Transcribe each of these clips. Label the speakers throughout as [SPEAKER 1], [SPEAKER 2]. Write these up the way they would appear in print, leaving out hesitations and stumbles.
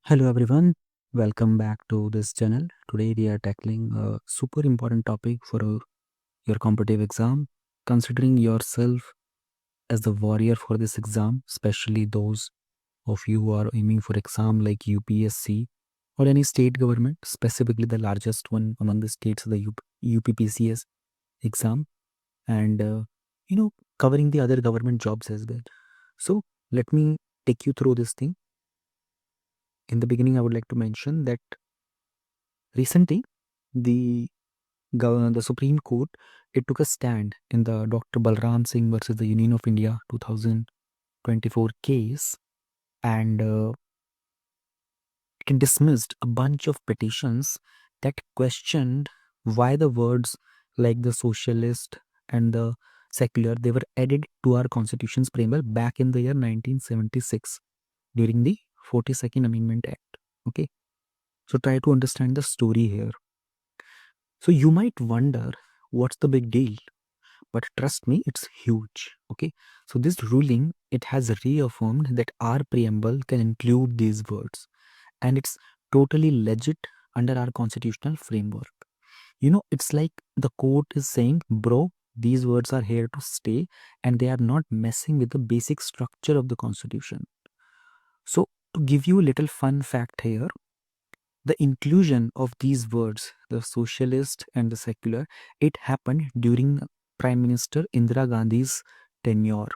[SPEAKER 1] Hello everyone, welcome back to this channel. Today we are tackling a super important topic for your competitive exam. Considering yourself as the warrior for this exam, especially those of you who are aiming for exam like UPSC or any state government, specifically the largest one among the states, the UPPCS exam, and covering the other government jobs as well. So let me take you through this thing. In the beginning, I would like to mention that recently the the Supreme Court, it took a stand in the Dr. Balram Singh versus the Union of India 2024 case, and it dismissed a bunch of petitions that questioned why the words like the socialist and the secular, they were added to our constitution's preamble back in the year 1976 during the 42nd Amendment Act. Okay, so try to understand the story here. So you might wonder, what's the big deal? But trust me, it's huge. Okay, so this ruling, it has reaffirmed that our preamble can include these words, and it's totally legit under our constitutional framework. It's like the court is saying, bro, these words are here to stay, and they are not messing with the basic structure of the constitution. So to give you a little fun fact here, the inclusion of these words, the socialist and the secular, it happened during Prime Minister Indira Gandhi's tenure.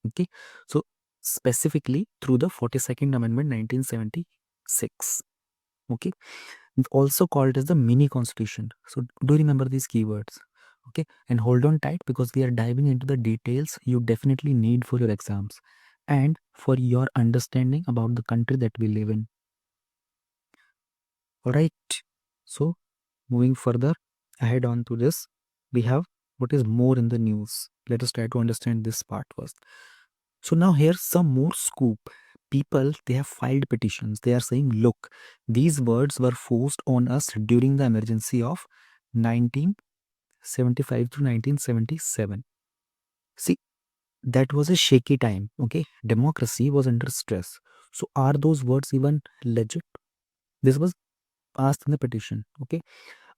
[SPEAKER 1] Okay, so specifically through the 42nd Amendment 1976. Okay, it's also called as the mini constitution. So do remember these keywords. Okay, and hold on tight because we are diving into the details you definitely need for your exams and for your understanding about the country that we live in. All right, so moving further ahead on to this, we have what is more in the news. Let us try to understand this part first. So now here's some more scoop. People, they have filed petitions. They are saying, look, these words were forced on us during the emergency of 1975 to 1977. See, that was a shaky time. Okay, democracy was under stress. So are those words even legit? This was asked in the petition. Okay.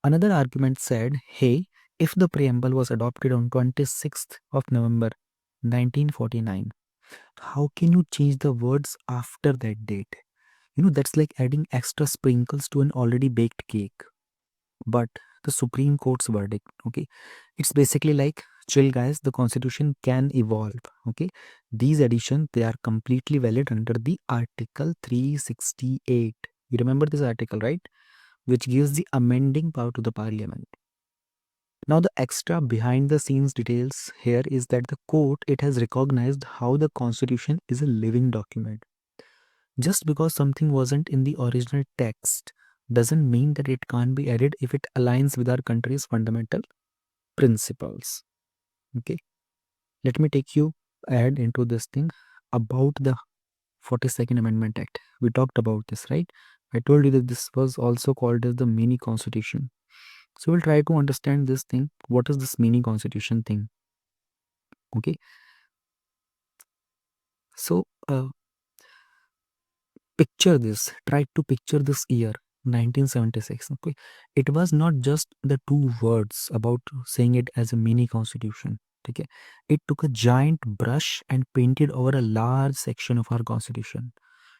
[SPEAKER 1] Another argument said, hey, if the preamble was adopted on 26th of November 1949, how can you change the words after that date? That's like adding extra sprinkles to an already baked cake. But the Supreme Court's verdict, okay, it's basically like, chill guys, the constitution can evolve. Okay, these additions, they are completely valid under the Article 368. You remember this article, right? Which gives the amending power to the parliament. Now, the extra behind the scenes details here is that the court, it has recognized how the constitution is a living document. Just because something wasn't in the original text doesn't mean that it can't be added if it aligns with our country's fundamental principles. Okay, let me take you ahead into this thing about the 42nd Amendment Act. We talked about this, right? I told you that this was also called as the mini constitution. So we'll try to understand this thing. What is this mini constitution thing? Okay, so picture this. Try to picture this year 1976. Okay, it was not just the two words about saying it as a mini constitution. Okay, it took a giant brush and painted over a large section of our constitution.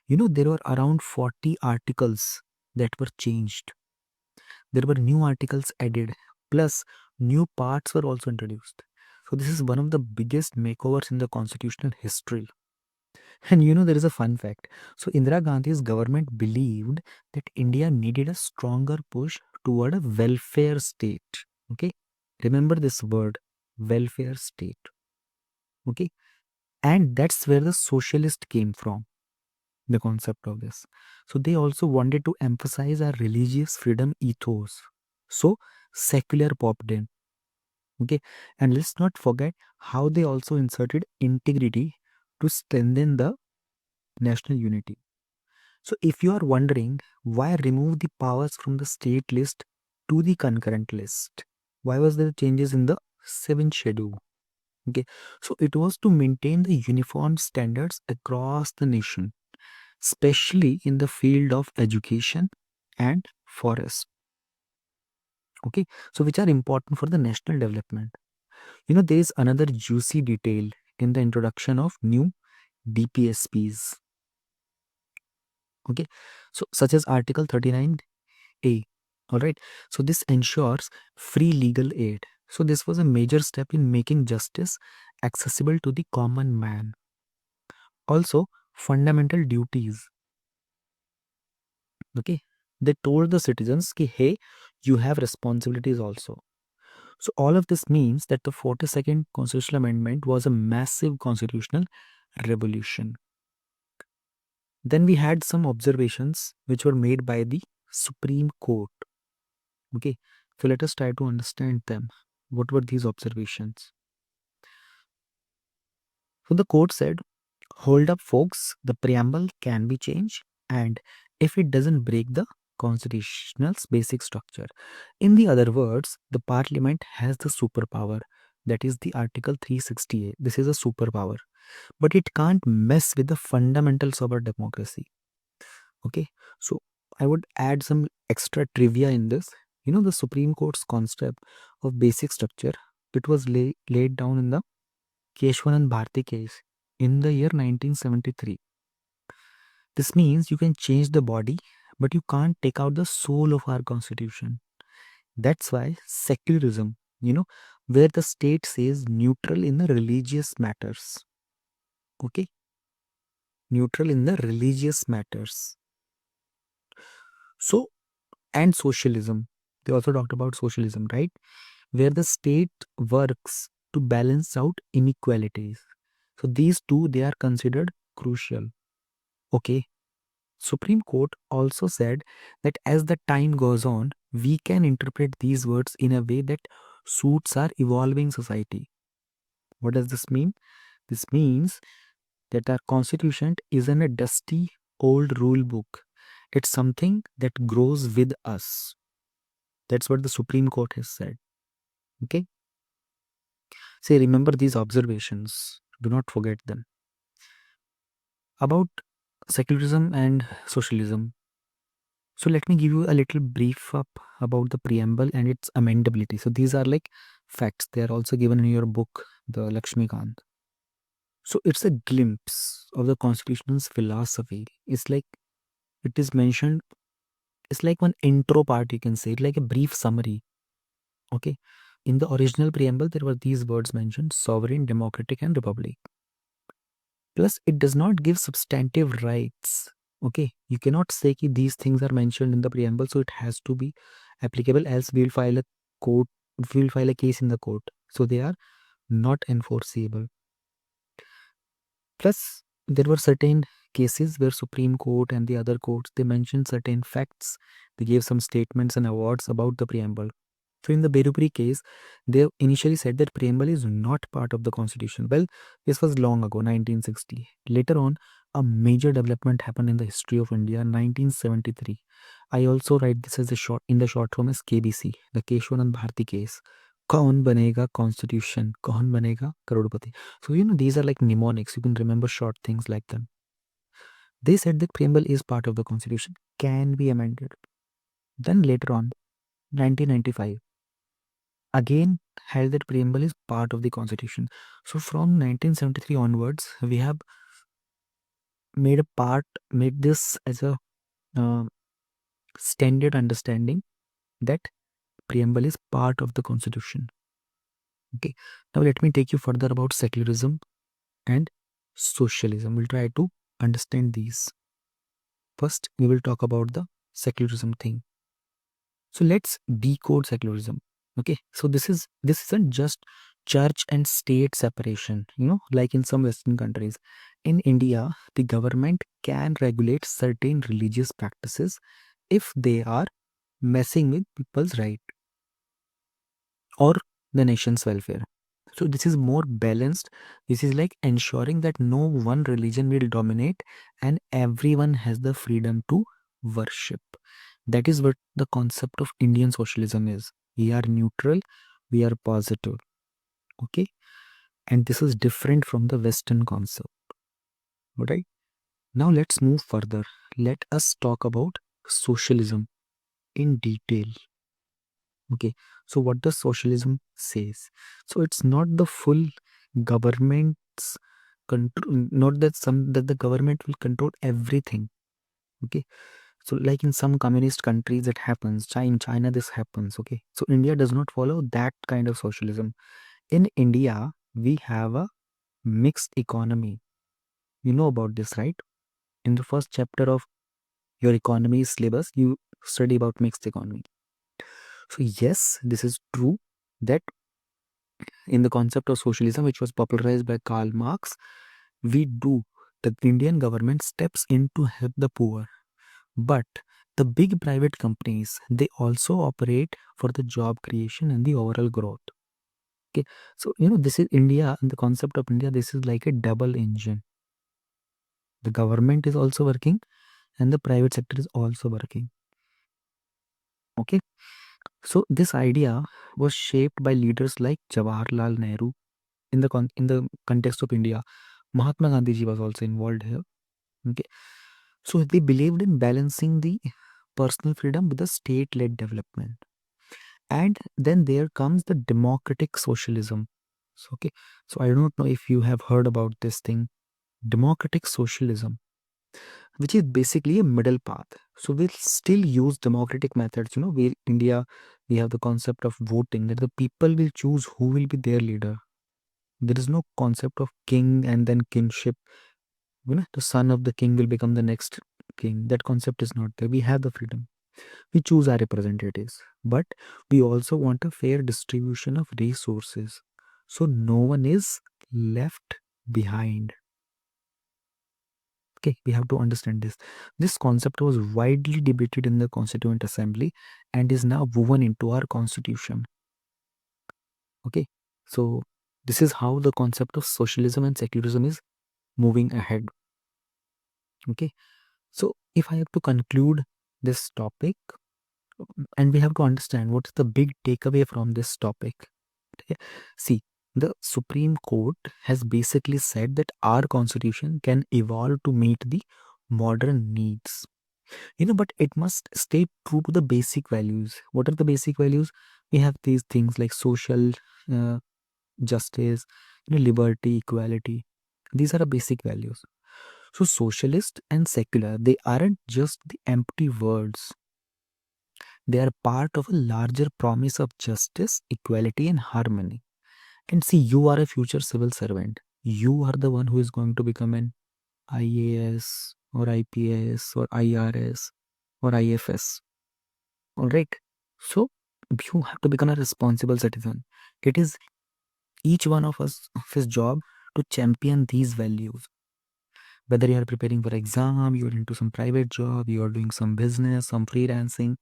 [SPEAKER 1] There were around 40 articles that were changed. There were new articles added, plus new parts were also introduced. So this is one of the biggest makeovers in the constitutional history. And there is a fun fact. So Indira Gandhi's government believed that India needed a stronger push toward a welfare state. Okay, remember this word, welfare state. Okay, and that's where the socialist came from, the concept of this. So they also wanted to emphasize our religious freedom ethos. So secular popped in. Okay, and let's not forget how they also inserted integrity to strengthen the national unity. So if you are wondering why remove the powers from the state list to the concurrent list, why was there changes in the seventh schedule? Okay, so it was to maintain the uniform standards across the nation. especially in the field of education and forest. Okay, so which are important for the national development. There is another juicy detail in the introduction of new DPSPs. Okay, so such as Article 39A. All right, so this ensures free legal aid. So this was a major step in making justice accessible to the common man. Also, fundamental duties. Okay, they told the citizens ki, hey, you have responsibilities also. So all of this means that the 42nd constitutional amendment was a massive constitutional revolution. Then we had some observations which were made by the Supreme Court. Okay, so let us try to understand them. What were these observations? So the court said, hold up, folks, the preamble can be changed, and if it doesn't break the constitutional's basic structure. In the other words, the parliament has the superpower, that is the Article 368. This is a superpower, but it can't mess with the fundamentals of our democracy. Okay, so I would add some extra trivia in this. The Supreme Court's concept of basic structure, it was laid down in the Keshwanand Bharti case in the year 1973. This means you can change the body, but you can't take out the soul of our constitution. That's why secularism, where the state says neutral in the religious matters. Okay? Neutral in the religious matters. So, and socialism. They also talked about socialism, right? Where the state works to balance out inequalities. So these two, they are considered crucial. Okay. Supreme Court also said that as the time goes on, we can interpret these words in a way that suits our evolving society. What does this mean? This means that our constitution isn't a dusty old rule book. It's something that grows with us. That's what the Supreme Court has said. Okay? Say, remember these observations. Do not forget them. About secularism and socialism. So let me give you a little brief up about the preamble and its amendability. So these are like facts. They are also given in your book, the Lakshmikant. So it's a glimpse of the constitution's philosophy. It's like it is mentioned. It's like one intro part, you can say, like a brief summary. Okay. In the original preamble, there were these words mentioned: sovereign, democratic, and republic. Plus, it does not give substantive rights. Okay, you cannot say that these things are mentioned in the preamble, so it has to be applicable. Else, we will file a court. We will file a case in the court. So they are not enforceable. Plus, there were certain cases where Supreme Court and the other courts, they mentioned certain facts. They gave some statements and awards about the preamble. So in the Berupuri case, they initially said that preamble is not part of the constitution. Well, this was long ago, 1960. Later on, a major development happened in the history of India, 1973. I also write this as in the short form as KBC, the Keshwanand Bharti case. कौन बनेगा constitution? कौन बनेगा करोड़पति? So these are like mnemonics. You can remember short things like them. They said that preamble is part of the constitution, can be amended. Then later on, 1995. Again held that preamble is part of the constitution. So from 1973 onwards, we have made this as a uh, standard understanding that preamble is part of the constitution. Okay, now let me take you further about secularism and socialism. We'll try to understand these. First, we will talk about the secularism thing. So let's decode secularism. Okay, so this isn't just church and state separation, like in some Western countries. In India, the government can regulate certain religious practices if they are messing with people's right or the nation's welfare. So this is more balanced. This is like ensuring that no one religion will dominate and everyone has the freedom to worship. That is what the concept of Indian socialism is. We are neutral, we are positive. Okay? And this is different from the Western concept. Alright? Now let's move further. Let us talk about socialism in detail. Okay, so what does socialism says? So it's not the full government's control, not that the government will control everything. Okay, so like in some communist countries it happens. In China this happens. Okay, so India does not follow that kind of socialism. In India we have a mixed economy. You know about this, right? In the first chapter of your economy syllabus, you study about mixed economy. So yes, this is true that in the concept of socialism, which was popularized by Karl Marx, we do the Indian government steps in to help the poor. But the big private companies, they also operate for the job creation and the overall growth. Okay, so this is India, and the concept of India, this is like a double engine. The government is also working, and the private sector is also working. Okay, so this idea was shaped by leaders like Jawaharlal Nehru in the context of India. Mahatma Gandhi ji was also involved here. Okay, so they believed in balancing the personal freedom with the state-led development. And then there comes the democratic socialism. So, okay, so I don't know if you have heard about this thing, democratic socialism, which is basically a middle path. So we'll still use democratic methods. We India, we have the concept of voting, that the people will choose who will be their leader. There is no concept of king and then kingship. The son of the king will become the next king. That concept is not there. We have the freedom. We choose our representatives, but we also want a fair distribution of resources, so no one is left behind. Okay, we have to understand this. This concept was widely debated in the Constituent Assembly and is now woven into our constitution. Okay, so this is how the concept of socialism and secularism is moving ahead. Okay, so if I have to conclude this topic, and we have to understand what is the big takeaway from this topic. Okay? See, the Supreme Court has basically said that our constitution can evolve to meet the modern needs. But it must stay true to the basic values. What are the basic values? We have these things like social uh, justice, liberty, equality. These are the basic values. So socialist and secular, they aren't just the empty words. They are part of a larger promise of justice, equality, and harmony. And see, you are a future civil servant. You are the one who is going to become an IAS or IPS or IRS or IFS. All right. So you have to become a responsible citizen. It is each one of us of his job to champion these values. Whether you are preparing for exam, you are into some private job, you are doing some business, some freelancing,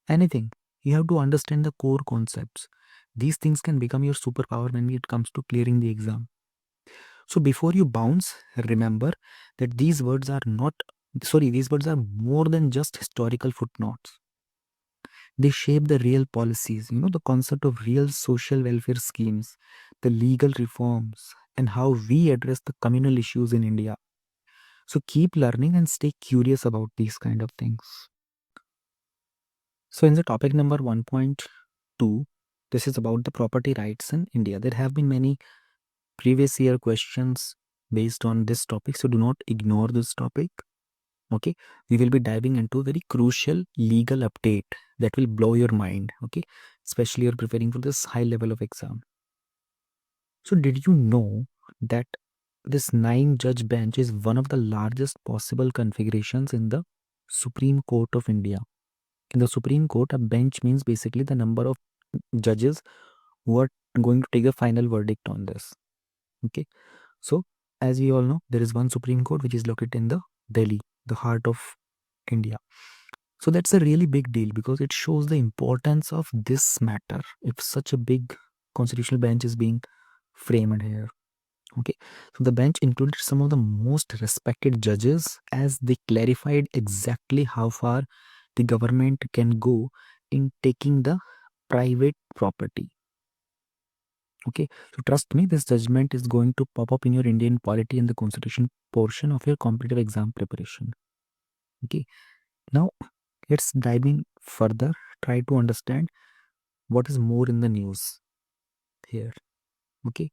[SPEAKER 1] anything, you have to understand the core concepts. These things can become your superpower when it comes to clearing the exam. So before you bounce, remember that these words are more than just historical footnotes. They shape the real policies, the concept of real social welfare schemes, the legal reforms, and how we address the communal issues in India. So keep learning and stay curious about these kind of things. So in the topic number 1.2, this is about the property rights in India. There have been many previous year questions based on this topic, so do not ignore this topic. Okay, we will be diving into a very crucial legal update that will blow your mind. Okay, especially you're preparing for this high level of exam. So did you know that this 9-judge bench is one of the largest possible configurations in the Supreme Court of India? In the Supreme Court, a bench means basically the number of judges who are going to take a final verdict on this. Okay, so as we all know, there is one Supreme Court which is located in the Delhi, the heart of India. So that's a really big deal because it shows the importance of this matter if such a big constitutional bench is being framed here. Okay, so the bench included some of the most respected judges as they clarified exactly how far the government can go in taking the private property. Okay, so trust me, this judgment is going to pop up in your Indian polity and the constitution portion of your competitive exam preparation. Okay, now let's dive in further, try to understand what is more in the news here. Okay,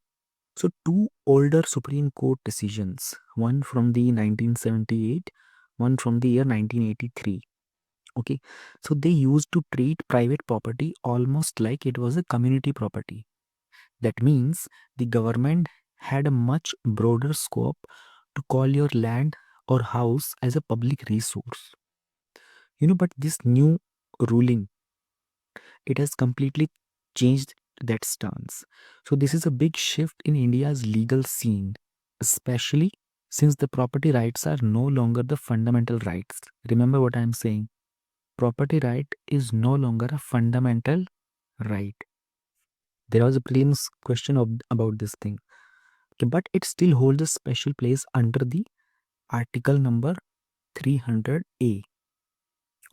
[SPEAKER 1] so two older Supreme Court decisions, one from the 1978, one from the year 1983. Okay, so they used to treat private property almost like it was a community property. That means the government had a much broader scope to call your land or house as a public resource. But this new ruling, it has completely changed that stance. So this is a big shift in India's legal scene, especially since the property rights are no longer the fundamental rights. Remember what I am saying. Property right is no longer a fundamental right. There was a previous question about this thing. Okay, but it still holds a special place under the article number 300A.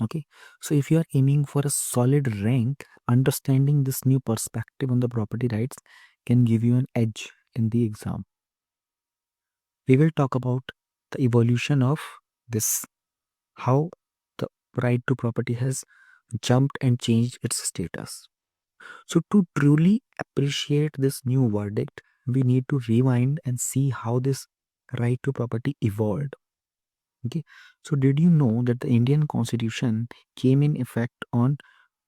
[SPEAKER 1] Okay, so if you are aiming for a solid rank, understanding this new perspective on the property rights can give you an edge in the exam. We will talk about the evolution of this, how the right to property has jumped and changed its status. So, to truly appreciate this new verdict, we need to rewind and see how this right to property evolved. Okay, so did you know that the Indian Constitution came in effect on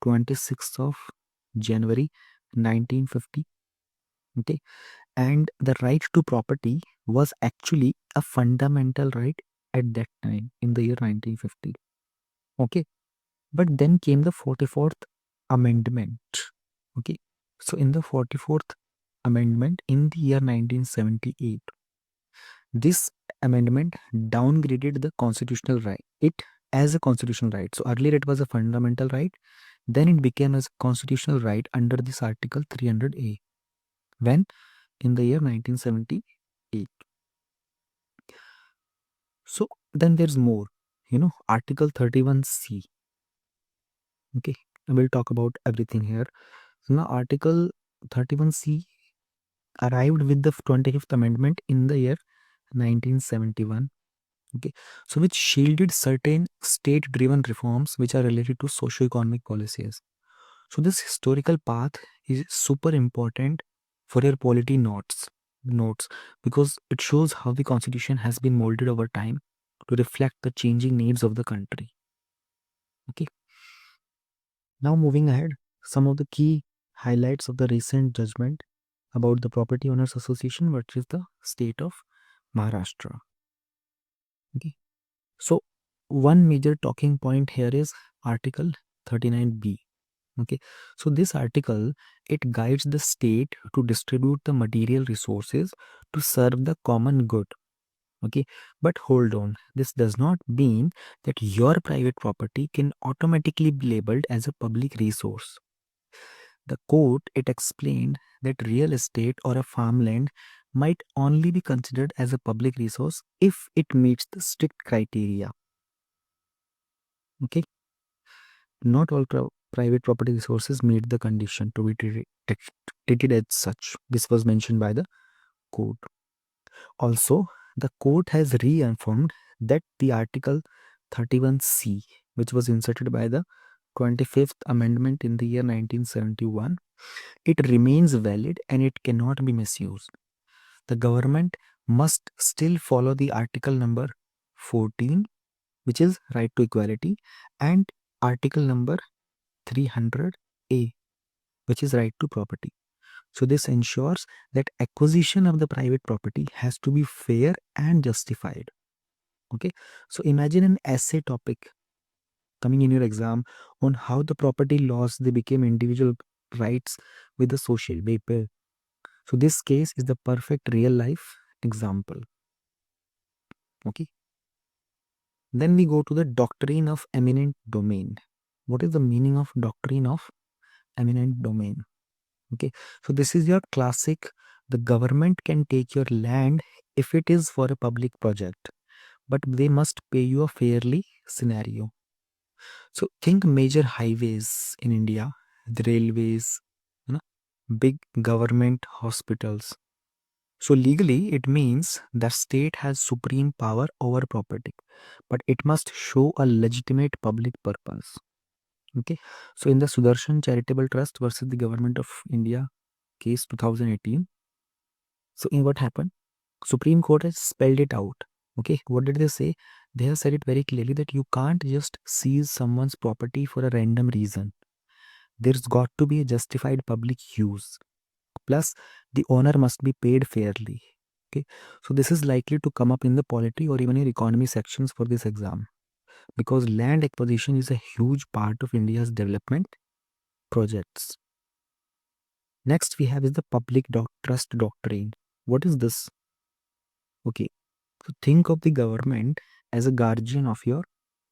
[SPEAKER 1] 26th of January 1950? Okay, and the right to property was actually a fundamental right at that time in the year 1950. Okay, but then came the 44th Amendment. Okay, so in the 44th Amendment in the year 1978, this amendment downgraded the constitutional right, it as a constitutional right. So earlier it was a fundamental right, then it became as a constitutional right under this Article 300A. When? In the year 1978. So then there's more, Article 31C. Okay, I will talk about everything here. So now Article 31C arrived with the 25th Amendment in the year 1971. Okay, so which shielded certain state-driven reforms which are related to socio-economic policies. So this historical path is super important for your polity notes because it shows how the constitution has been molded over time to reflect the changing needs of the country. Okay, now moving ahead, some of the key highlights of the recent judgment about the Property Owners Association, which is the state of Maharashtra. Okay, so one major talking point here is Article 39B. Okay, so this article, it guides the state to distribute the material resources to serve the common good. Okay, but hold on, this does not mean that your private property can automatically be labeled as a public resource. The court, it explained that real estate or a farmland might only be considered as a public resource if it meets the strict criteria. Okay, not all private property resources meet the condition to be treated as such. This was mentioned by the court. Also, the court has reaffirmed that the Article 31C, which was inserted by the 25th Amendment in the year 1971, it remains valid and it cannot be misused. The government must still follow the article number 14, which is right to equality, and article number 300A, which is right to property. So this ensures that acquisition of the private property has to be fair and justified. Okay, so imagine an essay topic coming in your exam on how the property laws they became individual rights with the social paper. So this case is the perfect real life example. Okay, then we go to the doctrine of eminent domain. What is the meaning of doctrine of eminent domain? Okay, so this is your classic, the government can take your land if it is for a public project, but they must pay you a fairly scenario. So think major highways in India, the railways, you know, big government hospitals. So legally, it means the state has supreme power over property, but it must show a legitimate public purpose. Okay. So in the Sudarshan Charitable Trust versus the Government of India case 2018, so in what happened? Supreme Court has spelled it out. Okay. What did they say? They have said it very clearly that you can't just seize someone's property for a random reason. There's got to be a justified public use. Plus, the owner must be paid fairly. Okay, so this is likely to come up in the polity or even your economy sections for this exam, because land acquisition is a huge part of India's development projects. Next we have is the public trust doctrine. What is this? Okay, so think of the government as a guardian of your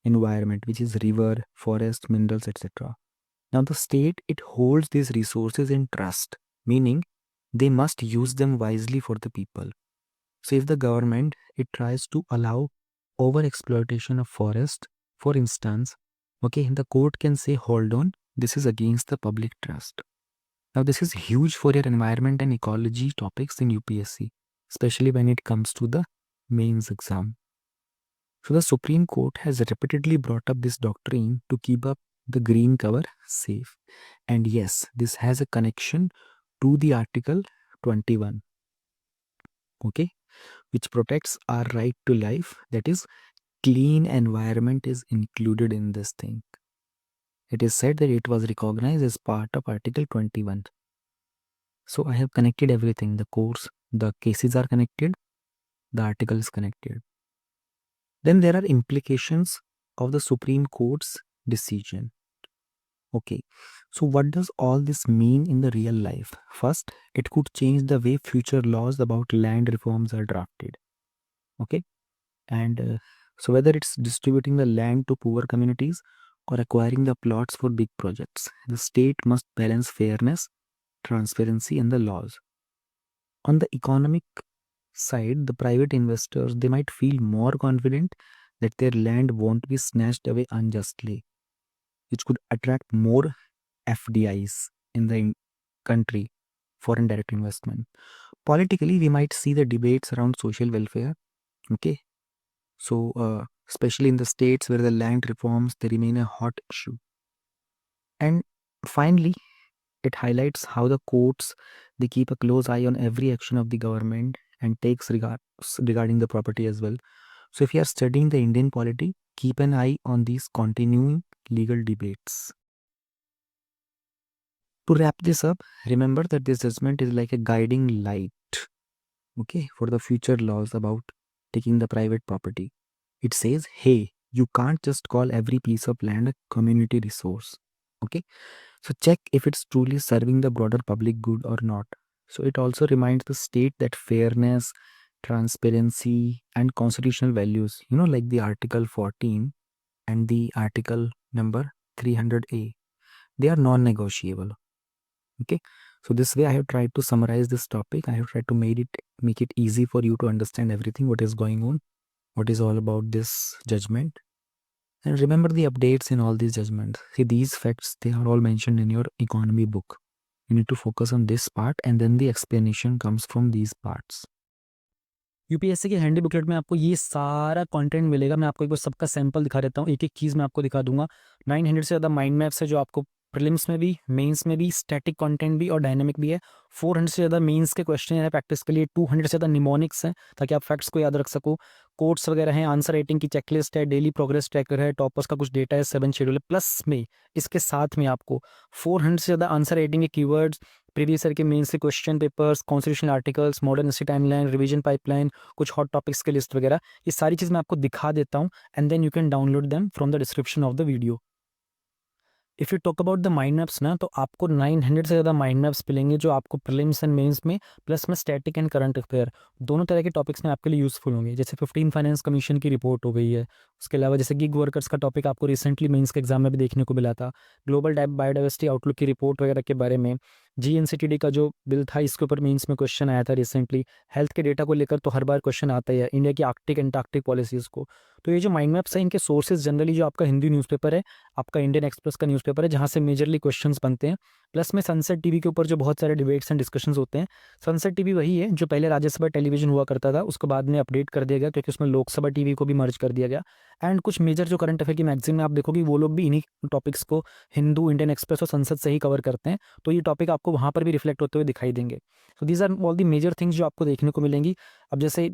[SPEAKER 1] environment, which is river, forest, minerals, etc. Now the state, it holds these resources in trust, meaning they must use them wisely for the people. So if the government, it tries to allow over exploitation of forest, for instance, okay, the court can say, hold on, this is against the public trust. Now this is huge for your environment and ecology topics in UPSC, especially when it comes to the mains exam. So the Supreme Court has repeatedly brought up this doctrine to keep up the green cover safe. And yes, this has a connection to the Article 21, okay, which protects our right to life. That is, clean environment is included in this thing. It is said that it was recognized as part of Article 21. So I have connected everything. The course, the cases are connected, the article is connected. Then there are implications of the Supreme Court's decision. Okay, so what does all this mean in the real life? First, it could change the way future laws about land reforms are drafted. Okay, and so whether it's distributing the land to poor communities or acquiring the plots for big projects, the state must balance fairness, transparency, and the laws. On the economic side, the private investors, they might feel more confident that their land won't be snatched away unjustly, which could attract more FDIs in the country, foreign direct investment. Politically, we might see the debates around social welfare. Okay, so especially in the states where the land reforms, they remain a hot issue. And finally, it highlights how the courts, they keep a close eye on every action of the government and takes regarding the property as well. So if you are studying the Indian polity, keep an eye on these continuing legal debates. To wrap this up, remember that this judgment is like a guiding light, okay, for the future laws about taking the private property. It says, hey, you can't just call every piece of land a community resource. Okay, so check if it's truly serving the broader public good or not. So it also reminds the state that fairness, transparency, and constitutional values, like the Article 14 and the Article number 300A, they are non-negotiable. Okay, so this way I have tried to summarize this topic. I have tried to make it easy for you to understand everything, what is going on, what is all about this judgment. And remember the updates in all these judgments. See, these facts, they are all mentioned in your economy book. You need to focus on this part, and then the explanation comes from these parts. UPSC के handy booklet में आपको ये सारा content मिलेगा. मैं आपको एक बार सबका सैंपल दिखा देता हूँ. एक एक चीज़ मैं आपको दिखा दूंगा. 900 से ज़्यादा माइंड मैप्स है जो आपको प्रीलिम्स में भी, मेंस में भी, स्टैटिक कंटेंट भी और डायनामिक भी है. 400 से ज़्यादा मेंस के क्वेश्चन है प्रैक्टिस के लिए. 200 से ज़्यादा निमोनिक्स है ताकि आप फैक्ट्स को याद रख सको. कोड्स वगैरह हैं, आंसर रेटिंग की चेकलिस्ट है, डेली प्रोग्रेस ट्रैकर है, टॉपर्स का कुछ डेटा है, 7 शेड्यूल है. प्लस में इसके साथ में आपको 400 से ज़्यादा आंसर रेटिंग के कीवर्ड्स, प्रीवियस ईयर के मेंस के question papers, constitutional articles, modern history timeline, revision pipeline, कुछ हॉट टॉपिक्स के लिस्ट वगैरह, ये सारी चीज़ मैं आपको दिखा देता हूँ. And then you can download them from the description of the video. If you talk about the mind maps ना, तो आपको 900 से ज़्यादा माइंड मैप्स मिलेंगे जो आपको प्रीलिम्स एंड मेंस में, प्लस में स्टैटिक एंड करंट अफेयर, दोनों तरह के टॉपिक्स में आपके लिए यूज़फुल होंगे. जैसे 15 फाइनेंस कमीशन की रिपोर्ट हो गई है. उसके अलावा जैसे गिग वर्कर्स का टॉपिक आपको रिसेंटली मेंस के एग्जाम में भी देखने को मिला था. ग्लोबल बायोडाइवर्सिटी आउटलुक की रिपोर्ट वगैरह के बारे में. GNCTD का जो बिल था, इसके ऊपर मेंस में क्वेश्चन आया था रिसेंटली. हेल्थ के डेटा को लेकर तो हर बार क्वेश्चन आता ही है, इंडिया की आर्कटिक एंटार्कटिक पॉलिसीज़ को. तो ये जो माइंड मैप्स है, इनके सोर्सेज जनरली जो आपका हिंदी न्यूज़पेपर है, आपका इंडियन एक्सप्रेस का न्यूज़पेपर है, जहाँ से मेजरली क्वेश्चंस बनते हैं. प्लस में सनसेट टीवी के ऊपर जो बहुत सारे डिबेट्स एंड डिस्कशंस होते हैं, सनसेट टीवी वही है जो पहले राज्यसभा टेलीविजन हुआ करता था, उसको बाद में अपडेट कर दिया गया क्योंकि उसमें लोकसभा टीवी को भी मर्ज कर दिया गया। एंड कुछ मेजर जो करंट अफेयर की मैगजीन में आप देखोगे वो लोग भी इन्हीं टॉपिक्स को हिंदू, इंडियन एक्सप्रेस और संसद से ही कवर करते हैं, तो ये टॉपिक आपको वहाँ पर भी रिफ्लेक्ट होते हुए दिखाई देंगे। So these are all the major things जो आपको देखने को मिलेंगी। अब जैसे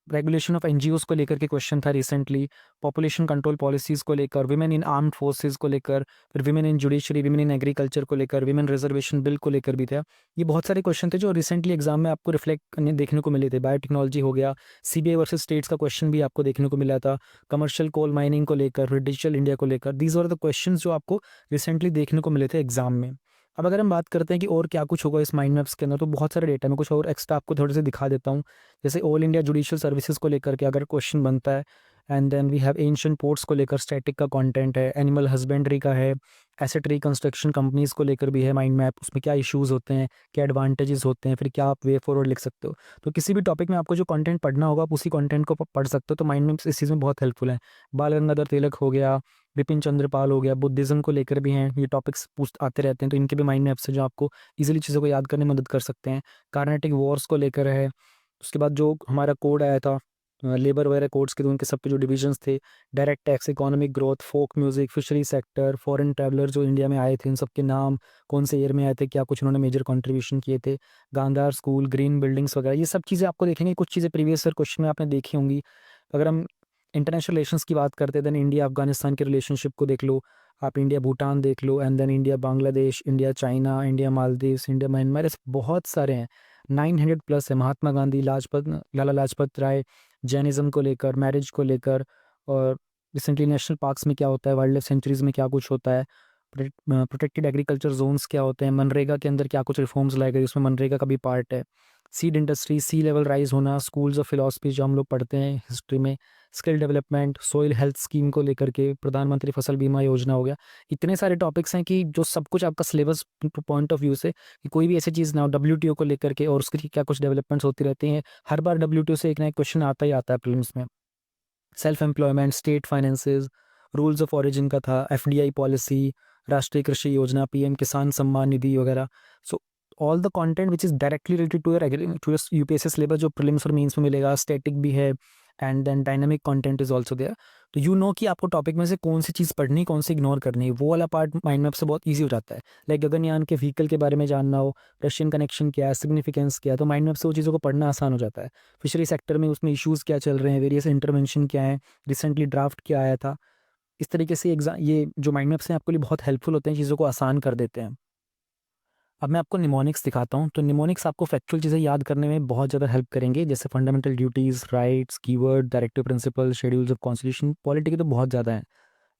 [SPEAKER 1] रेगुलेशन ऑफ एनजीओज को लेकर के क्वेश्चन था रिसेंटली, पॉपुलेशन कंट्रोल पॉलिसीज को लेकर, विमेन इन आर्म्ड फोर्सेज को लेकर, फिर women in judiciary, women in agriculture को लेकर, विमेन रिजर्वेशन बिल को लेकर भी था। ये बहुत सारे क्वेश्चन थे जो रिसेंटली एग्जाम में आपको रिफ्लेक्ट करने देखने को मिले थे। बायोटेक्नोलॉजी हो गया, सीबीआई वर्सेस स्टेट्स का क्वेश्चन भी आपको देखने को मिला था, कमर्शियल कोल माइनिंग को लेकर, फिर डिजिटल इंडिया को लेकर। दीज आर द क्वेश्चन जो आपको रिसेंटली देखने को मिले थे एग्जाम में। अब अगर हम बात करते हैं कि और क्या कुछ होगा इस माइंड मैप्स के अंदर, तो बहुत सारे डेटा में कुछ और एक्स्ट्रा आपको थोड़े से दिखा देता हूँ। जैसे ऑल इंडिया जुडिशियल सर्विसेज को लेकर के अगर क्वेश्चन बनता है, and then we have ancient ports को लेकर स्टैटिक का कंटेंट है, एनिमल हस्बेंड्री का है, एसेट रिकंस्ट्रक्शन कंपनीज को लेकर भी है माइंड मैप, उसमें क्या इश्यूज होते हैं, क्या एडवांटेजेस होते हैं, फिर क्या आप वे फॉरवर्ड लिख सकते हो। तो किसी भी टॉपिक में आपको जो कंटेंट पढ़ना होगा आप उसी कंटेंट को पढ़ सकते हो, तो माइंड मैप्स इस चीज़ में बहुत हेल्पफुल है। बाल गंगाधर तिलक हो गया, विपिन चंद्र पाल हो गया, बुद्धिज्म को लेकर भी हैं, ये टॉपिक्स पूछ आते रहते हैं, तो इनके भी माइंड मैप्स है जो आपको इजीली चीज़ों को याद करने में मदद कर सकते हैं। कार्नेटिक वॉर्स को लेकर है, उसके बाद जो हमारा कोड आया था लेबर वगैरह कोड्स के, तो उनके सबके जो डिविजन्स थे, direct tax, economic growth, folk music, fishery sector, foreign traveller जो इंडिया में आए थे उन सबके नाम, कौन से ईयर में आए थे, क्या कुछ उन्होंने मेजर कंट्रीब्यूशन किए थे, गांधार स्कूल, ग्रीन बिल्डिंग्स वगैरह, ये सब चीज़ें आपको देखेंगे। कुछ चीज़ें प्रीवियस ईयर क्वेश्चन में आपने देखी होंगी। अगर हम इंटरनेशनल रिलेशंस की बात करते हैं, देन इंडिया अफगानिस्तान के रिलेशनशिप को देख लो, आप इंडिया भूटान देख लो, and then India Bangladesh, India China, India Maldives, India Myanmar, ऐसे बहुत सारे हैं, 900 प्लस है। महात्मा गांधी, लाला लाजपत राय, जैनिज्म को लेकर, मैरिज को लेकर, और रिसेंटली नेशनल पार्क्स में क्या होता है, वाइल्ड लाइफ सेंचुरीज में क्या कुछ होता है, प्रोटेक्टेड एग्रीकल्चर जोन्स क्या होते हैं, मनरेगा के अंदर क्या कुछ रिफॉर्म्स लाए गए, उसमें मनरेगा का भी पार्ट है, सीड इंडस्ट्री, सी लेवल राइज होना, स्कूल्स ऑफ फिलोसफी जो हम लोग पढ़ते हैं हिस्ट्री में, skill development, soil health scheme को लेकर के, प्रधानमंत्री फसल बीमा योजना हो गया। इतने सारे टॉपिक्स हैं कि जो सब कुछ आपका सिलेबस पॉइंट ऑफ व्यू से, कि कोई भी ऐसी चीज़ ना हो डब्ल्यूटीओ को लेकर के और उसकी क्या कुछ डेवलपमेंट्स होती रहती हैं, हर बार डब्ल्यूटीओ से एक ना एक क्वेश्चन आता ही आता है प्रीलिम्स में। Self employment, state finances, rules of origin का था, एफडीआई पॉलिसी, राष्ट्रीय कृषि योजना, पीएम किसान सम्मान निधि वगैरह। So all the content which is directly related to your UPSC syllabus जो प्रीलिम्स और मेंस में मिलेगा, स्टैटिक भी है, and then dynamic content is also there. तो यू नो कि आपको टॉपिक में से कौन सी चीज़ पढ़नी, कौन सी इग्नोर करनी है, वो वाला पार्ट माइंड मैप से बहुत ईजी हो जाता है। लाइक गगनयान के व्हीकल के बारे में जानना हो, रशियन कनेक्शन क्या है, सिग्निफिकेंस क्या है, तो माइंड मैप से वो चीज़ों को पढ़ना आसान हो जाता है। फिशरी सेक्टर में उसमें इश्यूज़ क्या चल रहे हैं, वेरियस इंटरवेंशन क्या है, रिसेंटली ड्राफ्ट क्या आया था, इस तरीके से एग्जाम ये जो माइंड मैप्स हैं आपके लिए बहुत हेल्पफुल होते हैं, चीज़ों को आसान कर देते हैं। अब मैं आपको निमोनिक्स दिखाता हूँ। तो निमोनिक्स आपको फैक्चुअल चीज़ें याद करने में बहुत ज़्यादा हेल्प करेंगे, जैसे fundamental duties, rights, keyword, directive principle, schedules of constitution, polity के तो बहुत ज़्यादा हैं।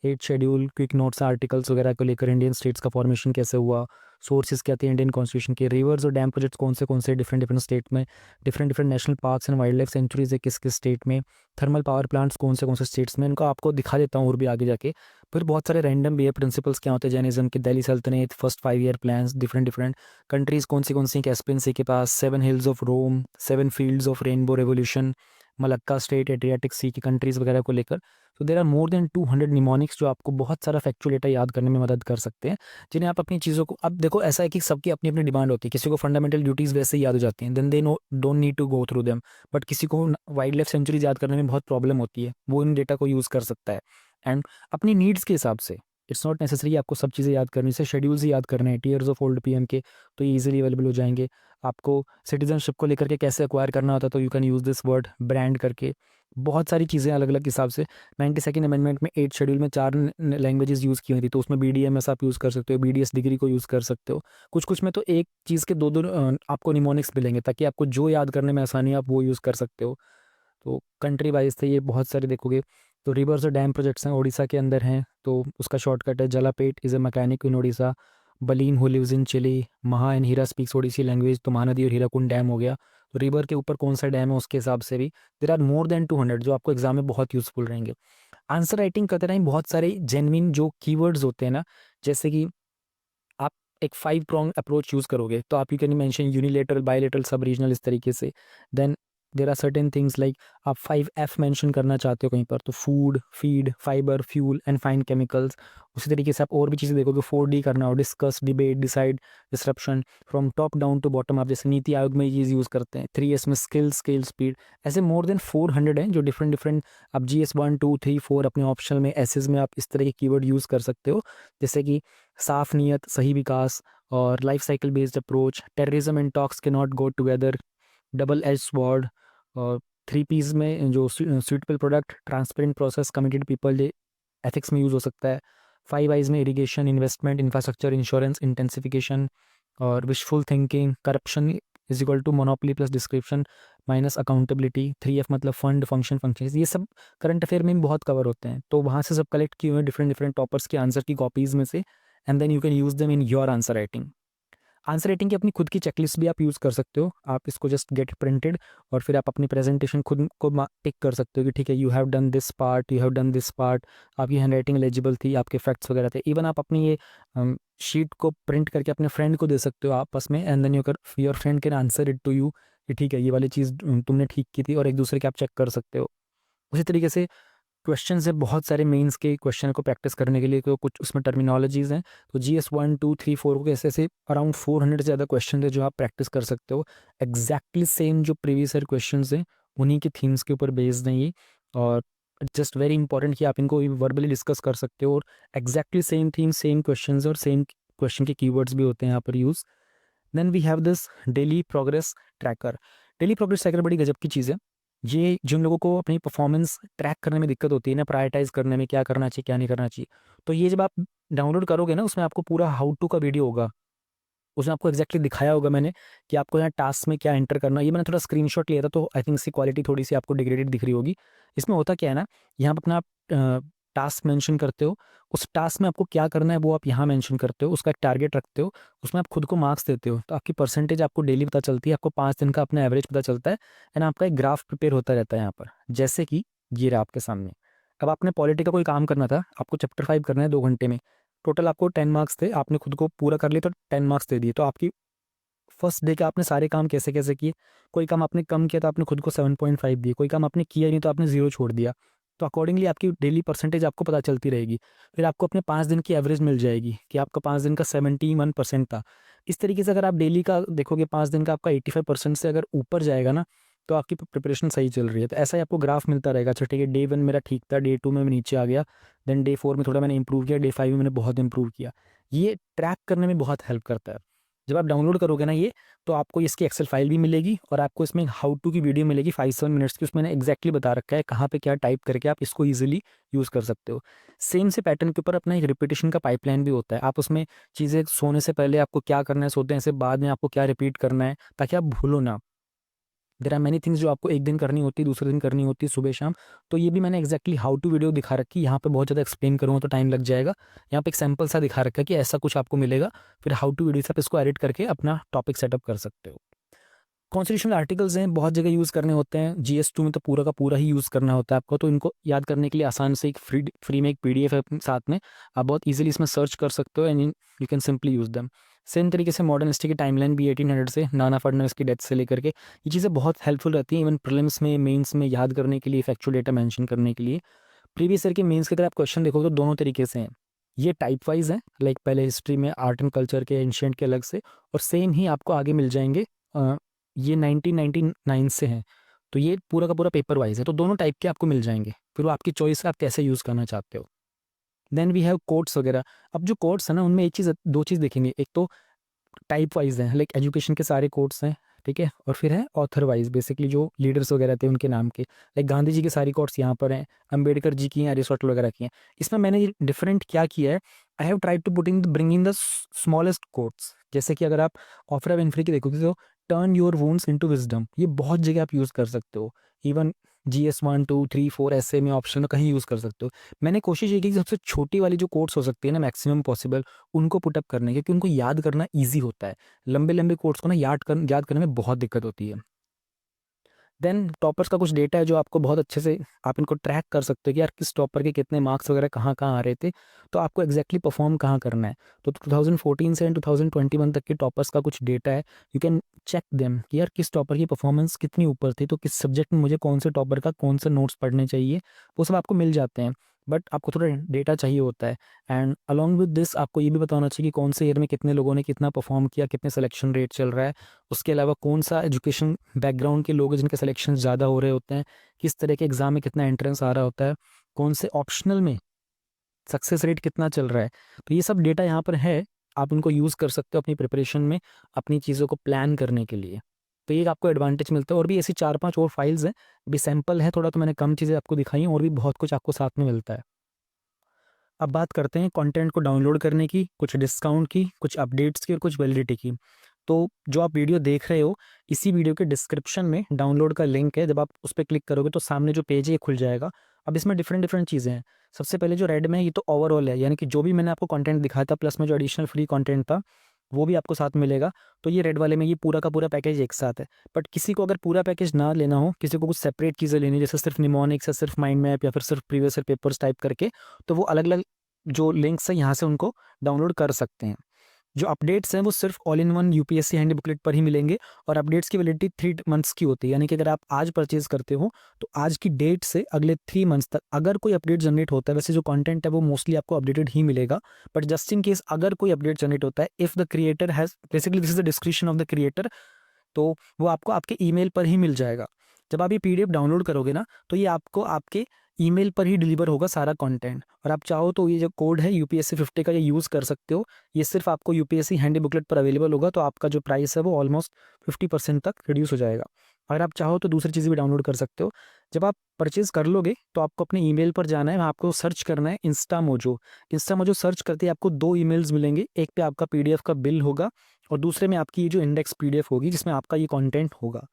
[SPEAKER 1] 8 शेड्यूल, क्विक नोट्स, आर्टिकल्स वगैरह को लेकर, इंडियन स्टेट्स का फॉर्मेशन कैसे हुआ, सोर्सेज क्या थे इंडियन कॉन्स्टिट्यूशन के, रिवर्स और डैम प्रोजेक्ट्स कौन से डिफरेंट डिफरेंट स्टेट में, different different national parks and wild life sanctuaries है किस किस स्टेट में, थर्मल पावर प्लांट्स कौन से स्टेट्स में, इनको आपको दिखा देता हूँ और भी आगे जाके। फिर बहुत सारे रैंडम भी है, प्रिंसिपल्स क्या होते हैं जैनिज्म के, दिल्ली सल्तनत, first 5 year plans, different different countries कौन सी कैस्पियन सी के पास, 7 hills of Rome, 7 fields of rainbow revolution, Malacca state, Adriatic sea की कंट्रीज वगैरह को लेकर। तो there are more than 200 mnemonics जो आपको बहुत सारा फैक्चुअल डेटा याद करने में मदद कर सकते हैं, जिन्हें आप अपनी चीज़ों को, अब देखो ऐसा है कि सबकी अपनी अपनी डिमांड होती है, किसी को फंडामेंटल ड्यूटीज़ वैसे ही याद हो जाती हैं, then they know don't need to go through them, but किसी को वाइल्ड लाइफ सेंचुरीज याद करने में बहुत प्रॉब्लम होती है, वो इन डेटा को यूज़ कर सकता है। एंड अपनी नीड्स के हिसाब से इट्स नॉट नेसेसरी आपको सब चीज़ें याद करनी, से शेड्यूल्स ही याद करने हैं, टीयर्स ऑफ ओल्ड पीएम के, तो ये ईजिली अवेलेबल हो जाएंगे। आपको सिटीजनशिप को लेकर के कैसे एक्वायर करना होता है, तो you can use this word brand करके, बहुत सारी चीज़ें अलग अलग हिसाब से। 92nd अमेंडमेंट में 8 शेड्यूल में 4 लैंग्वेजेस यूज़ की हुई थी, तो उसमें बीडीएमएस आप यूज़ कर सकते हो, बीडीएस डिग्री को यूज़ कर सकते हो। कुछ कुछ में तो एक चीज़ के दो दो आपको निमोनिक्स मिलेंगे, ताकि आपको जो याद करने में आसानी है आप वो यूज़ कर सकते हो। तो कंट्री वाइज थे ये बहुत सारे देखोगे। तो रिवर्स और डैम प्रोजेक्ट्स हैं, उड़ीसा के अंदर हैं, तो उसका शॉर्टकट है जलापेट is a mechanic in Orissa, बलीन who lives in Chile, Maha and Hira speaks Odissi language, तो महानदी और हीराकुंड डैम हो गया। तो रिवर के ऊपर कौन सा डैम है उसके हिसाब से भी देर आर मोर देन 200 जो आपको एग्जाम में बहुत यूजफुल रहेंगे। आंसर राइटिंग करते टाइम बहुत सारे जेन्युइन जो कीवर्ड्स होते हैं ना, जैसे कि आप एक 5 prong अप्रोच यूज़ करोगे, तो आप you can mention unilateral, bilateral, subregional, इस तरीके से। Then there are certain things like आप 5F मेंशन करना चाहते हो कहीं पर, तो food, feed, fibre, fuel and fine chemicals. उसी तरीके से आप और भी चीज़ें देखोगे, 4D करना हो, discuss, debate, decide, disruption, from top down to bottom आप, जैसे नीति आयोग में ये चीज़ यूज़ करते हैं। 3S में स्किल, स्केल, स्पीड, ऐसे मोर देन 400 हैं जो डिफरेंट डिफरेंट आप GS 1 2 3 4 अपने ऑप्शनल में, एसेज में आप इस तरह के कीवर्ड यूज़ कर सकते हो, जैसे कि साफ नीयत, सही विकास, और life cycle based approach, terrorism and talks के not go together, double edge sword, और 3Ps में जो suitable product, transparent process, committed people, ये एथिक्स में यूज़ हो सकता है। 5Is में irrigation, investment, infrastructure, insurance, intensification, और wishful thinking, corruption is equal to monopoly plus description minus accountability. 3F मतलब फंड, फंक्शन, फंक्शन, ये सब करंट अफेयर में भी बहुत कवर होते हैं। तो वहाँ से सब कलेक्ट किए हुए डिफरेंट डिफरेंट टॉपर्स के आंसर की कॉपीज़ में से, and then you can use them in your answer writing. Answer writing की अपनी खुद की चेकलिस्ट भी आप यूज़ कर सकते हो। आप इसको जस्ट गेट प्रिंटेड, और फिर आप अपनी प्रेजेंटेशन खुद को टिक कर सकते हो कि ठीक है, you have done this part, you have done this part, आपकी हैंड राइटिंग एलिजिबल थी, आपके फैक्ट्स वगैरह थे। इवन आप अपनी ये शीट को प्रिंट करके अपने फ्रेंड को दे सकते हो आपस में, and then your friend can answer it to you कि ठीक है, ये वाली चीज़ तुमने ठीक की थी, और एक दूसरे के आप चेक कर सकते हो। उसी तरीके से क्वेश्चन है बहुत सारे मेंस के क्वेश्चन को प्रैक्टिस करने के लिए, तो कुछ उसमें टर्मिनोलॉजीज़ हैं। तो GS 1 2 3 4 को ऐसे ऐसे अराउंड 400 से ज़्यादा क्वेश्चन है जो आप प्रैक्टिस कर सकते हो। एग्जैक्टली सेम जो प्रीवियस ईयर क्वेश्चन हैं उन्हीं के थीम्स के ऊपर बेस्ड हैं ये, और जस्ट वेरी इंपॉर्टेंट कि आप इनको वर्बली डिस्कस कर सकते हो, और exactly same theme, same question और सेम क्वेश्चन के कीवर्ड्स भी होते हैं यहाँ पर use. Then we have this daily progress tracker. Daily progress tracker बड़ी गजब की चीज़ है। ये जिन लोगों को अपनी परफॉर्मेंस ट्रैक करने में दिक्कत होती है ना, प्रायोरिटाइज करने में क्या करना चाहिए क्या नहीं करना चाहिए, तो ये जब आप डाउनलोड करोगे ना, उसमें आपको पूरा हाउ टू का वीडियो होगा। उसमें आपको एग्जैक्टली दिखाया होगा मैंने कि आपको यहाँ टास्क में क्या एंटर करना है। ये मैंने थोड़ा स्क्रीनशॉट लिया था, तो आई थिंक इसकी क्वालिटी थोड़ी सी आपको डिग्रेडेड दिख रही होगी। इसमें होता क्या है ना, यहाँ पर अपना आप टास्क मेंशन करते हो, उस टास्क में आपको क्या करना है वो आप यहाँ मेंशन करते हो, उसका एक टारगेट रखते हो, उसमें आप खुद को मार्क्स देते हो, तो आपकी परसेंटेज आपको डेली पता चलती है, आपको 5 दिन का अपना एवरेज पता चलता है, एंड आपका एक ग्राफ प्रिपेयर होता रहता है यहाँ पर, जैसे कि ये रहा आपके सामने। अब आपने पॉलिटी का कोई काम करना था, आपको चैप्टर 5 करना है 2 घंटे में, टोटल आपको 10 मार्क्स थे, आपने खुद को पूरा कर लिया तो 10 मार्क्स दे दिए। तो आपकी फर्स्ट डे के आपने सारे काम कैसे कैसे किए, कोई काम आपने कम किया तो आपने खुद को 7.5 दिए, कोई काम आपने किया ही नहीं तो आपने 0 छोड़ दिया। तो अकॉर्डिंगली आपकी डेली परसेंटेज आपको पता चलती रहेगी। फिर आपको अपने 5 दिन की एवरेज मिल जाएगी कि आपका 5 दिन का 71% था। इस तरीके से अगर आप डेली का देखोगे, 5 दिन का आपका 85% से अगर ऊपर जाएगा ना, तो आपकी प्रिपरेशन सही चल रही है। तो ऐसा ही आपको ग्राफ मिलता रहेगा। अच्छा ठीक है, डे 1 मेरा ठीक था, डे 2 में मैं नीचे आ गया, देन डे 4 में थोड़ा मैंने इंप्रूव किया, डे 5 में मैंने बहुत इंप्रूव किया। ये ट्रैक करने में बहुत हेल्प करता है। जब आप डाउनलोड करोगे ना ये, तो आपको इसकी एक्सेल फाइल भी मिलेगी, और आपको इसमें हाउ टू की वीडियो मिलेगी 5-7 मिनट्स की। उसमें एग्जैक्टली बता रखा है कहाँ पे क्या टाइप करके आप इसको ईजिली यूज़ कर सकते हो। सेम से पैटर्न के ऊपर अपना एक रिपीटेशन का पाइपलाइन भी होता है। आप उसमें चीज़ें सोने से पहले आपको क्या करना है, सोते हैं से बाद में आपको क्या रिपीट करना है, ताकि आप भूलो ना। देयर आर मैनी थिंग्स जो आपको एक दिन करनी होती है, दूसरे दिन करनी होती है, सुबह शाम। तो ये भी मैंने एक्जैक्टली हाउ टू वीडियो दिखा रखी है। यहाँ पे बहुत ज़्यादा एक्सप्लेन करूँगा तो टाइम लग जाएगा। यहाँ पे एक सैम्पल सा दिखा रखा है कि ऐसा कुछ आपको मिलेगा, फिर हाउ टू वीडियो से आप इसको एडिट करके अपना टॉपिक सेटअप कर सकते हो। कॉन्स्टिट्यूशनल आर्टिकल्स हैं, बहुत जगह यूज़ करने होते हैं। GS 2 में तो पूरा का पूरा ही यूज़ करना होता है आपको, तो इनको याद करने के लिए आसान से एक फ्री में एक PDF है अपने साथ में, आप बहुत इजीली इसमें सर्च कर सकते हो, and you can simply use them. Same तरीके से मॉडर्न हिस्ट्री की टाइमलाइन भी 1800 से नाना फडणवीस की डेथ से लेकर के, ये चीज़ें बहुत हेल्पफुल रहती हैं इवन प्रीलिम्स में, मेंस में याद करने के लिए, फैक्चुअल डेटा मेंशन करने के लिए। प्रीवियस ईयर के मेंस की तरह आप क्वेश्चन देखोगे तो दोनों तरीके से हैं। ये टाइप वाइज हैं, लाइक पहले हिस्ट्री में आर्ट एंड कल्चर के, एंशिएंट के अलग से, और सेम ही आपको आगे मिल जाएंगे। ये 1999 से हैं, तो ये पूरा का पूरा पेपर वाइज है, तो दोनों टाइप के आपको मिल जाएंगे। फिर वो आपकी चॉइस है, आप कैसे यूज़ करना चाहते हो। देन वी हैव कोट्स वगैरह। अब जो कोट्स है ना, उनमें एक चीज़, दो चीज़ देखेंगे। एक तो टाइप वाइज है, लाइक एजुकेशन के सारे कोट्स हैं, ठीक है, और फिर है ऑथर वाइज, बेसिकली जो लीडर्स वगैरह थे उनके नाम के, लाइक गांधी जी के सारी कोट्स यहाँ पर हैं, अंबेडकर जी की हैं, अरिस्टोटल वगैरह की हैं। इसमें मैंने डिफरेंट क्या किया है, I have tried to put in bring in the smallest quotes. जैसे कि अगर आप ऑफरा विनफ्री की देखोगे तो turn your wounds into wisdom, ये बहुत जगह आप यूज़ कर सकते हो। इवन GS 1 2 3 4 ऐसे में ऑप्शन में कहीं यूज़ कर सकते हो। मैंने कोशिश ये की कि सबसे छोटी वाली जो कोट्स हो सकती है ना, मैक्सिमम पॉसिबल, उनको पुटअप करने की, क्योंकि उनको याद करना ईजी होता है। लंबे लंबे कोट्स को ना याद करने में बहुत दिक्कत होती है। देन टॉपर्स का कुछ डेटा है जो आपको बहुत अच्छे से आप इनको ट्रैक कर सकते हो कि यार किस टॉपर के कितने मार्क्स वगैरह कहाँ कहाँ आ रहे थे, तो आपको एग्जैक्टली परफॉर्म कहाँ करना है। तो 2014 से 2021 तक के टॉपर्स का कुछ डेटा है, यू कैन चेक देम कि यार किस टॉपर की परफॉर्मेंस कितनी ऊपर थी, तो किस सब्जेक्ट में मुझे कौन से टॉपर का कौन से नोट्स पढ़ने चाहिए, वो सब आपको मिल जाते हैं। बट आपको थोड़ा डेटा चाहिए होता है। एंड अलॉन्ग विद दिस आपको ये भी बताना चाहिए कि कौन से ईयर में कितने लोगों ने कितना परफॉर्म किया, कितने सिलेक्शन रेट चल रहा है, उसके अलावा कौन सा एजुकेशन बैकग्राउंड के लोग हैं जिनके सिलेक्शन ज़्यादा हो रहे होते हैं, किस तरह के एग्जाम में कितना एंट्रेंस आ रहा होता है, कौन से ऑप्शनल में सक्सेस रेट कितना चल रहा है। तो ये सब डेटा यहाँ पर है, आप उनको यूज़ कर सकते हो अपनी प्रिपरेशन में, अपनी चीज़ों को प्लान करने के लिए। तो ये आपको एडवांटेज मिलता है। और भी ऐसी 4-5 और फाइल्स हैं, भी सैम्पल है थोड़ा, तो मैंने कम चीज़ें आपको दिखाई हैं, और भी बहुत कुछ आपको साथ में मिलता है। अब बात करते हैं कंटेंट को डाउनलोड करने की, कुछ डिस्काउंट की, कुछ अपडेट्स की और कुछ वैलिडिटी की। तो जो आप वीडियो देख रहे हो, इसी वीडियो के डिस्क्रिप्शन में डाउनलोड का लिंक है, जब आप उस पर क्लिक करोगे तो सामने जो पेज है ये खुल जाएगा। अब इसमें डिफरेंट डिफरेंट चीज़ें हैं। सबसे पहले जो रेड में है ये तो ओवरऑल है, यानी कि जो भी मैंने आपको कंटेंट दिखाया था प्लस में जो एडिशनल फ्री कंटेंट था वो भी आपको साथ मिलेगा। तो ये रेड वाले में ये पूरा का पूरा पैकेज एक साथ है। बट किसी को अगर पूरा पैकेज ना लेना हो, किसी को कुछ सेपरेट चीज़ें लेनी, जैसे सिर्फ निमोनिक्स या सिर्फ माइंड मैप या फिर सिर्फ प्रीवियस ईयर पेपर्स टाइप करके, तो वो अलग अलग जो लिंक्स हैं यहाँ से उनको डाउनलोड कर सकते हैं। जो अपडेट्स हैं वो सिर्फ all in one UPSC handy booklet पर ही मिलेंगे, और अपडेट्स की वैलिडिटी 3 मंथ्स की होती है। यानी कि अगर आप आज परचेज करते हो तो आज की डेट से अगले 3 मंथ्स तक अगर कोई अपडेट जनरेट होता है, वैसे जो कंटेंट है वो मोस्टली आपको अपडेटेड ही मिलेगा, बट जस्ट इन केस अगर कोई अपडेट जनरेट होता है, if the creator has, basically this is the description of the creator, तो वो आपको आपके ईमेल पर ही मिल जाएगा। जब आप ये पीडीएफ डाउनलोड करोगे ना, तो ये आपको आपके ईमेल पर ही डिलीवर होगा सारा कंटेंट। और आप चाहो तो ये जो कोड है यूपीएससी 50 का, ये यूज़ कर सकते हो। ये सिर्फ आपको यूपीएससी हैंडी बुकलेट पर अवेलेबल होगा, तो आपका जो प्राइस है वो ऑलमोस्ट 50% तक रिड्यूस हो जाएगा। अगर आप चाहो तो दूसरी चीज़ें भी डाउनलोड कर सकते हो। जब आप परचेज कर लोगे तो आपको अपने ईमेल पर जाना है, वहाँ आपको सर्च करना है Insta mojo. Insta mojo search करते ही आपको 2 ईमेल्स मिलेंगे, एक पे आपका पीडीएफ का बिल होगा और दूसरे में आपकी ये जो इंडेक्स पीडीएफ होगी जिसमें आपका ये कंटेंट होगा।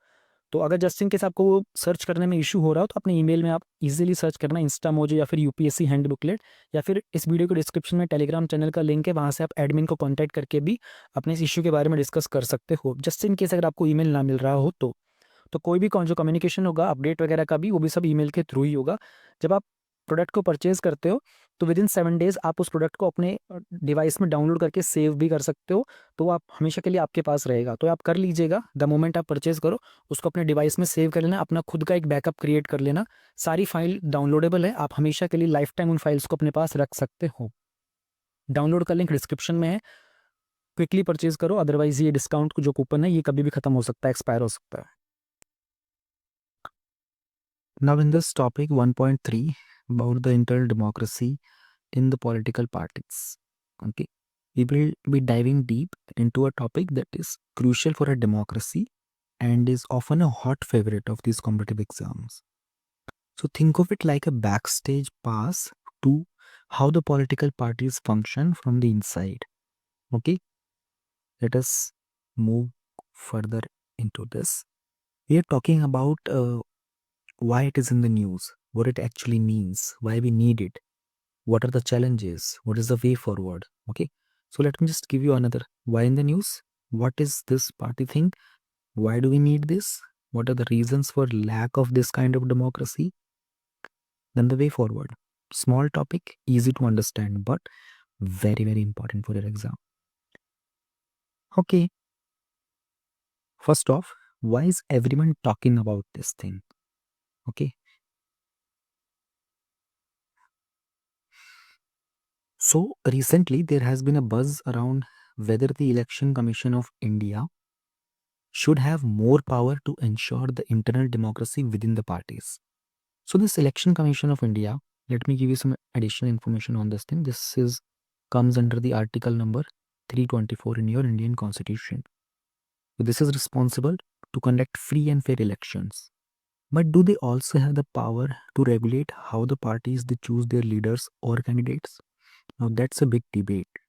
[SPEAKER 1] तो अगर जस्ट इन केस आपको वो सर्च करने में इशू हो रहा हो, तो अपने ईमेल में आप इजीली सर्च करना इंस्टा मोजो या फिर यूपीएससी हैंड बुकलेट, या फिर इस वीडियो के डिस्क्रिप्शन में टेलीग्राम चैनल का लिंक है, वहाँ से आप एडमिन को कॉन्टैक्ट करके भी अपने इस इशू के बारे में डिस्कस कर सकते हो, जस्ट इन केस अगर आपको ईमेल ना मिल रहा हो तो। तो कोई भी जो कम्युनिकेशन होगा अपडेट वगैरह का भी, वो भी सब ईमेल के थ्रू ही होगा। जब आप प्रोडक्ट को परचेज करते हो तो विद इन 7 डेज आप उस प्रोडक्ट को अपने डिवाइस में डाउनलोड करके सेव भी कर सकते हो, तो वो आप हमेशा के लिए आपके पास रहेगा। तो आप कर लीजिएगा, द मोमेंट आप परचेज करो उसको अपने डिवाइस में सेव कर लेना, अपना खुद का एक बैकअप क्रिएट कर लेना। सारी फाइल डाउनलोडेबल है, आप हमेशा के लिए लाइफ टाइम उन फाइल्स को अपने पास रख सकते हो। डाउनलोड का लिंक डिस्क्रिप्शन में है, क्विकली परचेज करो, अदरवाइज ये डिस्काउंट जो कूपन है ये कभी भी खत्म हो सकता है, एक्सपायर हो सकता है। Now in this topic 1.3 about the internal democracy in the political parties. Okay. We will be diving deep into a topic that is crucial for a democracy and is often a hot favorite of these competitive exams. So think of it like a backstage pass to how the political parties function from the inside. Okay. Let us move further into this. We are talking about why it is in the news, what it actually means, why we need it, what are the challenges, what is the way forward. Okay, so let me just give you another why in the news, what is this party thing, why do we need this, what are the reasons for lack of this kind of democracy, then the way forward. Small topic, easy to understand, but very, very important for your exam. Okay, first off, why is everyone talking about this thing? Okay, so recently there has been a buzz around whether the Election Commission of India should have more power to ensure the internal democracy within the parties. So this Election Commission of India, let me give you some additional information on this thing. This is comes under the article number 324 in your Indian Constitution. So this is responsible to conduct free and fair elections. But do they also have the power to regulate how the parties they choose their leaders or candidates? Now that's a big debate.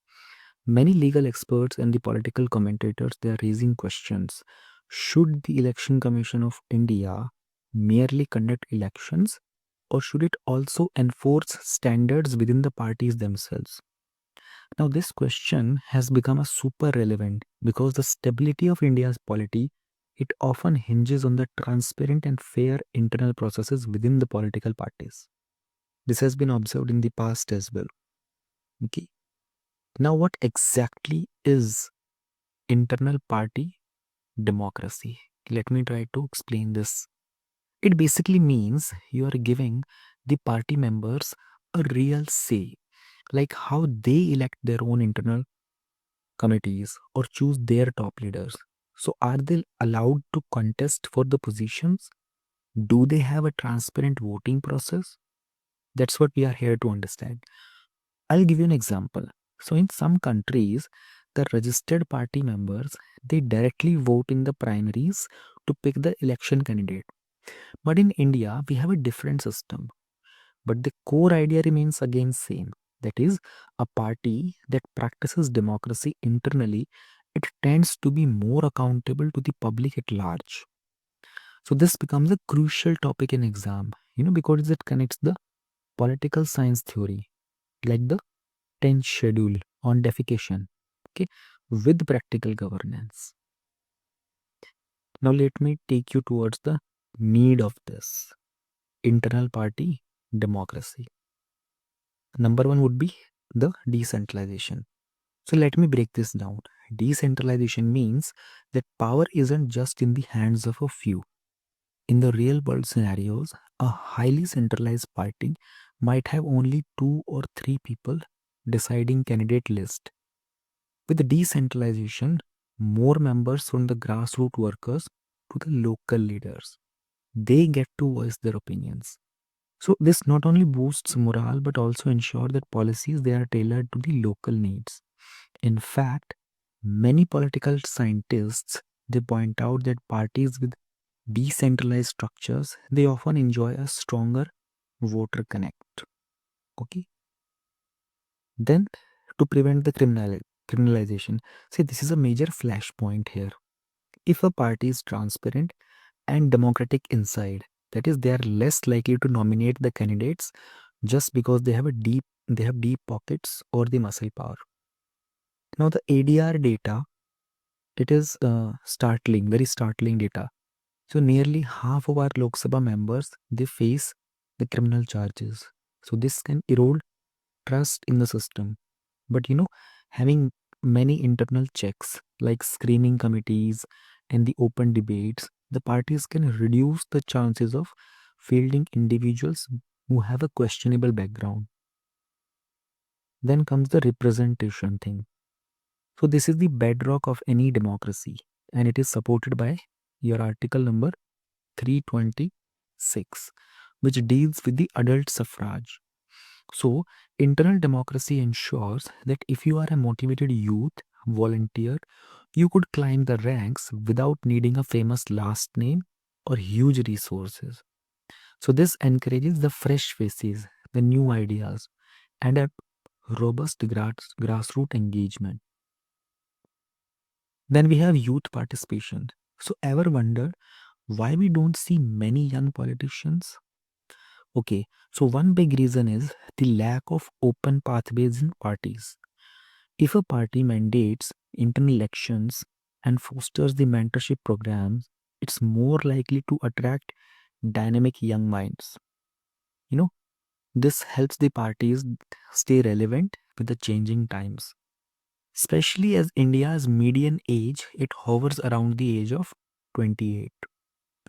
[SPEAKER 1] Many legal experts and the political commentators they are raising questions. Should the Election Commission of India merely conduct elections, or should it also enforce standards within the parties themselves? Now this question has become a super relevant because the stability of India's polity it often hinges on the transparent and fair internal processes within the political parties. This has been observed in the past as well. Okay. Now, what exactly is internal party democracy? Let me try to explain this. It basically means you are giving the party members a real say, like how they elect their own internal committees or choose their top leaders. So, are they allowed to contest for the positions? Do they have a transparent voting process? That's what we are here to understand. I'll give you an example. So, in some countries, the registered party members they directly vote in the primaries to pick the election candidate. But in India, we have a different system. But the core idea remains again same. That is, a party that practices democracy internally, it tends to be more accountable to the public at large. So this becomes a crucial topic in exam, because it connects the political science theory, like the 10th schedule on defecation, okay, with practical governance. Now let me take you towards the need of this internal party democracy. Number one would be the decentralization. So let me break this down. Decentralization means that power isn't just in the hands of a few. In the real world scenarios, a highly centralized party might have only 2 or 3 people deciding candidate list. With decentralization, more members from the grassroots workers to the local leaders. They get to voice their opinions. So this not only boosts morale but also ensure that policies they are tailored to the local needs. In fact, many political scientists they point out that parties with decentralized structures they often enjoy a stronger voter connect. Okay. Then to prevent the criminalization, see this is a major flashpoint here. If a party is transparent and democratic inside, that is, they are less likely to nominate the candidates just because they have deep pockets or the muscle power. Now the ADR data, it is startling, very startling data. So nearly half of our Lok Sabha members they face the criminal charges. So this can erode trust in the system. But having many internal checks like screening committees and the open debates, the parties can reduce the chances of fielding individuals who have a questionable background. Then comes the representation thing. So this is the bedrock of any democracy and it is supported by your article number 326, which deals with the adult suffrage. So, internal democracy ensures that if you are a motivated youth volunteer, you could climb the ranks without needing a famous last name or huge resources. So, this encourages the fresh faces, the new ideas, and a robust grassroots engagement. Then we have youth participation. So, ever wondered why we don't see many young politicians? Okay, so one big reason is the lack of open pathways in parties. If a party mandates internal elections and fosters the mentorship programs, it's more likely to attract dynamic young minds. You know, this helps the parties stay relevant with the changing times. Especially as India's median age, it hovers around the age of 28.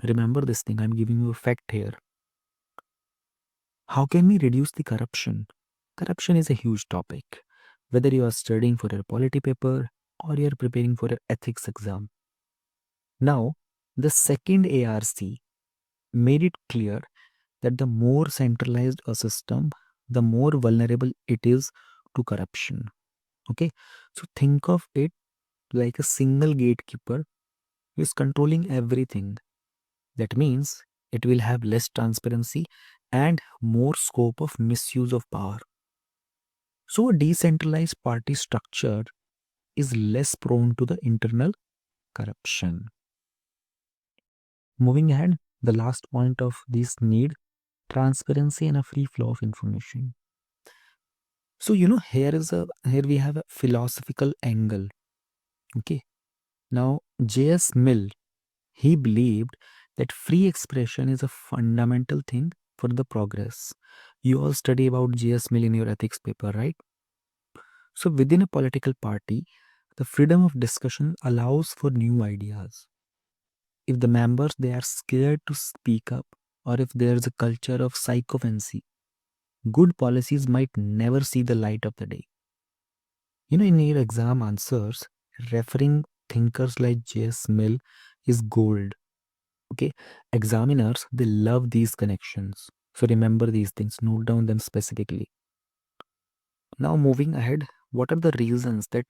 [SPEAKER 1] Remember this thing, I'm giving you a fact here. How can we reduce the corruption? Corruption is a huge topic. Whether you are studying for a polity paper or you are preparing for an ethics exam. Now, the second ARC made it clear that the more centralized a system, the more vulnerable it is to corruption. Okay, so think of it like a single gatekeeper who is controlling everything. That means it will have less transparency and more scope of misuse of power. So, a decentralized party structure is less prone to the internal corruption. Moving ahead, the last point of this need transparency and a free flow of information. So, here we have a philosophical angle. Okay. Now, J.S. Mill, He believed that free expression is a fundamental thing for the progress. You all study about J.S. Mill in your ethics paper, right? So within a political party, the freedom of discussion allows for new ideas. If the members they are scared to speak up, or if there's a culture of sycophancy, good policies might never see the light of the day. In your exam answers, referring thinkers like J.S. Mill is gold. Okay, examiners they love these connections. So remember these things, note down them specifically. Now moving ahead, what are the reasons that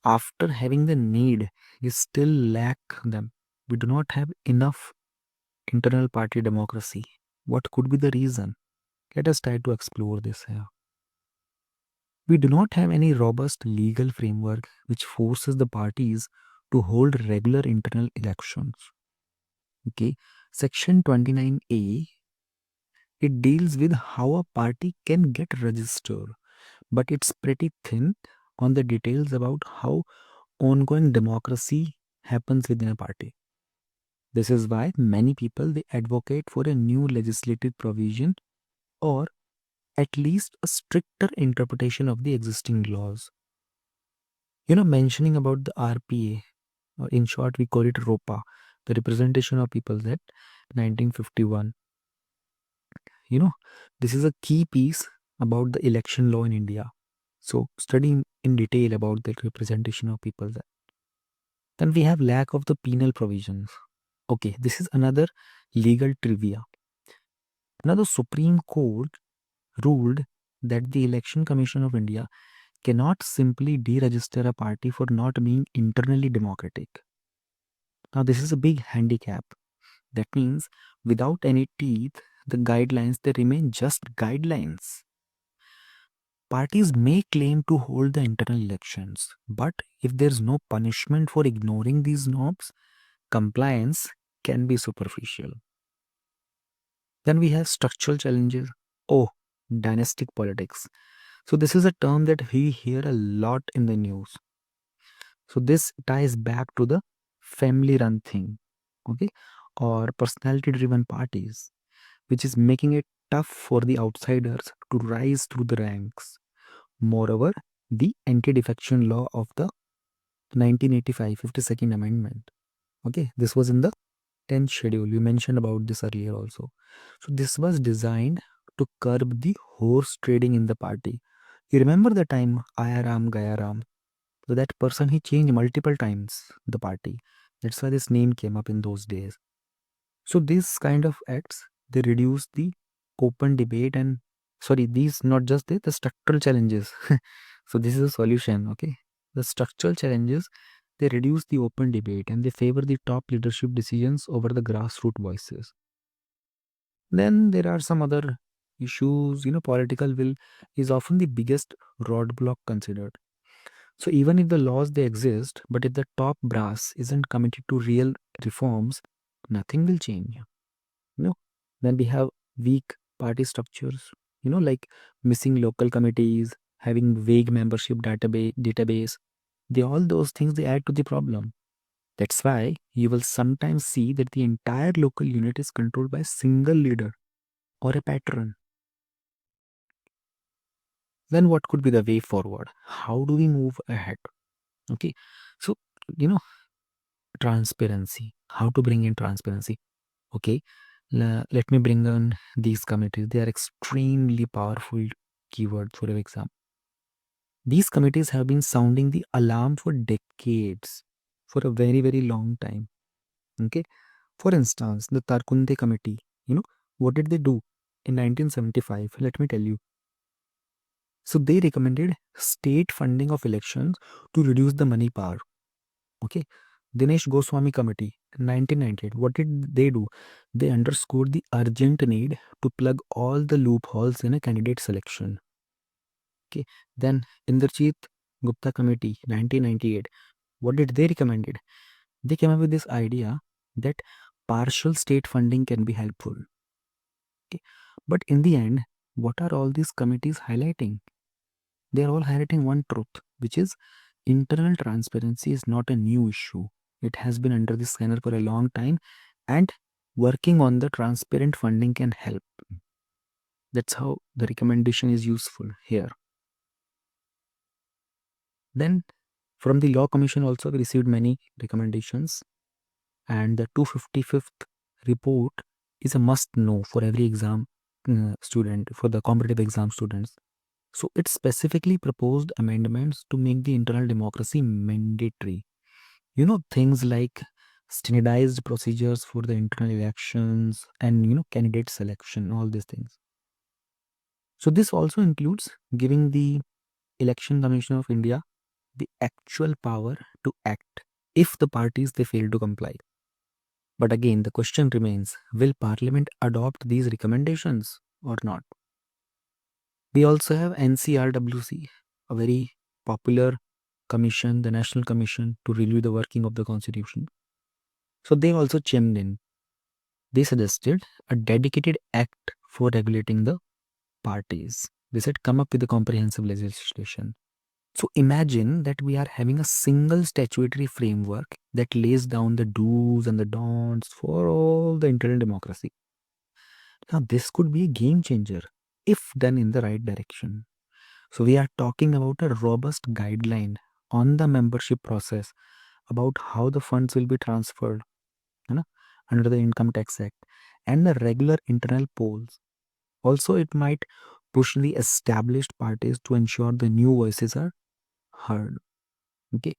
[SPEAKER 1] after having the need, we still lack them? We do not have enough internal party democracy. What could be the reason? Let us try to explore this here. We do not have any robust legal framework which forces the parties to hold regular internal elections. Okay, Section 29A, it deals with how a party can get registered, but it's pretty thin on the details about how ongoing democracy happens within a party. This is why many people they advocate for a new legislative provision, or at least a stricter interpretation of the existing laws. Mentioning about the RPA, or in short we call it ROPA, the Representation of People's Act 1951. This is a key piece about the election law in India. So studying in detail about the Representation of People's Act. Then we have lack of the penal provisions. Okay, this is another legal trivia. Now the Supreme Court ruled that the Election Commission of India cannot simply deregister a party for not being internally democratic. Now this is a big handicap. That means without any teeth, the guidelines they remain just guidelines. Parties may claim to hold the internal elections, but if there's no punishment for ignoring these norms, compliance can be superficial. Then we have structural challenges. Oh, dynastic politics. So this is a term that we hear a lot in the news. So this ties back to the family run thing, okay, or personality driven parties, which is making it tough for the outsiders to rise through the ranks. Moreover, the anti-defection law of the 1985 52nd Amendment, okay, this was in the 10th schedule. We mentioned about this earlier also. So this was designed to curb the horse trading in the party. You remember the time Ayaram Gayaram? So that person he changed multiple times the party. That's why this name came up in those days. So these kind of acts they reduce the open debate and sorry these not just the structural challenges. So this is a solution. Okay, the structural challenges they reduce the open debate and they favor the top leadership decisions over the grassroots voices. Then there are some other issues. Political will is often the biggest roadblock considered. So even if the laws they exist, but if the top brass isn't committed to real reforms, nothing will change. You know. Then we have weak party structures. Like missing local committees, having vague membership database. All those things they add to the problem. That's why you will sometimes see that the entire local unit is controlled by a single leader or a patron. Then what could be the way forward? How do we move ahead? Okay. So, you know, transparency. How to bring in transparency? Okay. Let me bring on these committees. They are extremely powerful keywords for your exam. These committees have been sounding the alarm for decades, for a very, very long time. Okay. For instance, the Tarkunde Committee, what did they do in 1975? Let me tell you. So they recommended state funding of elections to reduce the money power. Okay. Dinesh Goswami Committee, 1998. What did they do? They underscored the urgent need to plug all the loopholes in a candidate selection. Okay. Then Inderjeet Gupta Committee, 1998. What did they recommended? They came up with this idea that partial state funding can be helpful. Okay. But in the end, what are all these committees highlighting? They are all highlighting one truth, which is internal transparency is not a new issue. It has been under the scanner for a long time, and working on the transparent funding can help. That's how the recommendation is useful here. Then from the Law Commission also we received many recommendations, and the 255th report is a must know for every exam student, for the competitive exam students. So it specifically proposed amendments to make the internal democracy mandatory. Things like standardized procedures for the internal elections and candidate selection, all these things. So this also includes giving the Election Commission of India the actual power to act if the parties they fail to comply. But again, the question remains, will Parliament adopt these recommendations or not? We also have NCRWC, a very popular commission, the National Commission to review the working of the Constitution. So they also chimed in. They suggested a dedicated act for regulating the parties. They said come up with a comprehensive legislation. So imagine that we are having a single statutory framework that lays down the do's and the don'ts for all the internal democracy. Now this could be a game changer if done in the right direction. So we are talking about a robust guideline on the membership process, about how the funds will be transferred under the Income Tax Act, and the regular internal polls. Also, it might push the established parties to ensure the new voices are heard. Okay.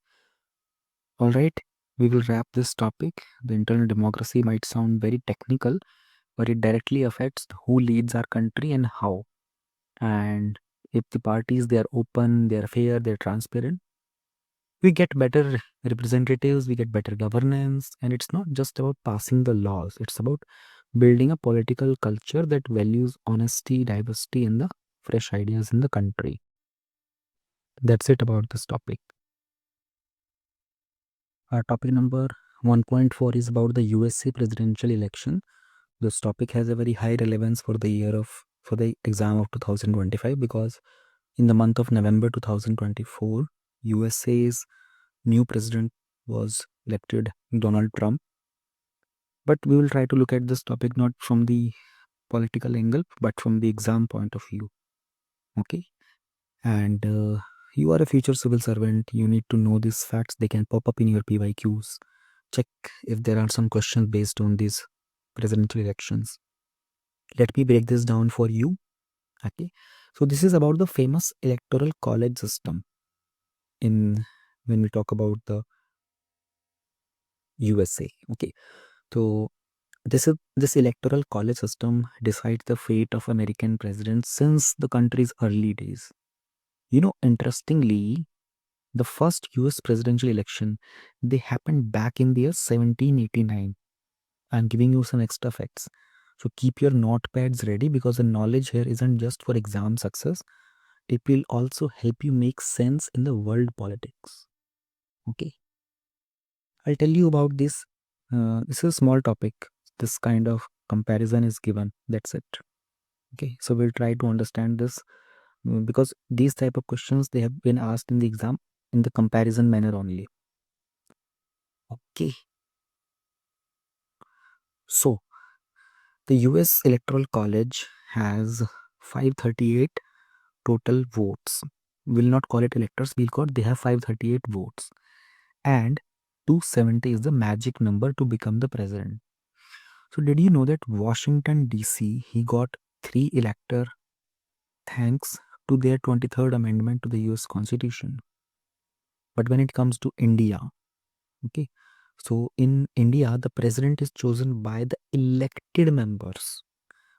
[SPEAKER 1] All right. We will wrap this topic. The internal democracy might sound very technical, but it directly affects who leads our country and how. And if the parties they are open, they are fair, they're transparent, we get better representatives, we get better governance, and it's not just about passing the laws, it's about building a political culture that values honesty, diversity, and the fresh ideas in the country. That's it about this topic. Our topic number 1.4 is about the USA presidential election. This topic has a very high relevance for the exam of 2025, because in the month of November 2024, USA's new president was elected, Donald Trump. But we will try to look at this topic not from the political angle, but from the exam point of view. Okay. And you are a future civil servant. You need to know these facts. They can pop up in your PYQs. Check if there are some questions based on these presidential elections. Let me break this down for you. Okay. So this is about the famous electoral college system when we talk about the USA. Okay. So this electoral college system decides the fate of American presidents since the country's early days. Interestingly, the first US presidential election, they happened back in the year 1789. I'm giving you some extra facts. So keep your notepads ready, because the knowledge here isn't just for exam success. It will also help you make sense in the world politics. Okay. I'll tell you about this. This is a small topic. This kind of comparison is given. That's it. Okay. So we'll try to understand this, because these type of questions, they have been asked in the exam in the comparison manner only. Okay. So the US Electoral College has 538 total votes. We'll not call it electors, we'll call it they have 538 votes. And 270 is the magic number to become the president. So did you know that Washington DC, he got 3 elector thanks to their 23rd amendment to the US Constitution. But when it comes to India, okay, so in India, the president is chosen by the elected members.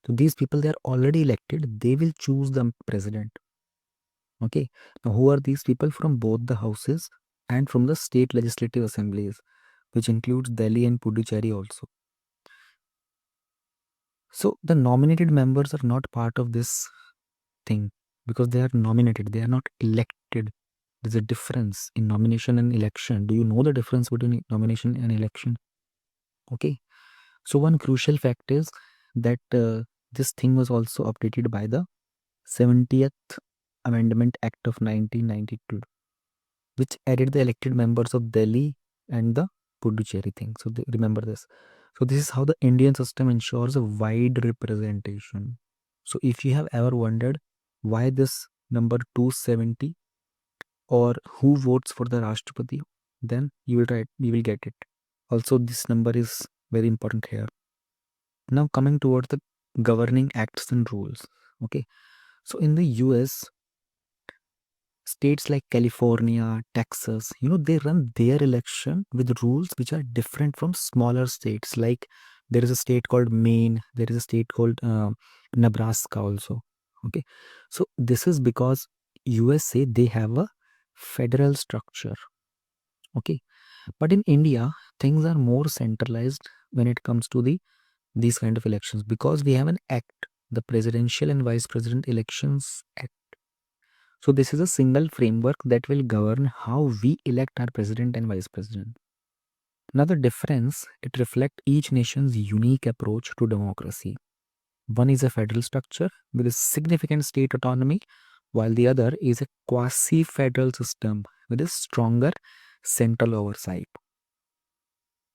[SPEAKER 1] So these people, they are already elected. They will choose the president. Okay. Now, who are these people? From both the houses and from the state legislative assemblies, which includes Delhi and Puducherry also. So the nominated members are not part of this thing, because they are nominated. They are not elected. There's a difference in nomination and election. Do you know the difference between nomination and election? Okay. So one crucial fact is that this thing was also updated by the 70th Amendment Act of 1992, which added the elected members of Delhi and the Puducherry thing. So remember this. So this is how the Indian system ensures a wide representation. So if you have ever wondered why this number 270 or who votes for the Rashtrapati, then you will get it. Also, this number is very important here. Now coming towards the governing acts and rules. Okay. So in the US, states like California, Texas, they run their election with rules which are different from smaller states. Like there is a state called Maine, there is a state called Nebraska also. Okay. So this is because USA, they have a federal structure. Okay. But in India, things are more centralized when it comes to these kind of elections because we have an act, the Presidential and Vice President Elections Act. So this is a single framework that will govern how we elect our president and vice president. Another difference, it reflects each nation's unique approach to democracy. One is a federal structure with a significant state autonomy, while the other is a quasi-federal system with a stronger central oversight.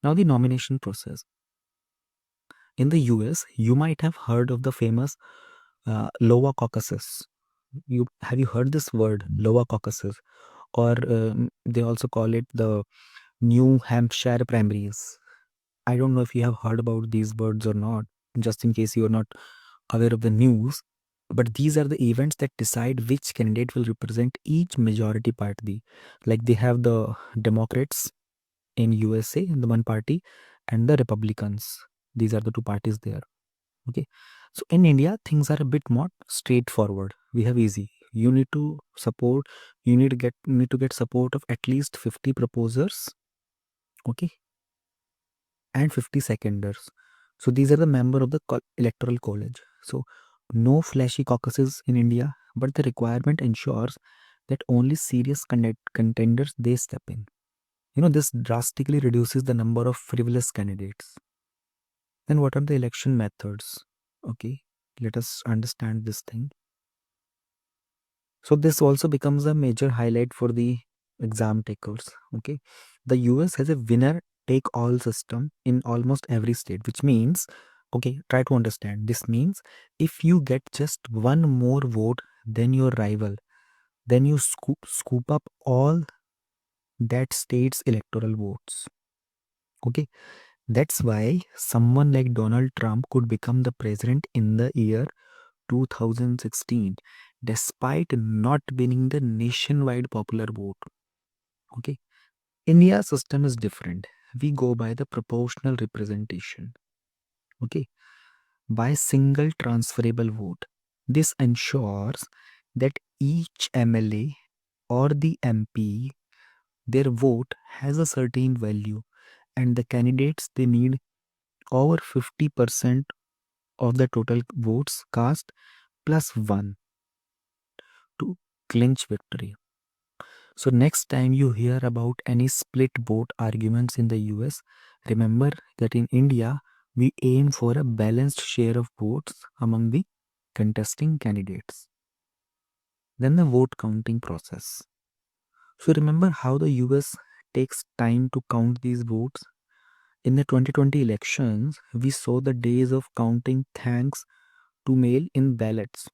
[SPEAKER 1] Now the nomination process. In the US, you might have heard of the famous Iowa caucuses. Have you heard this word, Iowa caucuses? Or they also call it the New Hampshire primaries. I don't know if you have heard about these words or not, just in case you are not aware of the news. But these are the events that decide which candidate will represent each majority party. Like they have the Democrats in USA, in the one party, and the Republicans. These are the two parties there. Okay. So in India, things are a bit more straightforward. We have easy. You need to get support of at least 50 proposers, okay, and 50 seconders. So these are the member of the electoral college. So no flashy caucuses in India, but the requirement ensures that only serious contenders they step in. This drastically reduces the number of frivolous candidates. Then what are the election methods? Okay, let us understand this thing. So this also becomes a major highlight for the exam takers. Okay, the US has a winner take all system in almost every state, which means, okay, try to understand. This means if you get just one more vote than your rival, then you scoop up all that state's electoral votes. Okay, that's why someone like Donald Trump could become the president in the year 2016 despite not winning the nationwide popular vote. Okay, India's system is different. We go by the proportional representation. Okay, by single transferable vote. This ensures that each MLA or the MP, their vote has a certain value, and the candidates, they need over 50% of the total votes cast plus one to clinch victory. So next time you hear about any split vote arguments in the US, remember that in India, we aim for a balanced share of votes among the contesting candidates. Then the vote counting process. So remember how the US takes time to count these votes? In the 2020 elections, we saw the days of counting thanks to mail in ballots.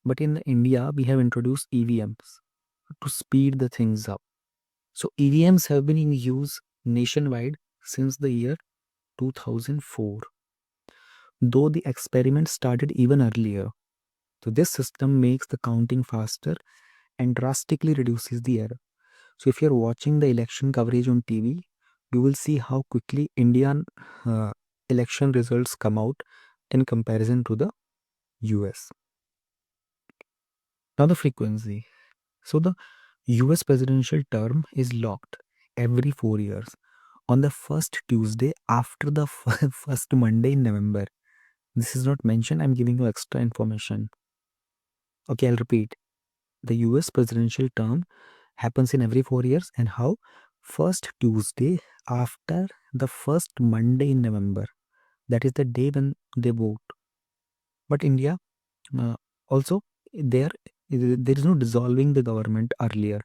[SPEAKER 1] But in India, we have introduced EVMs to speed the things up. So EVMs have been in use nationwide since the year 2004, though the experiment started even earlier. So this system makes the counting faster and drastically reduces the error. So if you're watching the election coverage on TV, you will see how quickly Indian election results come out in comparison to the US. Now the frequency. So the US presidential term is locked every 4 years on the first Tuesday after the first Monday in November. This is not mentioned. I'm giving you extra information. Okay, I'll repeat. The US presidential term happens in every 4 years, and how? First Tuesday after the first Monday in November. That is the day when they vote. But India also there is no dissolving the government earlier.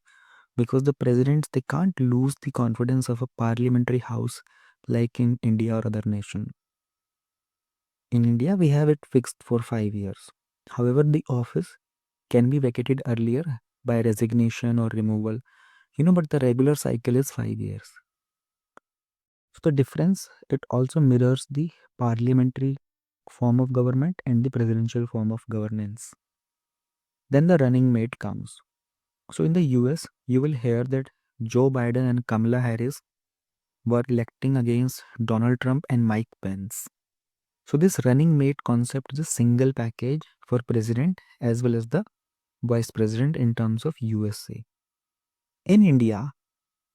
[SPEAKER 1] because the presidents, they can't lose the confidence of a parliamentary house like in India or other nation. In India, we have it fixed for 5 years. However, the office can be vacated earlier by resignation or removal, but the regular cycle is 5 years. So the difference, it also mirrors the parliamentary form of government and the presidential form of governance. Then the running mate comes. So in the US, you will hear that Joe Biden and Kamala Harris were electing against Donald Trump and Mike Pence. So this running mate concept is a single package for president as well as the vice president in terms of USA. In India,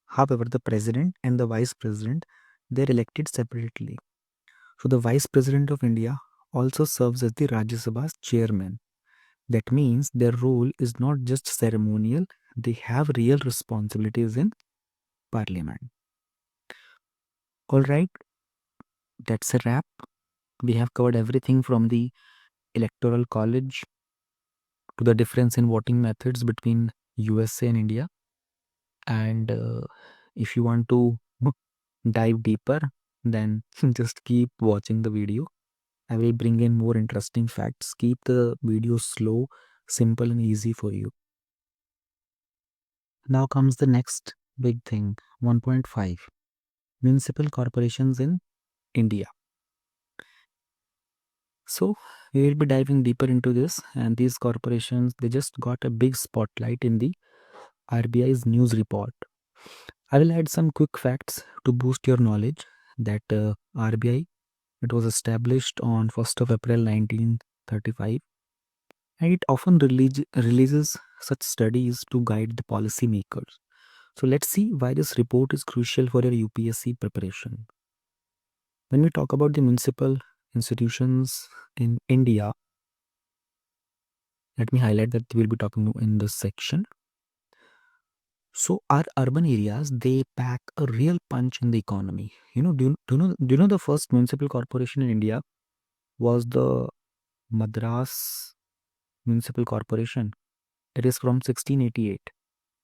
[SPEAKER 1] however, the president and the vice president, they're elected separately. So the vice president of India also serves as the Rajya Sabha's chairman. That means their role is not just ceremonial, they have real responsibilities in parliament. All right, that's a wrap. We have covered everything from the electoral college to the difference in voting methods between USA and India. And if you want to dive deeper, then just keep watching the video. I will bring in more interesting facts. Keep the video slow, simple, and easy for you. Now comes the next big thing, 1.5 municipal corporations in India. So we will be diving deeper into this, and these corporations, they just got a big spotlight in the RBI's news report. I will add some quick facts to boost your knowledge that RBI, it was established on 1st of April 1935, and it often releases such studies to guide the policymakers. So let's see why this report is crucial for your UPSC preparation. When we talk about the municipal institutions in India, let me highlight that we'll be talking in this section. So our urban areas, they pack a real punch in the economy. Do you know the first municipal corporation in India was the Madras Municipal Corporation? It is from 1688.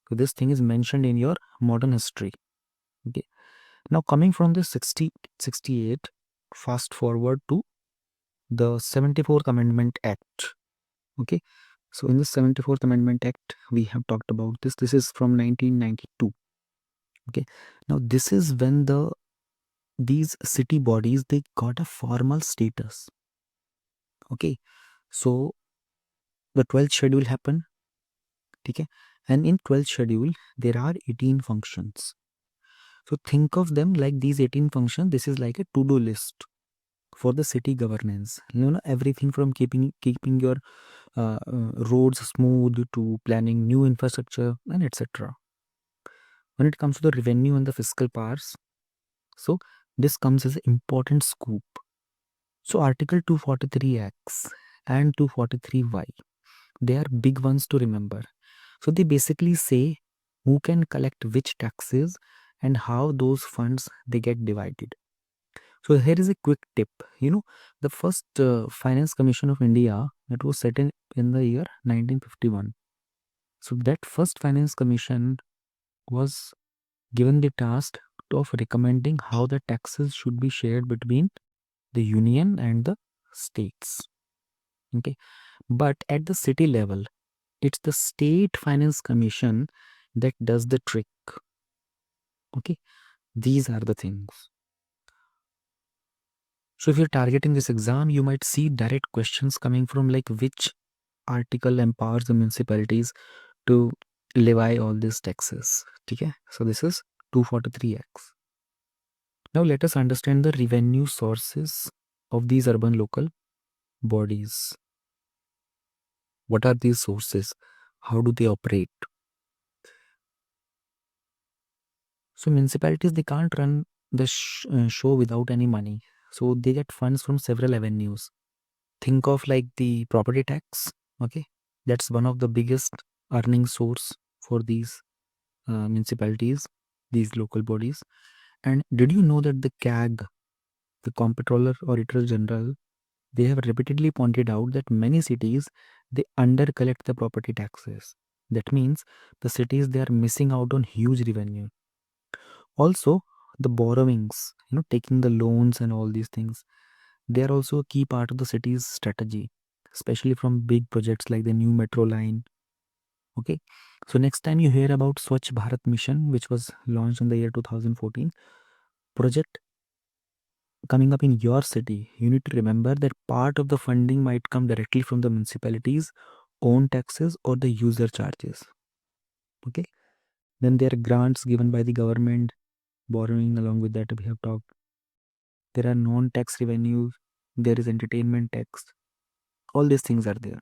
[SPEAKER 1] So this thing is mentioned in your modern history. Okay. Now coming from the 68, fast forward to the 74th Amendment Act. Okay. So in the 74th Amendment Act, we have talked about this. This is from 1992. Okay. Now this is when these city bodies, they got a formal status. Okay. So the 12th schedule happened. Okay. And in 12th schedule, there are 18 functions. So think of them like these 18 functions. This is like a to-do list for the city governance. Everything from keeping your roads smooth to planning new infrastructure and etc. When it comes to the revenue and the fiscal powers, so this comes as an important scoop. So Article 243X and 243Y, they are big ones to remember. So they basically say who can collect which taxes and how those funds, they get divided. So here is a quick tip. The first Finance Commission of India, it was set in the year 1951. So that first Finance Commission was given the task of recommending how the taxes should be shared between the union and the states. Okay, but at the city level, it's the State Finance Commission that does the trick. Okay, these are the things. So if you're targeting this exam, you might see direct questions coming from like which article empowers the municipalities to levy all these taxes. Okay, so this is 243X. Now let us understand the revenue sources of these urban local bodies. What are these sources? How do they operate? So municipalities, they can't run the show without any money. So they get funds from several avenues. Think of like the property tax. Okay, that's one of the biggest earning source for these municipalities, these local bodies. And did you know that the CAG, the Comptroller Auditor General, they have repeatedly pointed out that many cities, they under collect the property taxes. That means the cities, they are missing out on huge revenue. Also, the borrowings, taking the loans and all these things, they are also a key part of the city's strategy, especially from big projects like the new metro line. Okay. So next time you hear about Swachh Bharat Mission, which was launched in the year 2014, project coming up in your city, you need to remember that part of the funding might come directly from the municipalities' own taxes or the user charges. Okay. Then there are grants given by the government, borrowing along with that we have talked. There are non-tax revenues, there is entertainment tax. All these things are there.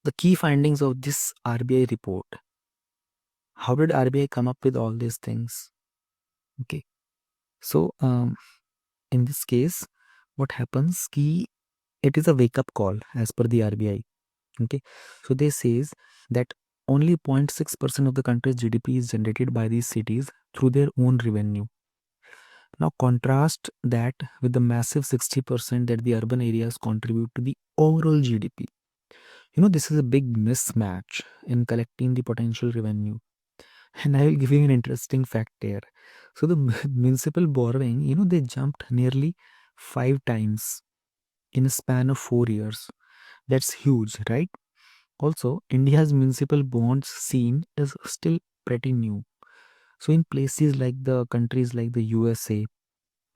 [SPEAKER 1] The key findings of this RBI report. How did RBI come up with all these things? Okay. So in this case, what happens? It is a wake-up call as per the RBI. Okay. So they says that only 0.6% of the country's GDP is generated by these cities through their own revenue. Now contrast that with the massive 60% that the urban areas contribute to the overall GDP. This is a big mismatch in collecting the potential revenue. And I will give you an interesting fact here. So the municipal borrowing, they jumped nearly 5 times in a span of 4 years. That's huge, right? Also, India's municipal bonds scene is still pretty new. So in places like the countries like the USA,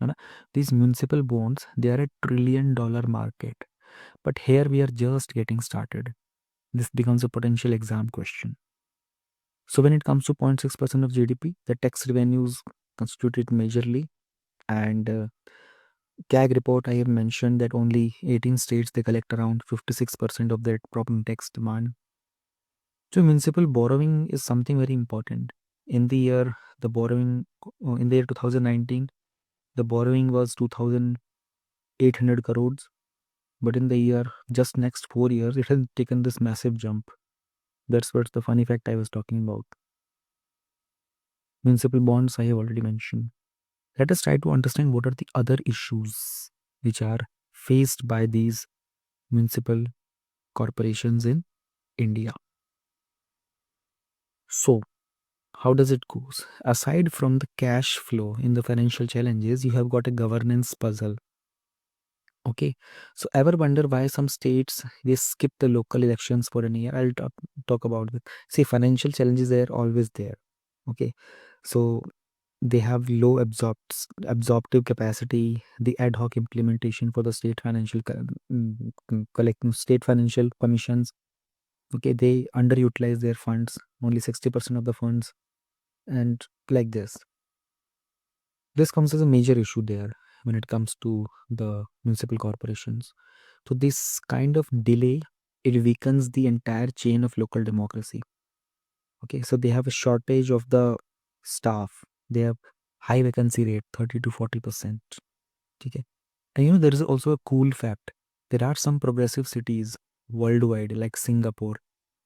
[SPEAKER 1] है ना, these municipal bonds, they are $1 trillion market. But here we are just getting started. This becomes a potential exam question. So when it comes to 0.6% of GDP, the tax revenues constitute it majorly. And CAG report, I have mentioned that only 18 states, they collect around 56% of their property tax demand. So municipal borrowing is something very important. In the year, the borrowing, in the year 2019, the borrowing was 2,800 crores. But in the year, just next 4 years, it has taken this massive jump. That's what's the funny fact I was talking about. Municipal bonds, I have already mentioned. Let us try to understand what are the other issues which are faced by these municipal corporations in India. So, how does it go? Aside from the cash flow in the financial challenges, you have got a governance puzzle. Okay, so ever wonder why some states they skip the local elections for an year? I'll talk about it. See, financial challenges are always there. Okay, so they have low absorptive capacity, the ad hoc implementation for the state financial collecting state financial commissions. Okay, they underutilize their funds, only 60% of the funds, and like this comes as a major issue there when it comes to the municipal corporations. So this kind of delay, it weakens the entire chain of local democracy. Okay, so they have a shortage of the staff. They have high vacancy rate, 30 to 40%. Okay. And there is also a cool fact. There are some progressive cities worldwide, like Singapore.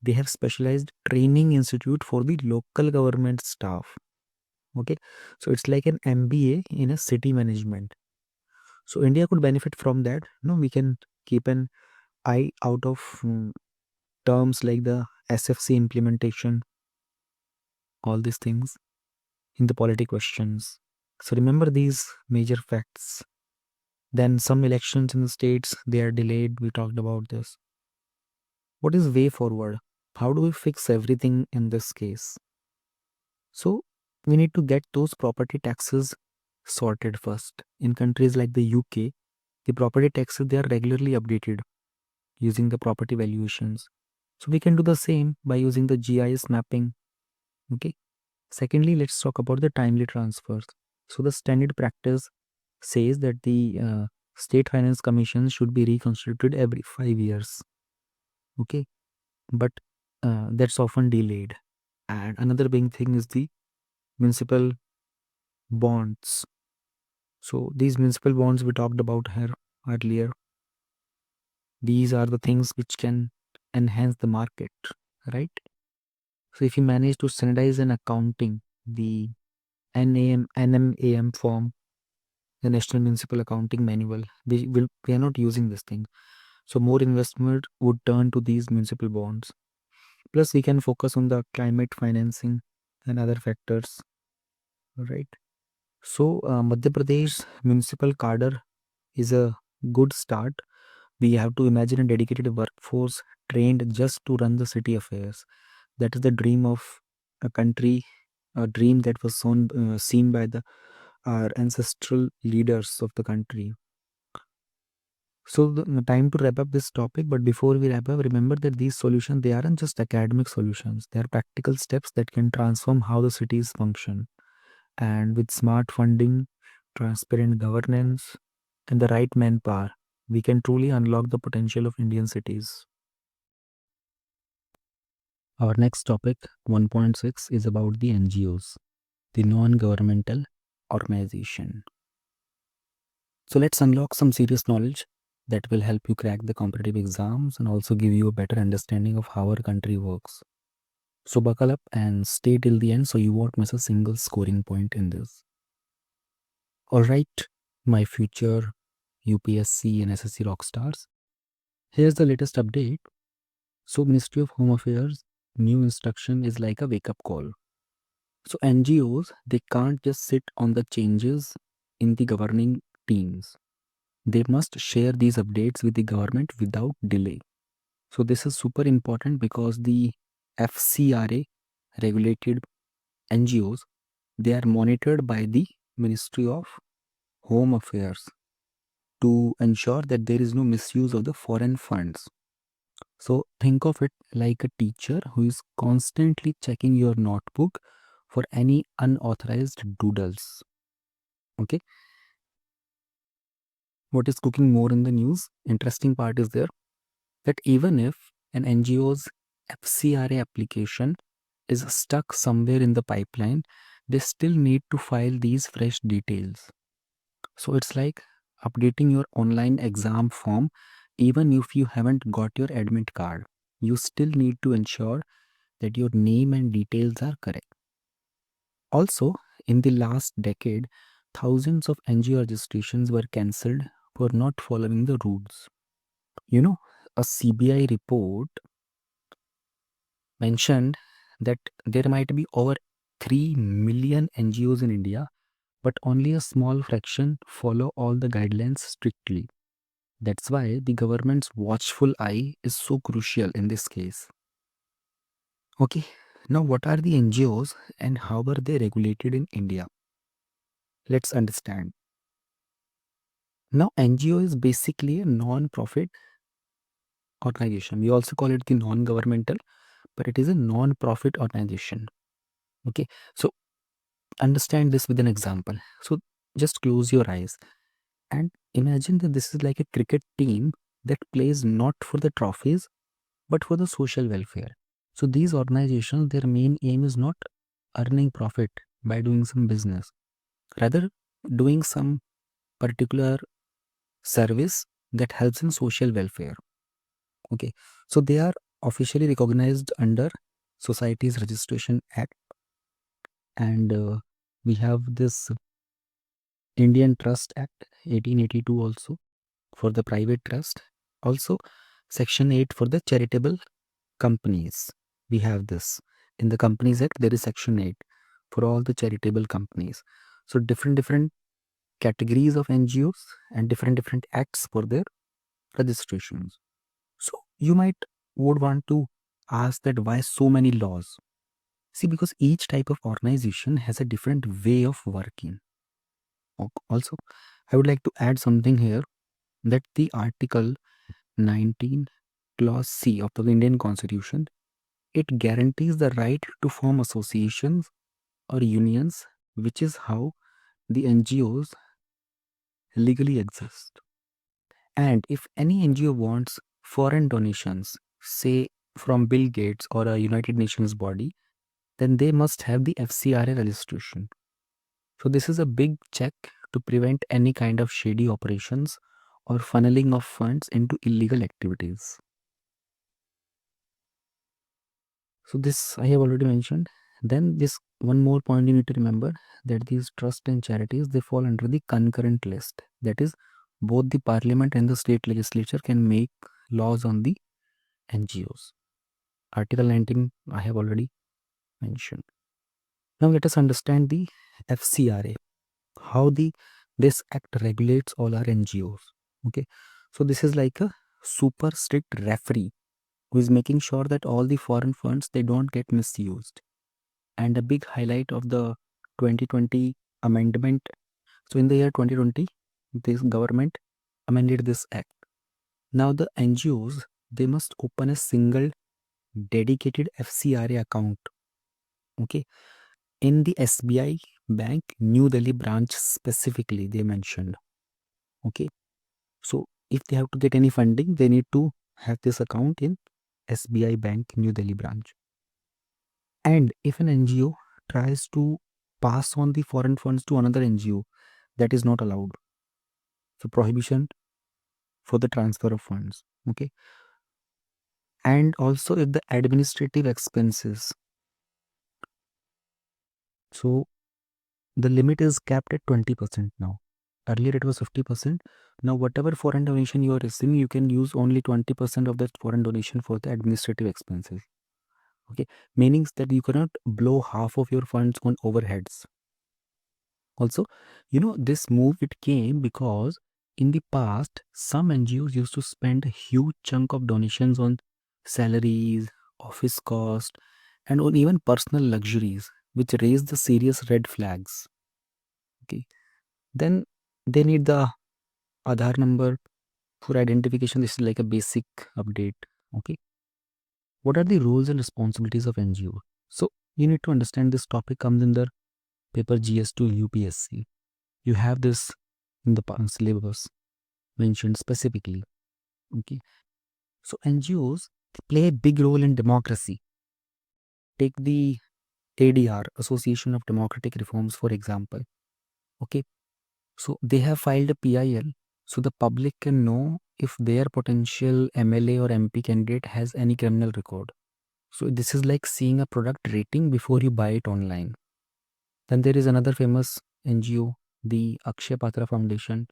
[SPEAKER 1] They have specialized training institute for the local government staff. Okay. So it's like an MBA in a city management. So India could benefit from that. We can keep an eye out of terms like the SFC implementation, all these things in the polity questions. So remember these major facts. Then some elections in the states, they are delayed. We talked about this. What is way forward? How do we fix everything in this case? So we need to get those property taxes sorted first. In countries like the UK, the property taxes, they are regularly updated using the property valuations. So we can do the same by using the GIS mapping. Okay. Secondly, let's talk about the timely transfers. So the standard practice says that the state finance commissions should be reconstituted every 5 years. Okay, but that's often delayed. And another big thing is the municipal bonds. So these municipal bonds we talked about here earlier, these are the things which can enhance the market, right? So if you manage to standardize an accounting, the NMAM form, the National Municipal Accounting Manual, we are not using this thing. So more investment would turn to these municipal bonds. Plus, we can focus on the climate financing and other factors, right? So, Madhya Pradesh municipal cadre is a good start. We have to imagine a dedicated workforce trained just to run the city affairs. That is the dream of a country, a dream that was seen by our ancestral leaders of the country. So the time to wrap up this topic, but before we wrap up, remember that these solutions, they aren't just academic solutions. They are practical steps that can transform how the cities function. And with smart funding, transparent governance, and the right manpower, we can truly unlock the potential of Indian cities. Our next topic, 1.6, is about the NGOs, the non-governmental organization. So let's unlock some serious knowledge that will help you crack the competitive exams and also give you a better understanding of how our country works. So buckle up and stay till the end so you won't miss a single scoring point in this. Alright, my future UPSC and SSC rockstars. Here's the latest update. So Ministry of Home Affairs new instruction is like a wake up call. So NGOs, they can't just sit on the changes in the governing teams. They must share these updates with the government without delay. So this is super important because the FCRA regulated NGOs, they are monitored by the Ministry of Home Affairs to ensure that there is no misuse of the foreign funds. So think of it like a teacher who is constantly checking your notebook for any unauthorized doodles. Okay. What is cooking more in the news? Interesting part is there that even if an NGO's FCRA application is stuck somewhere in the pipeline, they still need to file these fresh details. So it's like updating your online exam form even if you haven't got your admit card. You still need to ensure that your name and details are correct. Also, in the last decade, thousands of NGO registrations were cancelled for not following the rules. You know, a CBI report mentioned that there might be over 3 million NGOs in India, but only a small fraction follow all the guidelines strictly. That's why the government's watchful eye is so crucial in this case. Okay, now what are the NGOs and how are they regulated in India? Let's understand. Now, NGO is basically a non-profit organization. We also call it the non-governmental, but it is a non-profit organization. Okay, so understand this with an example. So just close your eyes and imagine that this is like a cricket team that plays not for the trophies but for the social welfare. So these organizations, their main aim is not earning profit by doing some business, rather doing some particular service that helps in social welfare. Okay, so they are officially recognized under Societies Registration Act, and we have this Indian Trust Act 1882 also for the private trust. Also, Section 8 for the charitable companies. We have this. In the Companies Act, there is Section 8 for all the charitable companies. So different categories of NGOs and different acts for their registrations. So you would want to ask that why so many laws? See, because each type of organization has a different way of working. Also, I would like to add something here that the Article 19 Clause C of the Indian Constitution, it guarantees the right to form associations or unions, which is how the NGOs legally exist. And if any NGO wants foreign donations, say from Bill Gates or a United Nations body, then they must have the FCRA registration. So this is a big check to prevent any kind of shady operations or funneling of funds into illegal activities. So this I have already mentioned. Then this one more point you need to remember, that these trusts and charities, they fall under the concurrent list. That is, both the parliament and the state legislature can make laws on the NGOs. Article 19 I have already mentioned. Now let us understand the FCRA, how this act regulates all our NGOs. Okay, so this is like a super strict referee who is making sure that all the foreign funds, they don't get misused. And a big highlight of the 2020 amendment. So in the year 2020, this government amended this act. Now the NGOs, they must open a single dedicated FCRA account. Okay, in the SBI Bank New Delhi branch specifically, they mentioned. Okay, so if they have to get any funding, they need to have this account in SBI Bank New Delhi branch. And if an NGO tries to pass on the foreign funds to another NGO, that is not allowed. So prohibition for the transfer of funds. Okay, and also if the administrative expenses, so the limit is capped at 20% now. Earlier it was 50%. Now whatever foreign donation you are receiving, you can use only 20% of that foreign donation for the administrative expenses. Okay, meanings that you cannot blow half of your funds on overheads. Also, this move, it came because in the past, some NGOs used to spend a huge chunk of donations on salaries, office cost, and on even personal luxuries, which raised the serious red flags. Okay, then they need the Aadhaar number for identification. This is like a basic update. Okay, what are the roles and responsibilities of NGO? So you need to understand this topic comes in the paper GS2 UPSC. You have this in the syllabus mentioned specifically. Okay, so NGOs, they play a big role in democracy. Take the ADR, Association of Democratic Reforms, for example. Okay, so they have filed a PIL so the public can know if their potential MLA or MP candidate has any criminal record. So this is like seeing a product rating before you buy it online. Then there is another famous NGO, the Akshay Patra Foundation.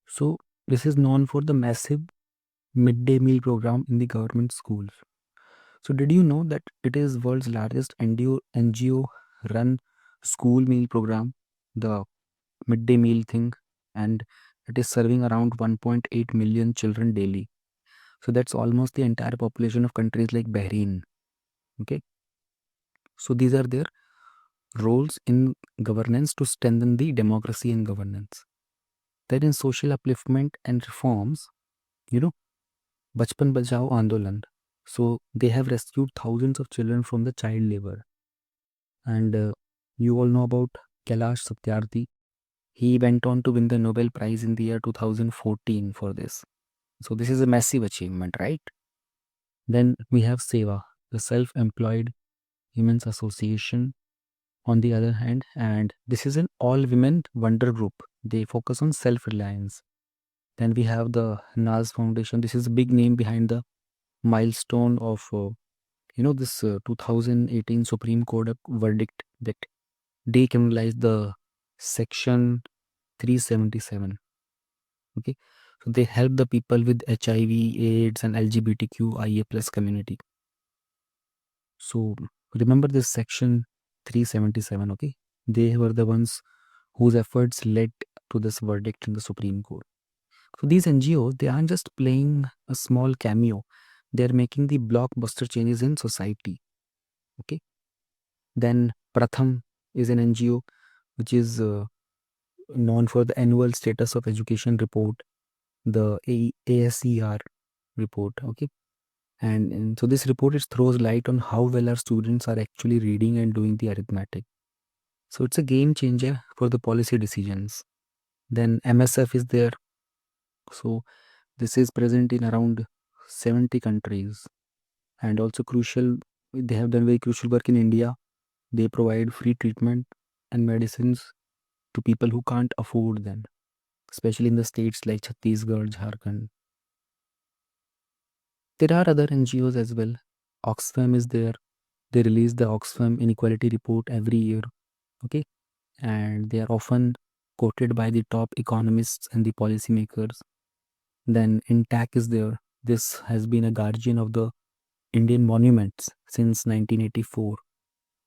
[SPEAKER 1] So this is known for the massive midday meal program in the government schools. So did you know that it is world's largest NGO run school meal program, the midday meal thing, and it is serving around 1.8 million children daily. So that's almost the entire population of countries like Bahrain. Okay, so these are their roles in governance to strengthen the democracy and governance. Then in social upliftment and reforms, you know, Bachpan Bachao Andolan. So they have rescued thousands of children from the child labor. And you all know about Kailash Satyarthi. He went on to win the Nobel Prize in the year 2014 for this. So this is a massive achievement, right? Then we have Seva, the Self-Employed Women's Association, on the other hand, and this is an all-women wonder group. They focus on self-reliance. Then we have the Naz Foundation. This is a big name behind the milestone of this 2018 Supreme Court verdict that decriminalized the Section 377. Okay, so they help the people with HIV, AIDS, and LGBTQIA plus community. So remember this Section 377. Okay, they were the ones whose efforts led to this verdict in the Supreme Court. So these NGOs, they aren't just playing a small cameo; they are making the blockbuster changes in society. Okay, then Pratham is an NGO which is known for the annual status of education report, the ASER report. Okay, and so this report, it throws light on how well our students are actually reading and doing the arithmetic. So it's a game changer for the policy decisions. Then MSF is there. So this is present in around 70 countries, and also crucial, they have done very crucial work in India. They provide free treatment and medicines to people who can't afford them, especially in the states like Chhattisgarh, Jharkhand. There are other NGOs as well. Oxfam is there. They release the Oxfam Inequality Report every year. Okay, and they are often quoted by the top economists and the policymakers. Then Intac is there. This has been a guardian of the Indian monuments since 1984,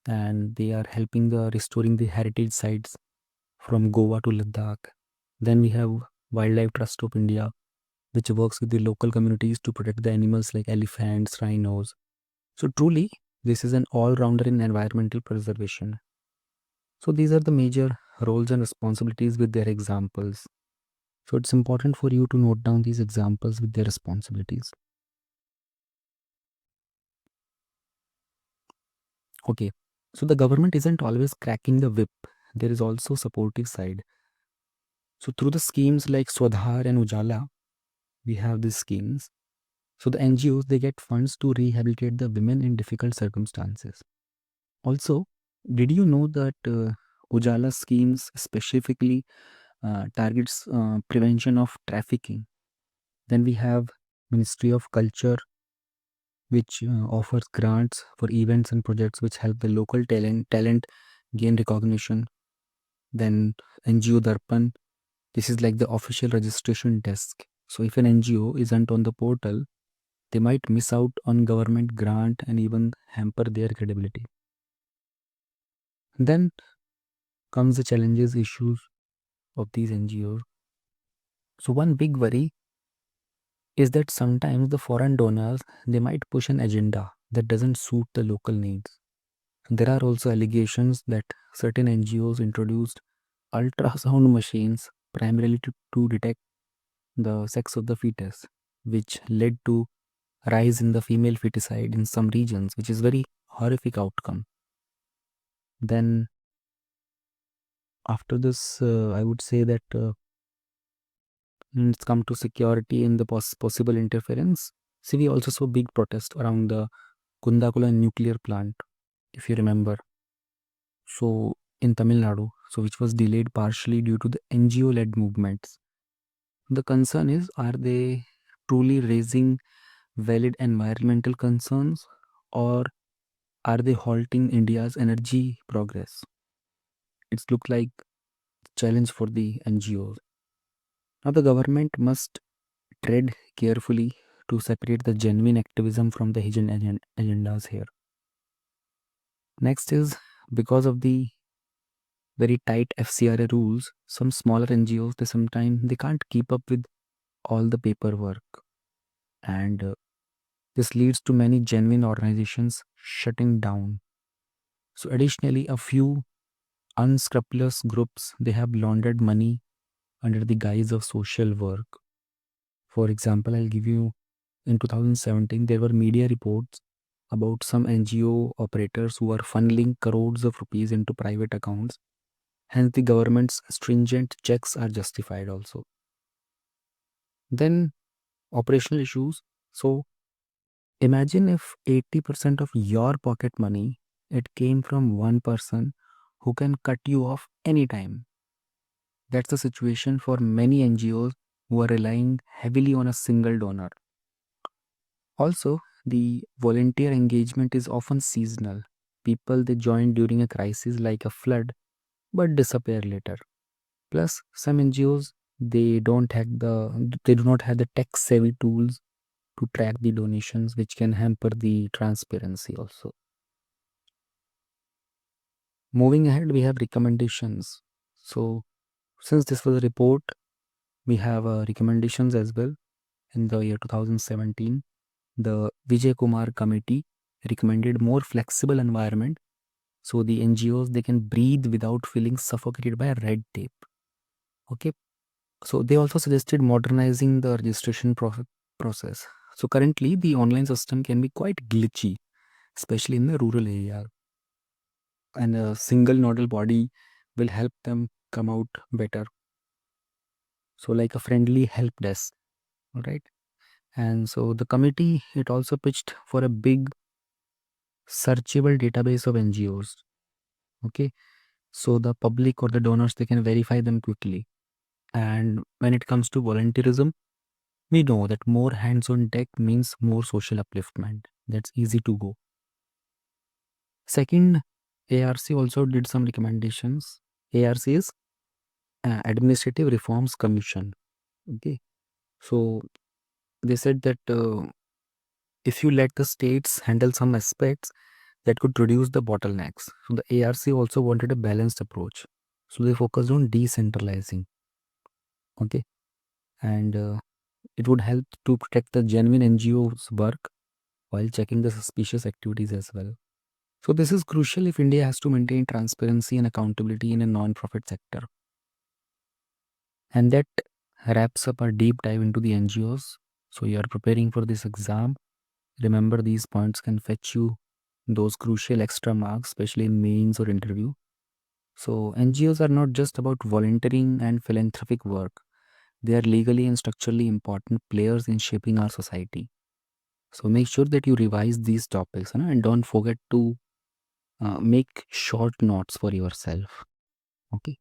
[SPEAKER 1] and they are helping the restoring the heritage sites from Goa to Ladakh. Then we have Wildlife Trust of India, which works with the local communities to protect the animals like elephants, rhinos. So truly, this is an all-rounder in environmental preservation. So these are the major roles and responsibilities with their examples. So it's important for you to note down these examples with their responsibilities. Okay, so the government isn't always cracking the whip. There is also supportive side. So through the schemes like Swadhar and Ujala, we have these schemes. So the NGOs, they get funds to rehabilitate the women in difficult circumstances. Also, did you know that Ujala schemes specifically targets prevention of trafficking? Then we have Ministry of Culture, which offers grants for events and projects which help the local talent gain recognition. Then NGO Darpan, this is like the official registration desk. So if an NGO isn't on the portal, they might miss out on government grant and even hamper their credibility. Then comes the challenges, issues of these NGOs. So one big worry is that sometimes the foreign donors, they might push an agenda that doesn't suit the local needs. There are also allegations that certain NGOs introduced ultrasound machines primarily to detect the sex of the fetus, which led to rise in the female feticide in some regions, which is very horrific outcome. Then after this, I would say that when it's come to security and the possible interference, see, we also saw big protest around the Kundakula nuclear plant, if you remember. So in Tamil Nadu, so which was delayed partially due to the NGO-led movements. The concern is, are they truly raising valid environmental concerns, or are they halting India's energy progress? It's looked like challenge for the NGOs. Now the government must tread carefully to separate the genuine activism from the hidden agendas here. Next is, because of the very tight FCRA rules, some smaller NGOs, they sometimes they can't keep up with all the paperwork, and this leads to many genuine organizations shutting down. So additionally, a few unscrupulous groups, they have laundered money under the guise of social work. For example, I'll give you, in 2017 there were media reports about some NGO operators who are funneling crores of rupees into private accounts. Hence the government's stringent checks are justified also. Then operational issues. So imagine if 80% of your pocket money, it came from one person who can cut you off anytime. That's the situation for many NGOs who are relying heavily on a single donor. Also, the volunteer engagement is often seasonal. People, they join during a crisis like a flood but disappear later. Plus, some NGOs, they do not have the tech savvy tools to track the donations, which can hamper the transparency also. Moving ahead, we have recommendations. So since this was a report, we have recommendations as well. In the year 2017, the Vijay Kumar committee recommended more flexible environment, so the NGOs, they can breathe without feeling suffocated by red tape. Okay, so they also suggested modernizing the registration process. So currently the online system can be quite glitchy, especially in the rural area, and a single nodal body will help them come out better. So like a friendly help desk, all right? And so the committee, it also pitched for a big searchable database of NGOs. Okay, so the public or the donors, they can verify them quickly. And when it comes to volunteerism, we know that more hands on deck means more social upliftment. That's easy to go. Second, ARC also did some recommendations. ARC is Administrative Reforms Commission. Okay, so they said that if you let the states handle some aspects, that could reduce the bottlenecks. So the ARC also wanted a balanced approach. So they focused on decentralizing. Okay. And it would help to protect the genuine NGOs work while checking the suspicious activities as well. So this is crucial if India has to maintain transparency and accountability in a non-profit sector. And that wraps up our deep dive into the NGOs. So you are preparing for this exam. Remember, these points can fetch you those crucial extra marks, especially in mains or interview. So NGOs are not just about volunteering and philanthropic work. They are legally and structurally important players in shaping our society. So make sure that you revise these topics, and don't forget to make short notes for yourself. Okay.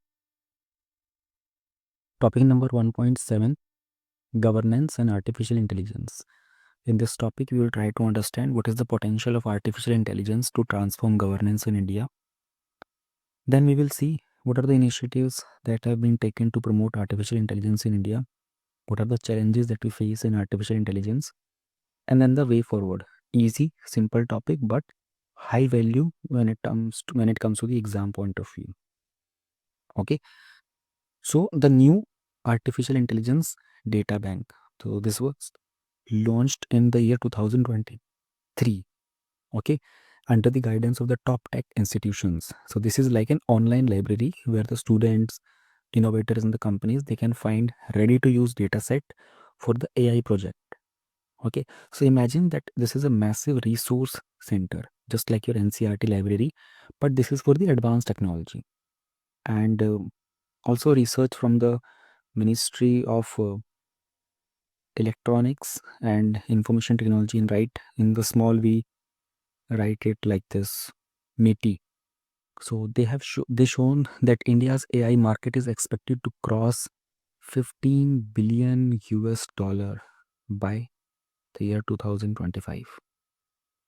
[SPEAKER 1] Topic number 1.7, governance and artificial intelligence. In this topic, we will try to understand what is the potential of artificial intelligence to transform governance in India. Then we will see what are the initiatives that have been taken to promote artificial intelligence in India. What are the challenges that we face in artificial intelligence? And then the way forward. Easy, simple topic, but high value when it comes to the exam point of view. Okay. So the new artificial intelligence data bank. So this was launched in the year 2023. Okay, under the guidance of the top tech institutions. So this is like an online library where the students, innovators, and the companies, they can find ready to use data set for the AI project. Okay, so imagine that this is a massive resource center, just like your NCRT library, but this is for the advanced technology. And also research from the Ministry of Electronics and Information Technology, and right in the small we write it like this, METI. So they have shown that India's AI market is expected to cross 15 billion US dollar by the year 2025.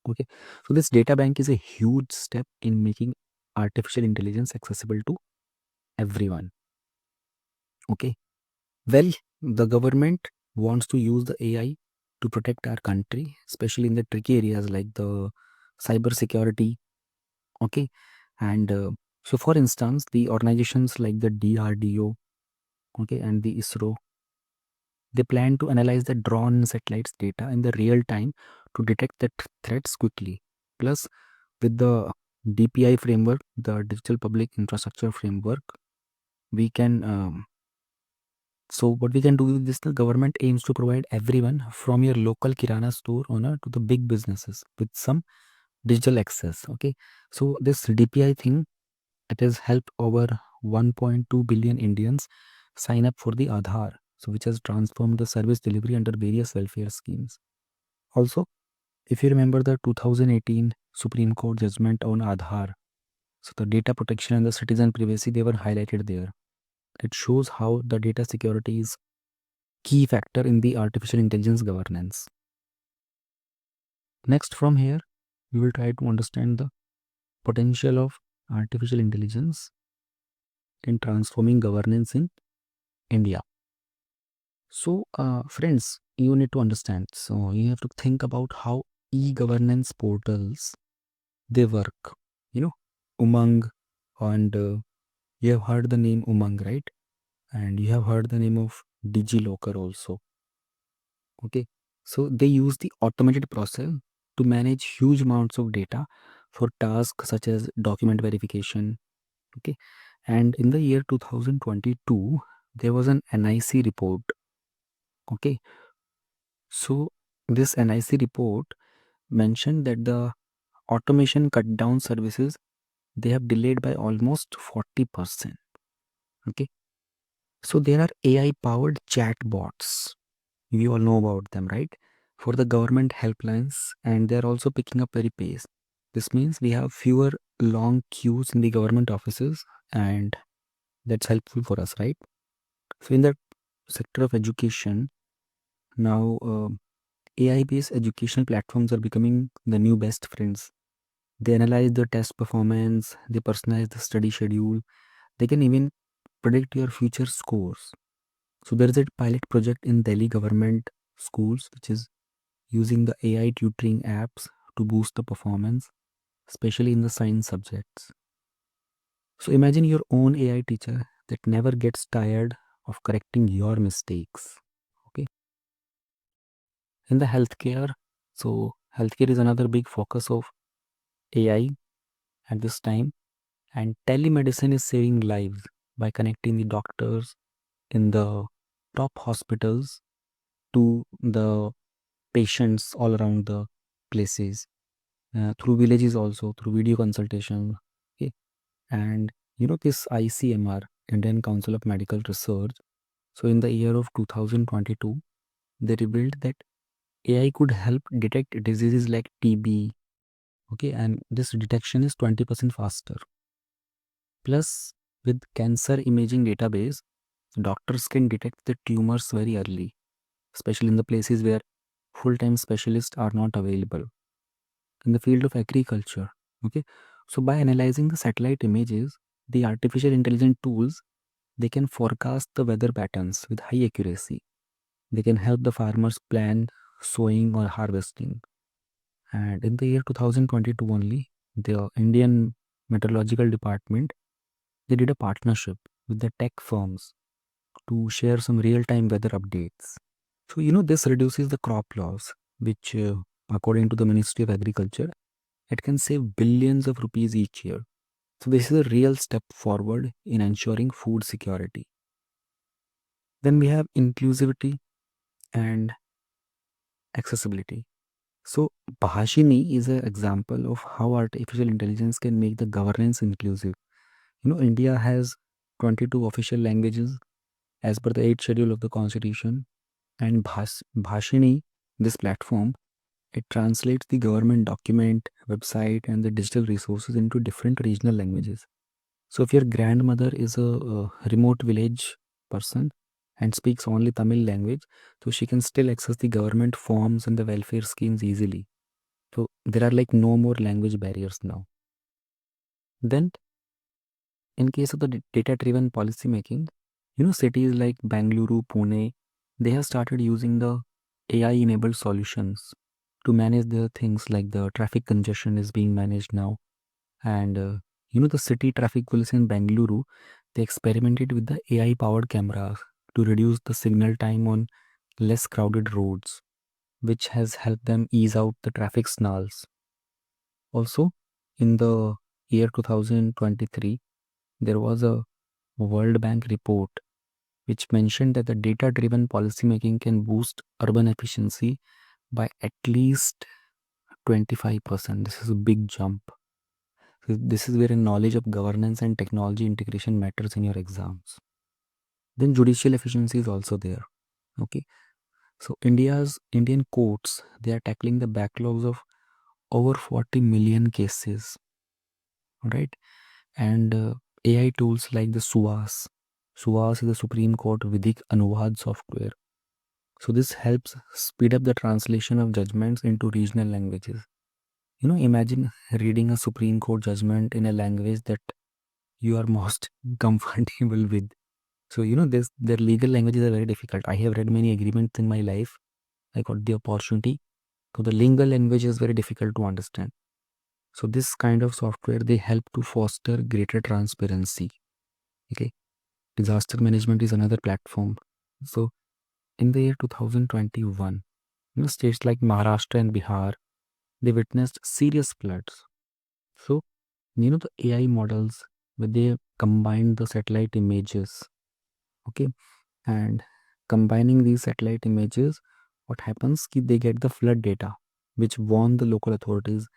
[SPEAKER 1] Okay, so this data bank is a huge step in making artificial intelligence accessible to everyone. Okay, well, the government wants to use the AI to protect our country, especially in the tricky areas like the cyber security. Okay, and so for instance, the organizations like the DRDO, okay, and the ISRO, they plan to analyze the drone satellites data in the real time to detect the threats quickly. Plus, with the DPI framework, the Digital Public Infrastructure Framework, we can so what we can do with this, the government aims to provide everyone from your local kirana store owner to the big businesses with some digital access. Okay, so this DPI thing, it has helped over 1.2 billion Indians sign up for the Aadhaar, so which has transformed the service delivery under various welfare schemes. Also, if you remember the 2018 Supreme Court judgment on Aadhaar, so the data protection and the citizen privacy, they were highlighted there. It shows how the data security is key factor in the artificial intelligence governance. Next, from here, we will try to understand the potential of artificial intelligence in transforming governance in India. So, friends, you need to understand. So, you have to think about how e-governance portals they work. You know, Umang, and you have heard the name Umang, right? And you have heard the name of DigiLocker also. Okay, so they use the automated process to manage huge amounts of data for tasks such as document verification. Okay, and in the year 2022, there was an NIC report. Okay, so this NIC report mentioned that the automation cut down services, they have delayed by almost 40%. Okay, so there are AI powered chatbots. We all know about them, right? For the government helplines, and they're also picking up very pace. This means we have fewer long queues in the government offices, and that's helpful for us, right? So in the sector of education, now AI based educational platforms are becoming the new best friends. They analyze the test performance, they personalize the study schedule, they can even predict your future scores. So there is a pilot project in Delhi government schools, which is using the AI tutoring apps to boost the performance, especially in the science subjects. So imagine your own AI teacher that never gets tired of correcting your mistakes. Okay. In the healthcare, so healthcare is another big focus of AI at this time, and telemedicine is saving lives by connecting the doctors in the top hospitals to the patients all around the places, through villages, also through video consultation. Okay. And this ICMR, Indian Council of Medical Research, so in the year of 2022 they revealed that AI could help detect diseases like TB. Okay, and this detection is 20% faster. Plus, with cancer imaging database, doctors can detect the tumors very early, especially in the places where full-time specialists are not available. In the field of agriculture, okay, so by analyzing the satellite images, the artificial intelligence tools, they can forecast the weather patterns with high accuracy. They can help the farmers plan sowing or harvesting. And in the year 2022 only, the Indian Meteorological Department, they did a partnership with the tech firms to share some real-time weather updates. So, this reduces the crop loss, which, according to the Ministry of Agriculture, it can save billions of rupees each year. So, this is a real step forward in ensuring food security. Then we have inclusivity and accessibility. So, Bhashini is an example of how artificial intelligence can make the governance inclusive. India has 22 official languages as per the 8th schedule of the constitution, and Bhashini, this platform, it translates the government document, website, and the digital resources into different regional languages. So if your grandmother is a remote village person and speaks only Tamil language, so she can still access the government forms and the welfare schemes easily. So there are like no more language barriers now. Then, in case of the data-driven policy making, cities like Bangalore, Pune, they have started using the AI-enabled solutions to manage their things like the traffic congestion is being managed now. And the city traffic police in Bangalore, they experimented with the AI-powered cameras to reduce the signal time on less crowded roads, which has helped them ease out the traffic snarls. Also, in the year 2023, there was a World Bank report which mentioned that the data-driven policymaking can boost urban efficiency by at least 25%. This is a big jump. This is where a knowledge of governance and technology integration matters in your exams. Then judicial efficiency is also there. Okay. So Indian courts, they are tackling the backlogs of over 40 million cases. Right. And AI tools like the SUAS. SUAS is the Supreme Court Vidik Anuvad software. So this helps speed up the translation of judgments into regional languages. Imagine reading a Supreme Court judgment in a language that you are most comfortable with. So their legal languages are very difficult. I have read many agreements in my life. I got the opportunity. So the legal language is very difficult to understand. So this kind of software, they help to foster greater transparency. Okay. Disaster management is another platform. So in the year 2021, states like Maharashtra and Bihar, they witnessed serious floods. So, the AI models, where they combined the satellite images, okay, and combining these satellite images, what happens? They get the flood data, which warn the local authorities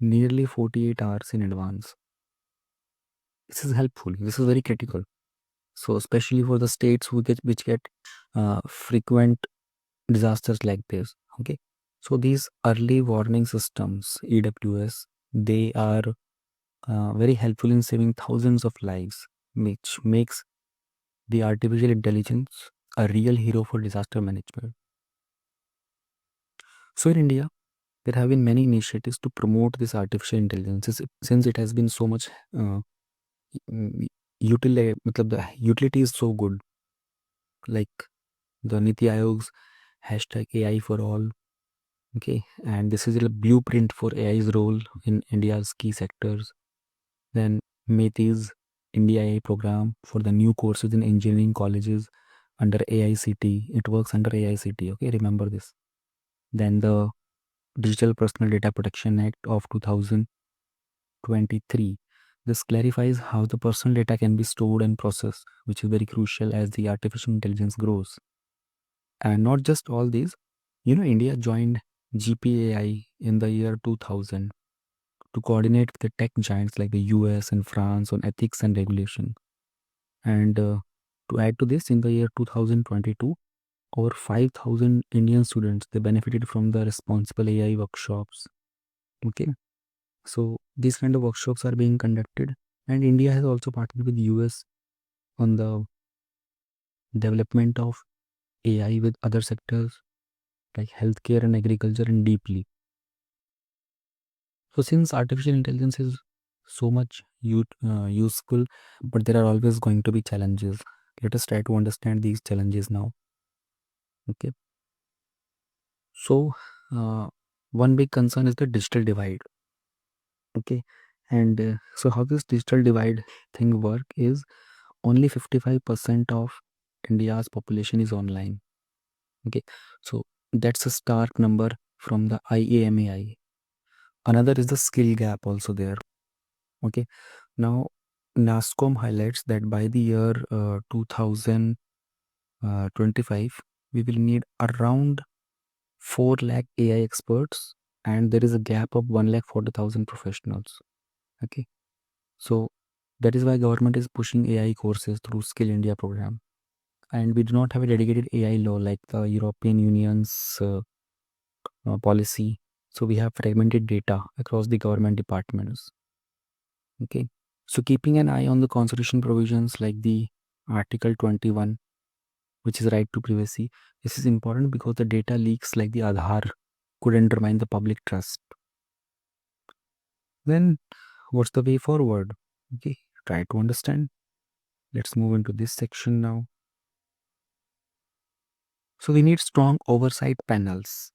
[SPEAKER 1] nearly 48 hours in advance. This is helpful. This is very critical. So, especially for the states which get frequent disasters like this. Okay, so these early warning systems, EWS, they are very helpful in saving thousands of lives, which makes the artificial intelligence a real hero for disaster management. So in India, there have been many initiatives to promote this artificial intelligence since it has been so much utility. The utility is so good, like the Niti Aayog's hashtag AI for all, Okay, and this is a blueprint for AI's role in India's key sectors. Then METI's India AI program for the new courses in engineering colleges under AICT. It works under AICT. Okay, remember this. Then the Digital Personal Data Protection Act of 2023. This clarifies how the personal data can be stored and processed, which is very crucial as the artificial intelligence grows. And not just all these, India joined GPAI in the year 2000 to coordinate with the tech giants like the US and France on ethics and regulation. And to add to this, in the year 2022, over 5,000 Indian students they benefited from the responsible AI workshops. Okay, so these kind of workshops are being conducted, and India has also partnered with US on the development of AI with other sectors like healthcare and agriculture and deeply. So since artificial intelligence is so much useful, but there are always going to be challenges. Let us try to understand these challenges now. Okay. So one big concern is the digital divide. Okay. And so how this digital divide thing work is only 55% of India's population is online. Okay. So that's a stark number from the IAMAI. Another is the skill gap also there. Okay. Now, NASCOM highlights that by the year 2025, we will need around 4 lakh AI experts, and there is a gap of 1,40,000 professionals. Okay. So, that is why government is pushing AI courses through Skill India program. And we do not have a dedicated AI law like the European Union's policy. So, we have fragmented data across the government departments. Okay. So keeping an eye on the constitution provisions like the Article 21, which is right to privacy, this is important because the data leaks like the Aadhaar could undermine the public trust. Then what's the way forward? Okay, try to understand. Let's move into this section now. So we need strong oversight panels.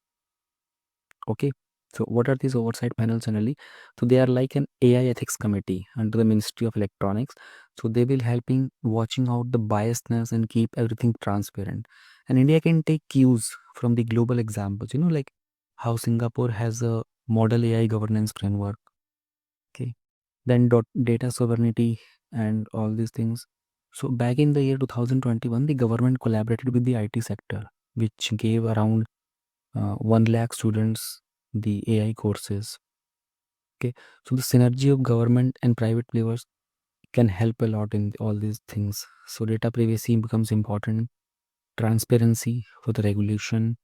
[SPEAKER 1] Okay. So what are these oversight panels generally? So they are like an AI ethics committee under the Ministry of Electronics. So they will helping watching out the biasness and keep everything transparent. And India can take cues from the global examples, like how Singapore has a model AI governance framework. Okay. Then data sovereignty and all these things. So back in the year 2021, the government collaborated with the IT sector, which gave around 1 lakh students the AI courses. Okay, so the synergy of government and private players can help a lot in all these things. So data privacy becomes important, transparency for the regulation.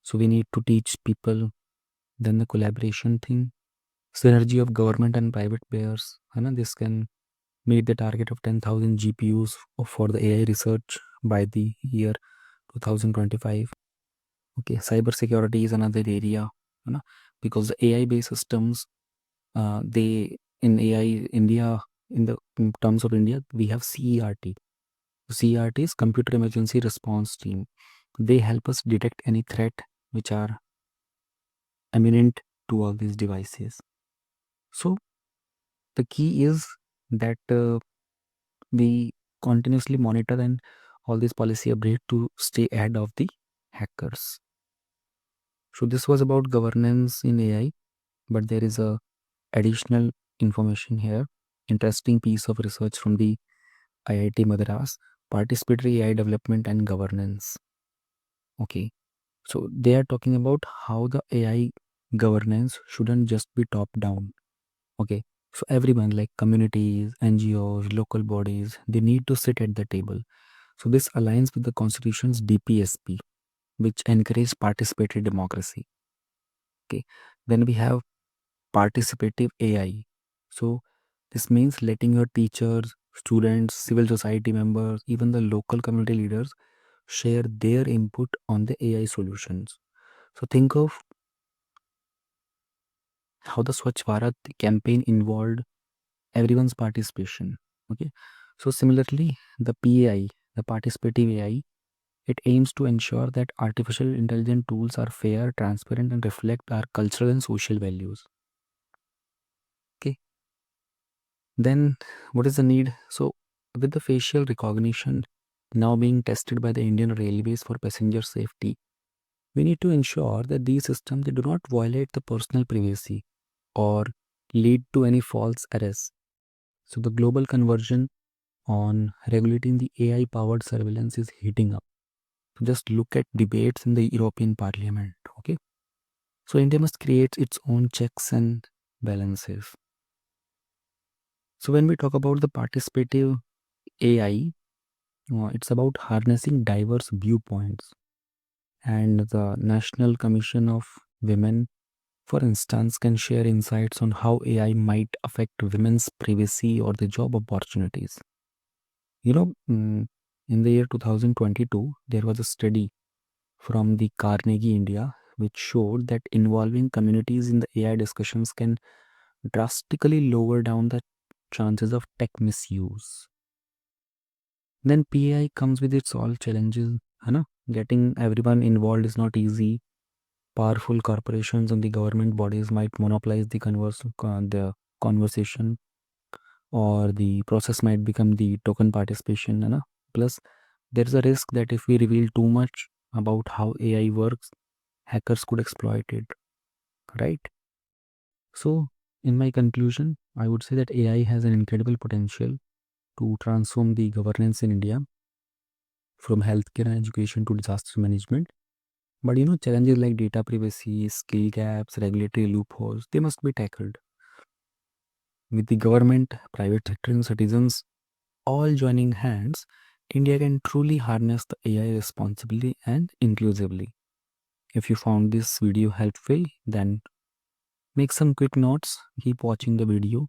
[SPEAKER 1] So we need to teach people. Then the collaboration thing, synergy of government and private players. This can meet the target of 10,000 GPUs for the AI research by the year 2025. Okay, cybersecurity is another area, because the AI based systems, they in AI India, in terms of India, we have CERT. CERT is Computer Emergency Response Team. They help us detect any threat which are imminent to all these devices. So the key is that we continuously monitor and all these policy update to stay ahead of the hackers. So this was about governance in AI, but there is a additional information here. Interesting piece of research from the IIT Madras, participatory AI development and governance. Okay, so they are talking about how the AI governance shouldn't just be top down. Okay, so everyone like communities, NGOs, local bodies, they need to sit at the table. So this aligns with the Constitution's DPSP, which encourages participatory democracy. Okay, then we have participative AI. So this means letting your teachers, students, civil society members, even the local community leaders share their input on the AI solutions. So think of how the Swachh Bharat campaign involved everyone's participation. Okay. So similarly, the PAI, the participative AI, It aims to ensure that artificial intelligence tools are fair, transparent, and reflect our cultural and social values. Okay. Then, what is the need? So, with the facial recognition now being tested by the Indian Railways for passenger safety, we need to ensure that these systems they do not violate the personal privacy or lead to any false arrests. So, the global conversion on regulating the AI powered surveillance is heating up. So just look at debates in the European Parliament. Okay. So India must create its own checks and balances. So when we talk about the participative AI, it's about harnessing diverse viewpoints. And the National Commission of Women, for instance, can share insights on how AI might affect women's privacy or the job opportunities. In the year 2022, there was a study from the Carnegie India, which showed that involving communities in the AI discussions can drastically lower down the chances of tech misuse. Then PAI comes with its all challenges. Getting everyone involved is not easy. Powerful corporations and the government bodies might monopolize the conversation, or the process might become the token participation. Plus, there is a risk that if we reveal too much about how AI works, hackers could exploit it, right? So, in my conclusion, I would say that AI has an incredible potential to transform the governance in India from healthcare and education to disaster management. But challenges like data privacy, skill gaps, regulatory loopholes, they must be tackled. With the government, private sector, and citizens all joining hands, India can truly harness the AI responsibly and inclusively. If you found this video helpful, then make some quick notes, keep watching the video,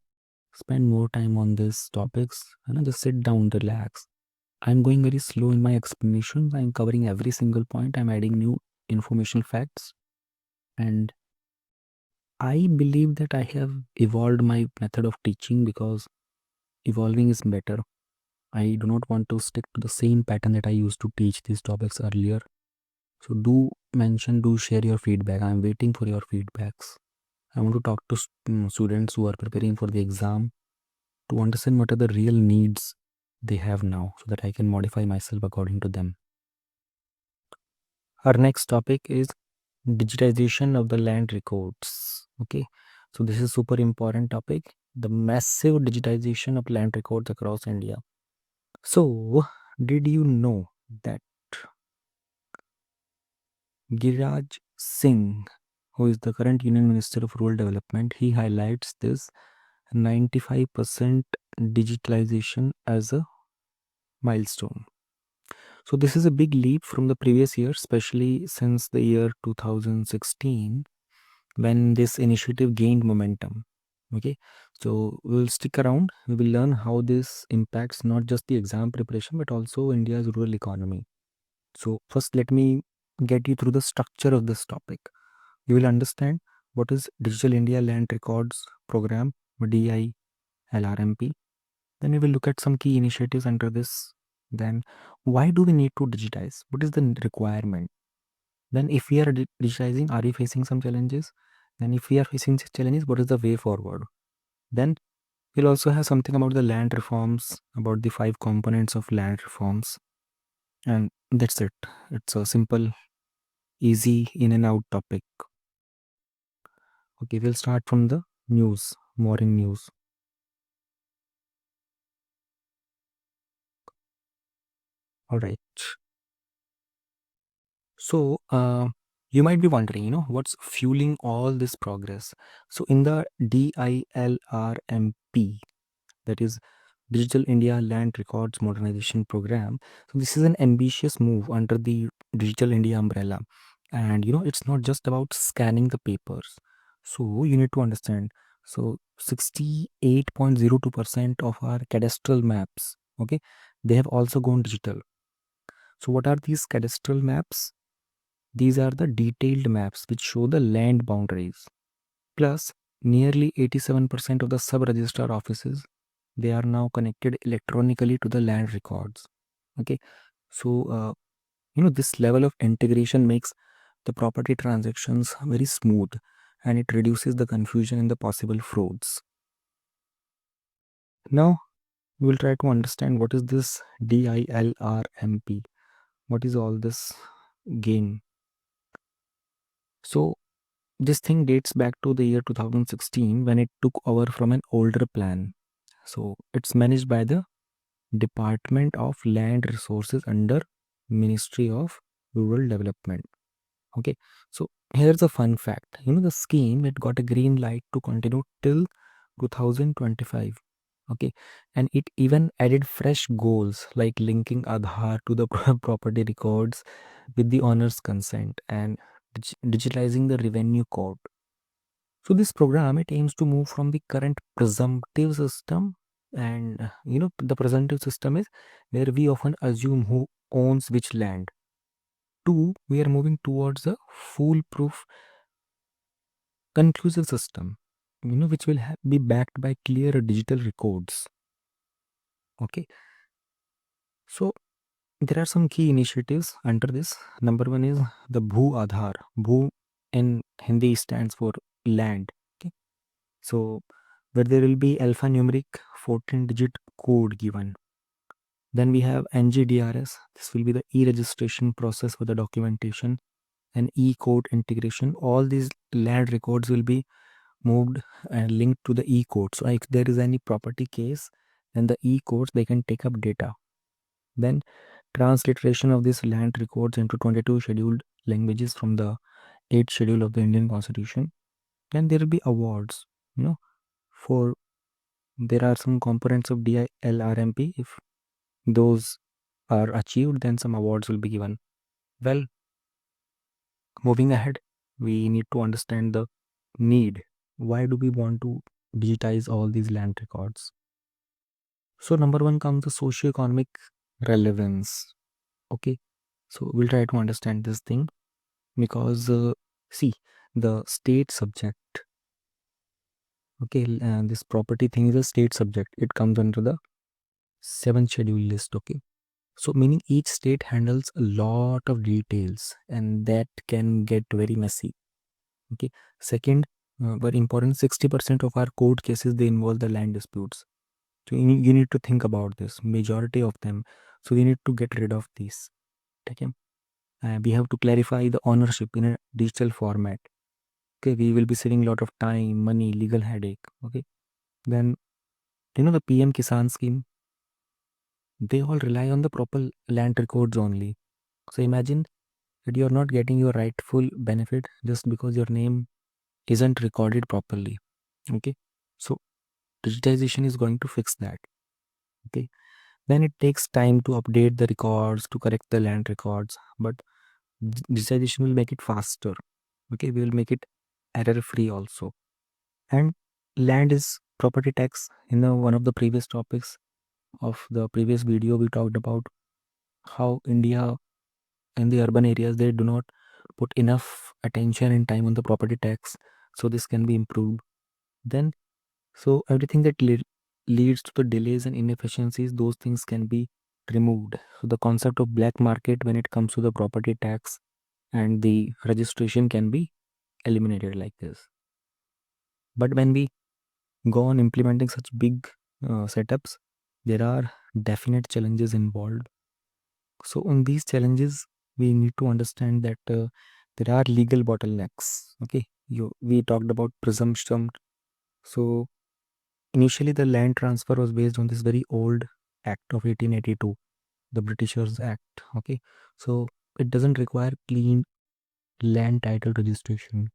[SPEAKER 1] spend more time on these topics, and just sit down, relax. I'm going very slow in my explanations. I'm covering every single point. I'm adding new informational facts. And I believe that I have evolved my method of teaching because evolving is better. I do not want to stick to the same pattern that I used to teach these topics earlier. So do share your feedback. I'm waiting for your feedbacks. I want to talk to students who are preparing for the exam to understand what are the real needs they have now so that I can modify myself according to them. Our next topic is digitization of the land records. Okay, so this is super important topic, the massive digitization of land records across India. So, did you know that Giraj Singh, who is the current Union Minister of Rural Development, he highlights this 95% digitalization as a milestone. So this is a big leap from the previous year, especially since the year 2016 when this initiative gained momentum. Okay, so we'll stick around. We will learn how this impacts not just the exam preparation but also India's rural economy. So first, let me get you through the structure of this topic. You will understand what is Digital India Land Records Program, DILRMP. Then we will look at some key initiatives under this. Then why do we need to digitize? What is the requirement? Then if we are digitizing, are we facing some challenges? Then if we are facing challenges, what is the way forward? Then we'll also have something about the land reforms, about the 5 components of land reforms. And that's it. It's a simple, easy in and out topic. Okay, we'll start from the news, morning news. All right. So, you might be wondering, what's fueling all this progress? So, in the DILRMP, that is Digital India Land Records Modernization Program. So, this is an ambitious move under the Digital India umbrella. And, it's not just about scanning the papers. So, you need to understand. So, 68.02% of our cadastral maps, okay, they have also gone digital. So, what are these cadastral maps? These are the detailed maps which show the land boundaries. Plus, nearly 87% of the sub-registrar offices, they are now connected electronically to the land records. Okay, so This level of integration makes the property transactions very smooth, and it reduces the confusion in the possible frauds. Now we will try to understand what is this DILRMP. What is all this gain? So this thing dates back to the year 2016 when it took over from an older plan. So it's managed by the Department of Land Resources under Ministry of Rural Development. Okay, so here's a fun fact. The scheme, it got a green light to continue till 2025. Okay, and it even added fresh goals like linking Aadhaar to the property records with the owner's consent and digitalizing the revenue code. So this program, it aims to move from the current presumptive system, and the presumptive system is where we often assume who owns which land. To we are moving towards a foolproof conclusive system, which will be backed by clear digital records. Okay, so there are some key initiatives under this. Number one is the Bhu Aadhaar. Bhu in Hindi stands for land. Okay, so where there will be alphanumeric 14-digit code given. Then we have NGDRS. This will be the e-registration process for the documentation and e-code integration. All these land records will be moved and linked to the e-code. So if there is any property case, then the e-codes, they can take up data. Then transliteration of these land records into 22 scheduled languages from the 8th schedule of the Indian Constitution. Then there will be awards, for there are some components of DILRMP. If those are achieved, then some awards will be given. Well, moving ahead, we need to understand the need. Why do we want to digitize all these land records? So number one comes the socio-economic relevance. Okay, so we'll try to understand this thing because see, the state subject. Okay, and this property thing is a state subject. It comes under the 7th schedule list. Okay, so meaning each state handles a lot of details, and that can get very messy. Okay, second, very important, 60% of our court cases, they involve the land disputes. So you need to think about this, majority of them. So we need to get rid of these. Okay, we have to clarify the ownership in a digital format. Okay, we will be saving a lot of time, money, legal headache. Okay, then the PM Kisan scheme, they all rely on the proper land records only. So imagine that you're not getting your rightful benefit just because your name isn't recorded properly. Okay, so digitization is going to fix that. Okay, then it takes time to update the records, to correct the land records, but digitization will make it faster. Okay, we will make it error free also. And land is property tax. One of the previous topics of the previous video, we talked about how India in the urban areas, they do not put enough attention and time on the property tax, so this can be improved. Then so everything that leads to the delays and inefficiencies, those things can be removed. So the concept of black market when it comes to the property tax and the registration can be eliminated like this. But when we go on implementing such big setups, there are definite challenges involved. So on these challenges, we need to understand that there are legal bottlenecks. Okay, we talked about presumption. So initially, the land transfer was based on this very old Act of 1882, the Britishers Act. Okay, so it doesn't require clean land title registration.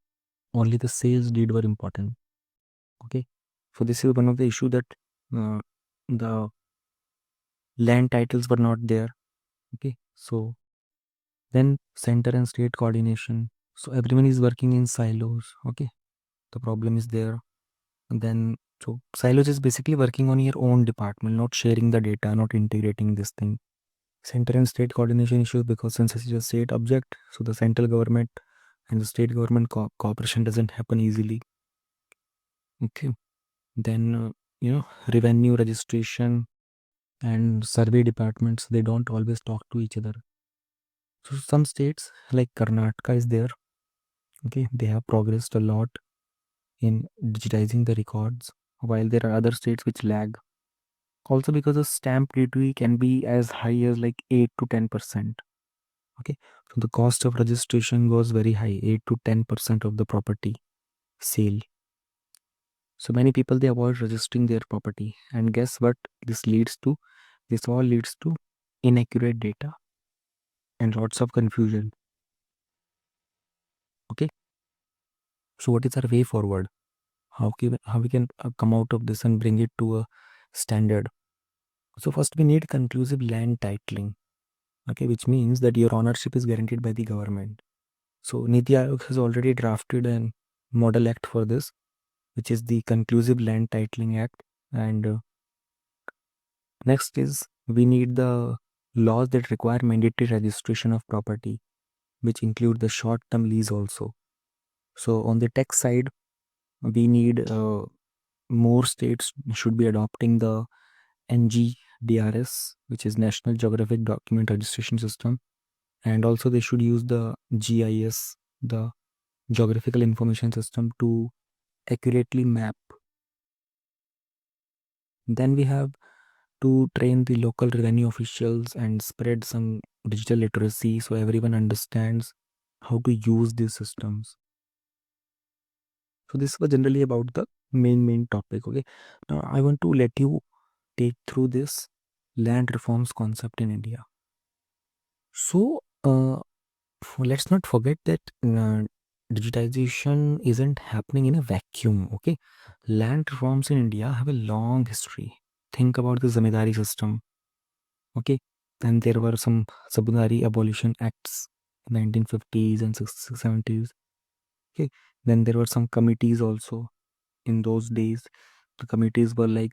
[SPEAKER 1] Only the sales deed were important. Okay, so this is one of the issue that the land titles were not there. Okay, so then center and state coordination. So everyone is working in silos. Okay, the problem is there. And then so silos is basically working on your own department, not sharing the data, not integrating this thing. Center and state coordination issues because since it's a state object, so the central government and the state government cooperation doesn't happen easily. Okay, then revenue registration and survey departments, they don't always talk to each other. So some states like Karnataka is there. Okay, they have progressed a lot in digitizing the records, while there are other states which lag. Also, because the stamp duty can be as high as like 8 to 10%. Okay, so the cost of registration goes very high, 8 to 10% of the property sale. So many people they avoid registering their property, and guess what? This leads to this all leads to inaccurate data and lots of confusion. Okay, so what is our way forward? How we can come out of this and bring it to a standard? So first we need conclusive land titling. Okay, which means that your ownership is guaranteed by the government. So Niti Aayog has already drafted an model act for this, which is the Conclusive Land Titling Act. And next is we need the laws that require mandatory registration of property, which include the short-term lease also. So on the tech side, we need more states should be adopting the NGDRS, which is National Geographic Document Registration System, and also they should use the GIS, the Geographical Information System, to accurately map. Then we have to train the local revenue officials and spread some digital literacy so everyone understands how to use these systems. So this was generally about the main topic. Okay, now I want to let you take through this land reforms concept in India. So let's not forget that digitization isn't happening in a vacuum. Okay, land reforms in India have a long history. Think about the zamindari system. Okay, and there were some zamindari abolition acts in 1950s and 60s, 70s. Okay, then there were some committees also in those days. The committees were like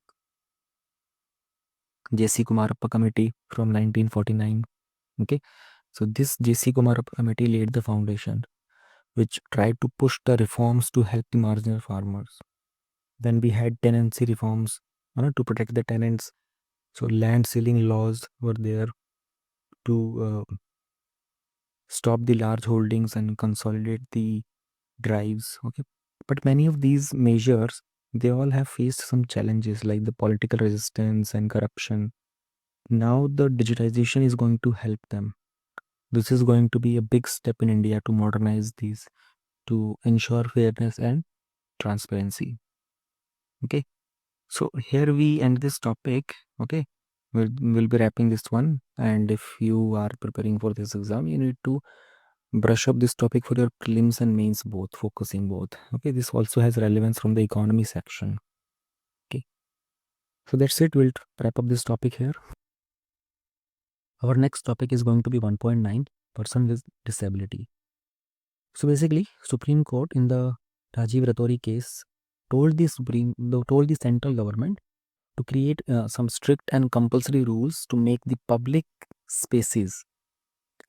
[SPEAKER 1] J.C. Kumarappa committee from 1949. Okay, so this J.C. Kumarappa committee laid the foundation, which tried to push the reforms to help the marginal farmers. Then we had tenancy reforms, to protect the tenants. So land ceiling laws were there to stop the large holdings and consolidate the drives. Okay, but many of these measures they all have faced some challenges like the political resistance and corruption. Now the digitization is going to help them. This is going to be a big step in India to modernize these, to ensure fairness and transparency. Okay, so here we end this topic. Okay, we'll be wrapping this one. And if you are preparing for this exam, you need to brush up this topic for your prelims and mains both, focusing both. Okay, this also has relevance from the economy section. Okay, so that's it. We'll wrap up this topic here. Our next topic is going to be 1.9, person with disability. So basically, Supreme Court in the Rajiv Ratori case told the central government to create some strict and compulsory rules to make the public spaces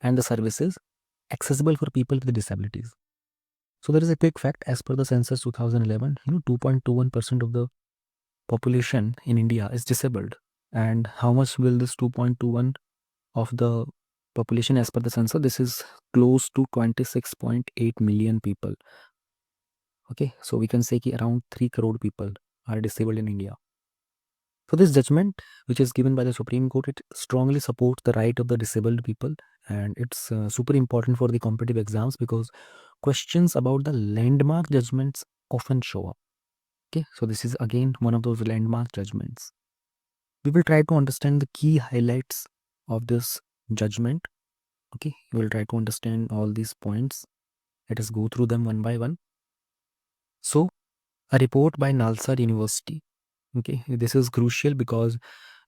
[SPEAKER 1] and the services accessible for people with disabilities. So there is a quick fact: as per the census 2011, 2.21% of the population in India is disabled. And how much will this 2.21 of the population as per the census? This is close to 26.8 million people. Okay, so we can say ki around 3 crore people are disabled in India. So this judgment, which is given by the Supreme Court, it strongly supports the right of the disabled people, and it's super important for the competitive exams because questions about the landmark judgments often show up. Okay, so this is again one of those landmark judgments. We will try to understand the key highlights of this judgment. Okay, we will try to understand all these points. Let us go through them one by one. So, a report by Nalsar University. Okay, this is crucial because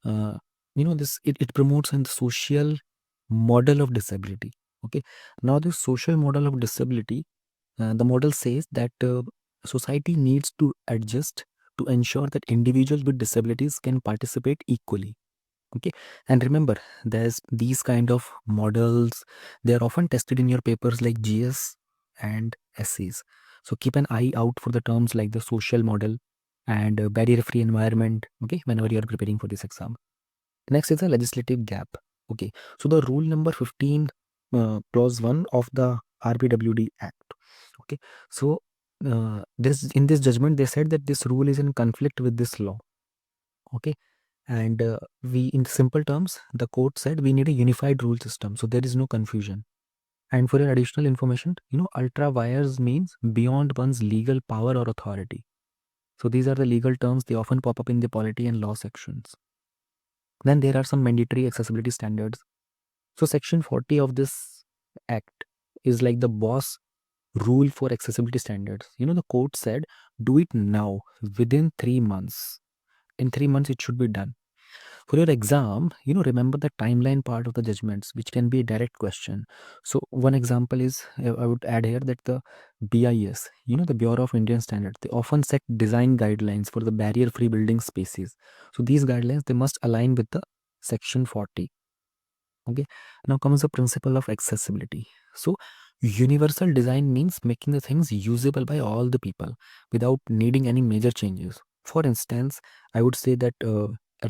[SPEAKER 1] it promotes a social model of disability. Okay, now this social model of disability, the model says that society needs to adjust to ensure that individuals with disabilities can participate equally. Okay, and remember, there's these kind of models, they are often tested in your papers like GS and essays. So keep an eye out for the terms like the social model and barrier free environment. Okay, whenever you are preparing for this exam. Next is the legislative gap. Okay, so the rule number 15 clause 1 of the RPWD Act. Okay, so this in this judgment they said that this rule is in conflict with this law. Okay, and we in simple terms the court said we need a unified rule system so there is no confusion. And for your additional information, ultra vires means beyond one's legal power or authority. So these are the legal terms, they often pop up in the polity and law sections. Then there are some mandatory accessibility standards. So section 40 of this act is like the boss rule for accessibility standards. The court said do it now within 3 months. In 3 months it should be done. For your exam, remember the timeline part of the judgments, which can be a direct question. So one example is, I would add here that the BIS, the Bureau of Indian Standards, they often set design guidelines for the barrier-free building spaces. So these guidelines, they must align with the section 40. Okay, now comes the principle of accessibility. So universal design means making the things usable by all the people without needing any major changes. For instance, I would say that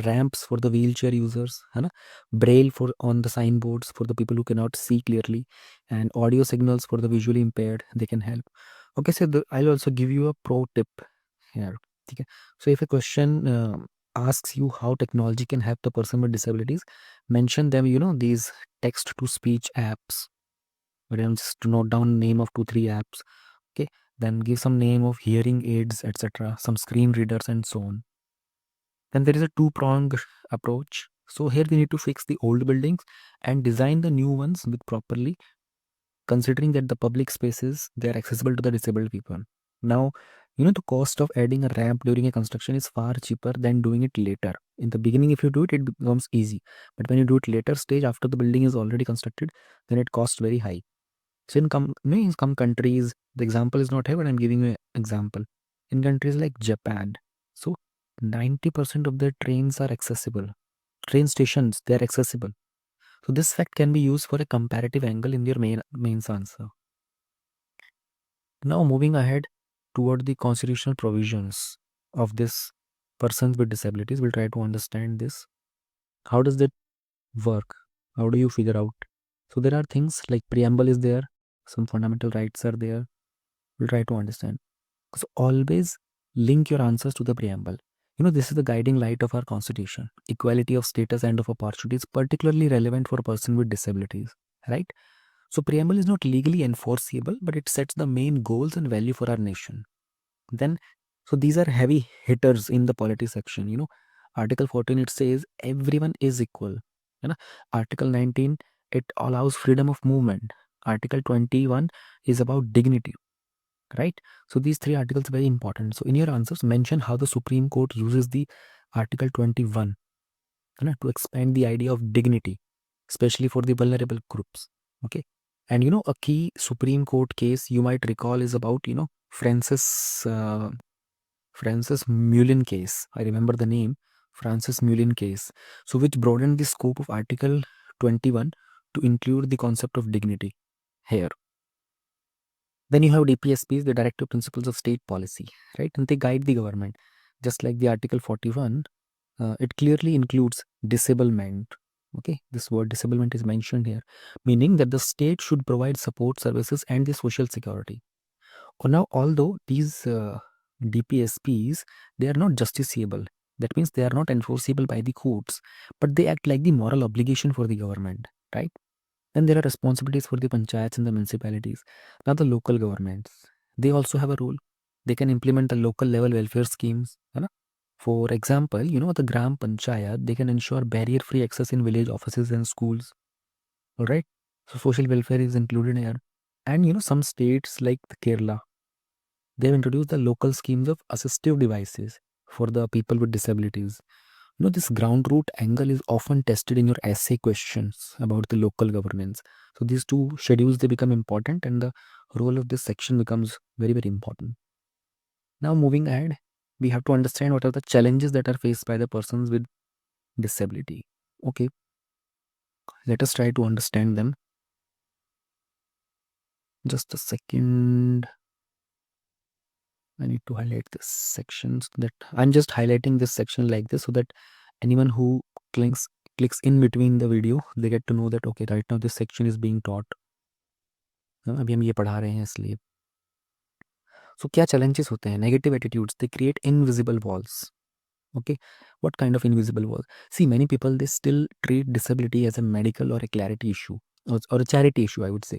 [SPEAKER 1] ramps for the wheelchair users, है ना? Braille for on the signboards for the people who cannot see clearly, and audio signals for the visually impaired, they can help. Okay, so I'll also give you a pro tip here. Okay, so if a question asks you how technology can help the person with disabilities, mention them, these text to speech apps, or just to note down name of 2 3 apps. Okay, then give some name of hearing aids, etc., some screen readers and so on. Then there is a two-pronged approach. So here we need to fix the old buildings and design the new ones with properly, considering that the public spaces, they are accessible to the disabled people. Now, the cost of adding a ramp during a construction is far cheaper than doing it later. In the beginning, if you do it, it becomes easy. But when you do it later stage, after the building is already constructed, then it costs very high. So in some countries, the example is not here, but I'm giving you an example. In countries like Japan, so 90% of their trains are accessible. Train stations, they are accessible. So this fact can be used for a comparative angle in your main answer. Now moving ahead toward the constitutional provisions of this persons with disabilities, we'll try to understand this. How does that work? How do you figure out? So there are things like preamble is there, some fundamental rights are there. We'll try to understand. So always link your answers to the preamble. This is the guiding light of our constitution. Equality of status and of opportunities, particularly relevant for a person with disabilities, right? So preamble is not legally enforceable, but it sets the main goals and value for our nation. Then, so these are heavy hitters in the polity section. Article 14, it says everyone is equal. Article 19, it allows freedom of movement. Article 21 is about dignity, right? So these 3 articles are very important. So in your answers, mention how the Supreme Court uses the Article 21 to expand the idea of dignity, especially for the vulnerable groups. Okay. And a key Supreme Court case you might recall is about, Francis Mullin case. I remember the name, Francis Mullin case. So which broadened the scope of Article 21 to include the concept of dignity here. Then you have DPSPs, the Directive Principles of State Policy, right? And they guide the government. Just like the Article 41, it clearly includes disablement. Okay, this word disablement is mentioned here, meaning that the state should provide support services and the social security. Now, although these DPSPs, they are not justiciable. That means they are not enforceable by the courts, but they act like the moral obligation for the government, right? Then there are responsibilities for the panchayats and the municipalities. Now the local governments, they also have a role. They can implement the local level welfare schemes. है ना? For example, the Gram Panchayat, they can ensure barrier-free access in village offices and schools. All right. So social welfare is included here. And some states like the Kerala, they've introduced the local schemes of assistive devices for the people with disabilities. This ground root angle is often tested in your essay questions about the local governance. So these 2 schedules, they become important and the role of this section becomes very, very important. Now moving ahead, we have to understand what are the challenges that are faced by the persons with disability. Okay, let us try to understand them. Just a second. I need to highlight this section so that I'm just highlighting this section like this so that anyone who clicks in between the video, they get to know that okay, right now this section is being taught. अभी हम ये पढ़ा रहे हैं इसलिए. So क्या challenges होते हैं? Negative attitudes, they create invisible walls. Okay, what kind of invisible walls? See, many people, they still treat disability as a medical or a clarity issue, or a charity issue, I would say.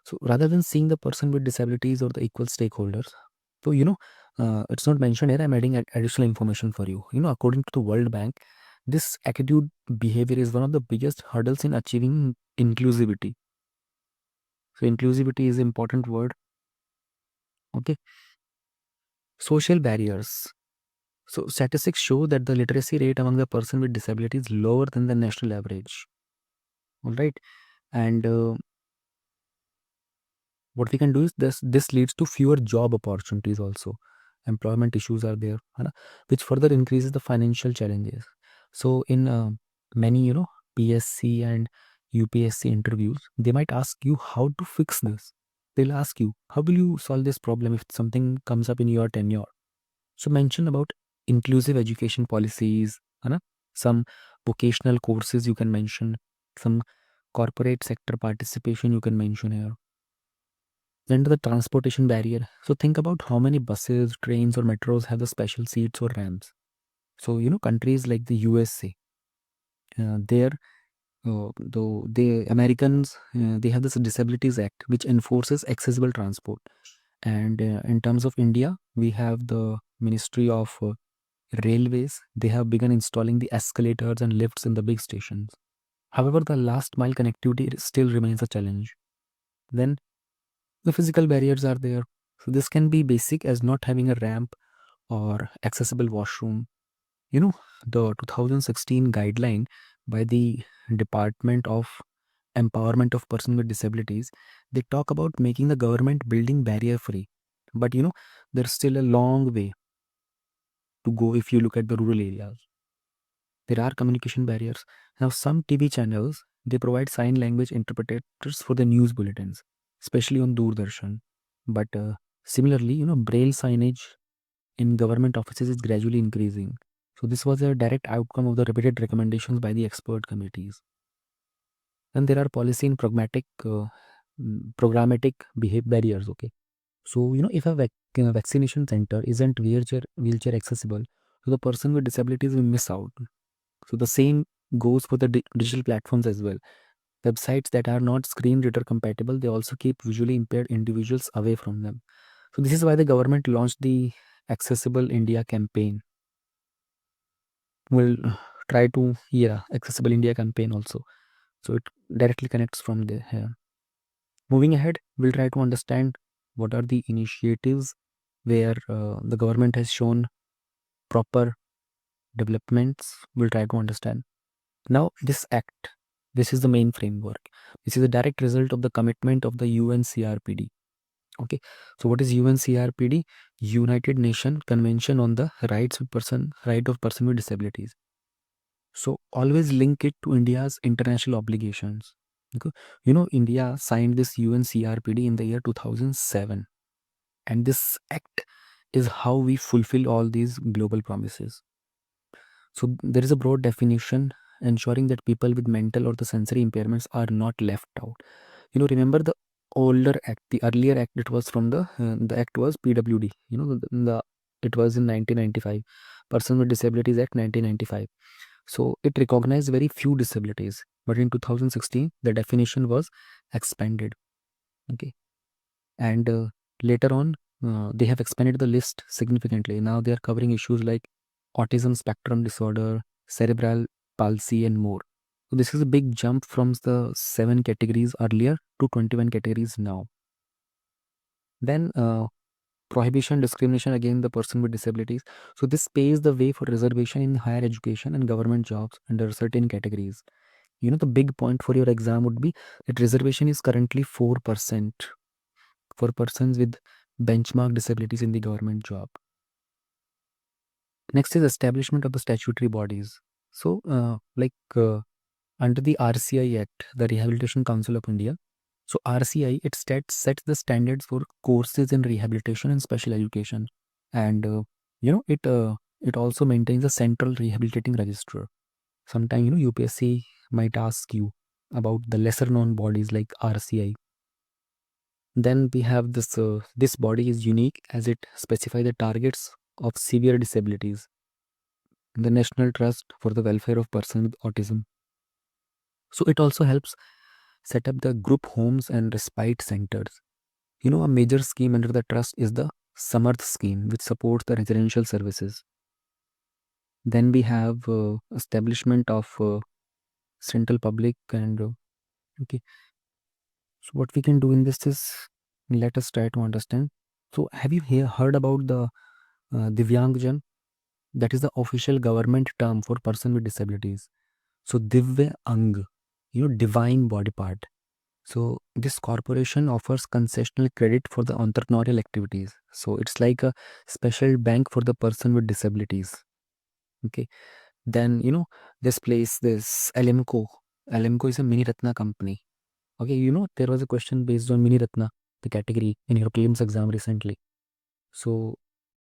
[SPEAKER 1] So rather than seeing the person with disabilities or the equal stakeholders, so it's not mentioned here. I'm adding additional information for you. According to the World Bank, this attitude behavior is one of the biggest hurdles in achieving inclusivity. So inclusivity is an important word. Okay, social barriers. So statistics show that the literacy rate among the person with disability is lower than the national average. All right, and what we can do is this leads to fewer job opportunities also. Employment issues are there, है ना, which further increases the financial challenges. So in many PSC and UPSC interviews, they might ask you how to fix this. They'll ask you, how will you solve this problem if something comes up in your tenure? So mention about inclusive education policies, है ना, some vocational courses you can mention, some corporate sector participation you can mention here. Then the transportation barrier. So think about how many buses, trains, or metros have the special seats or ramps. So countries like the USA, there though the Americans, they have this Disabilities Act which enforces accessible transport. And in terms of India, we have the Ministry of Railways. They have begun installing the escalators and lifts in the big stations. However, the last mile connectivity still remains a challenge. Then the physical barriers are there. So this can be basic as not having a ramp or accessible washroom. The 2016 guideline by the Department of Empowerment of Persons with Disabilities, they talk about making the government building barrier free. But there's still a long way to go if you look at the rural areas. There are communication barriers. Now, some TV channels, they provide sign language interpreters for the news bulletins, especially on Doordarshan. But similarly, braille signage in government offices is gradually increasing. So this was a direct outcome of the repeated recommendations by the expert committees. And there are policy and programmatic barriers. Okay, so if a vaccination center isn't wheelchair accessible, so the person with disabilities will miss out. So the same goes for the digital platforms as well. Websites that are not screen reader compatible, they also keep visually impaired individuals away from them. So this is why the government launched the Accessible India campaign. We'll try to Accessible India campaign also. So it directly connects from there here. Moving ahead, we'll try to understand what are the initiatives where the government has shown proper developments. We'll try to understand. Now, this act, this is the main framework. This is a direct result of the commitment of the UNCRPD. Okay, so what is UNCRPD? United Nations Convention on the Right of Person with Disabilities. So always link it to India's international obligations. Okay? India signed this UNCRPD in the year 2007, and this act is how we fulfill all these global promises. So there is a broad definition ensuring that people with mental or the sensory impairments are not left out. Remember the older act, the earlier act, it was from the act was PWD. It was in 1995, Person with Disabilities Act 1995. So it recognized very few disabilities, but in 2016 the definition was expanded. Okay, and later on they have expanded the list significantly. Now they are covering issues like autism spectrum disorder, cerebral palsy, and more. So this is a big jump from the 7 categories earlier to 21 categories now. Then prohibition discrimination against the person with disabilities. So this paves the way for reservation in higher education and government jobs under certain categories. The big point for your exam would be that reservation is currently 4% for persons with benchmark disabilities in the government job. Next is establishment of the statutory bodies. So under the RCI Act, the Rehabilitation Council of India. So RCI, it sets the standards for courses in rehabilitation and special education, and it also maintains a central rehabilitating register. Sometime, UPSC might ask you about the lesser known bodies like RCI. Then we have this body is unique as it specifies the targets of severe disabilities. The National Trust for the Welfare of Persons with Autism. So it also helps set up the group homes and respite centers. A major scheme under the trust is the Samarth scheme, which supports the residential services. Then we have establishment of central public and okay. So what we can do in this is, let us try to understand. So have you heard about the Divyangjan? That is the official government term for person with disabilities. So Divya Ang, divine body part. So this corporation offers concessional credit for the entrepreneurial activities. So it's like a special bank for the person with disabilities. Okay. Then this place, this Alemco. Alemco is a mini Ratna company. Okay, there was a question based on mini Ratna, the category in your prelims exam recently. So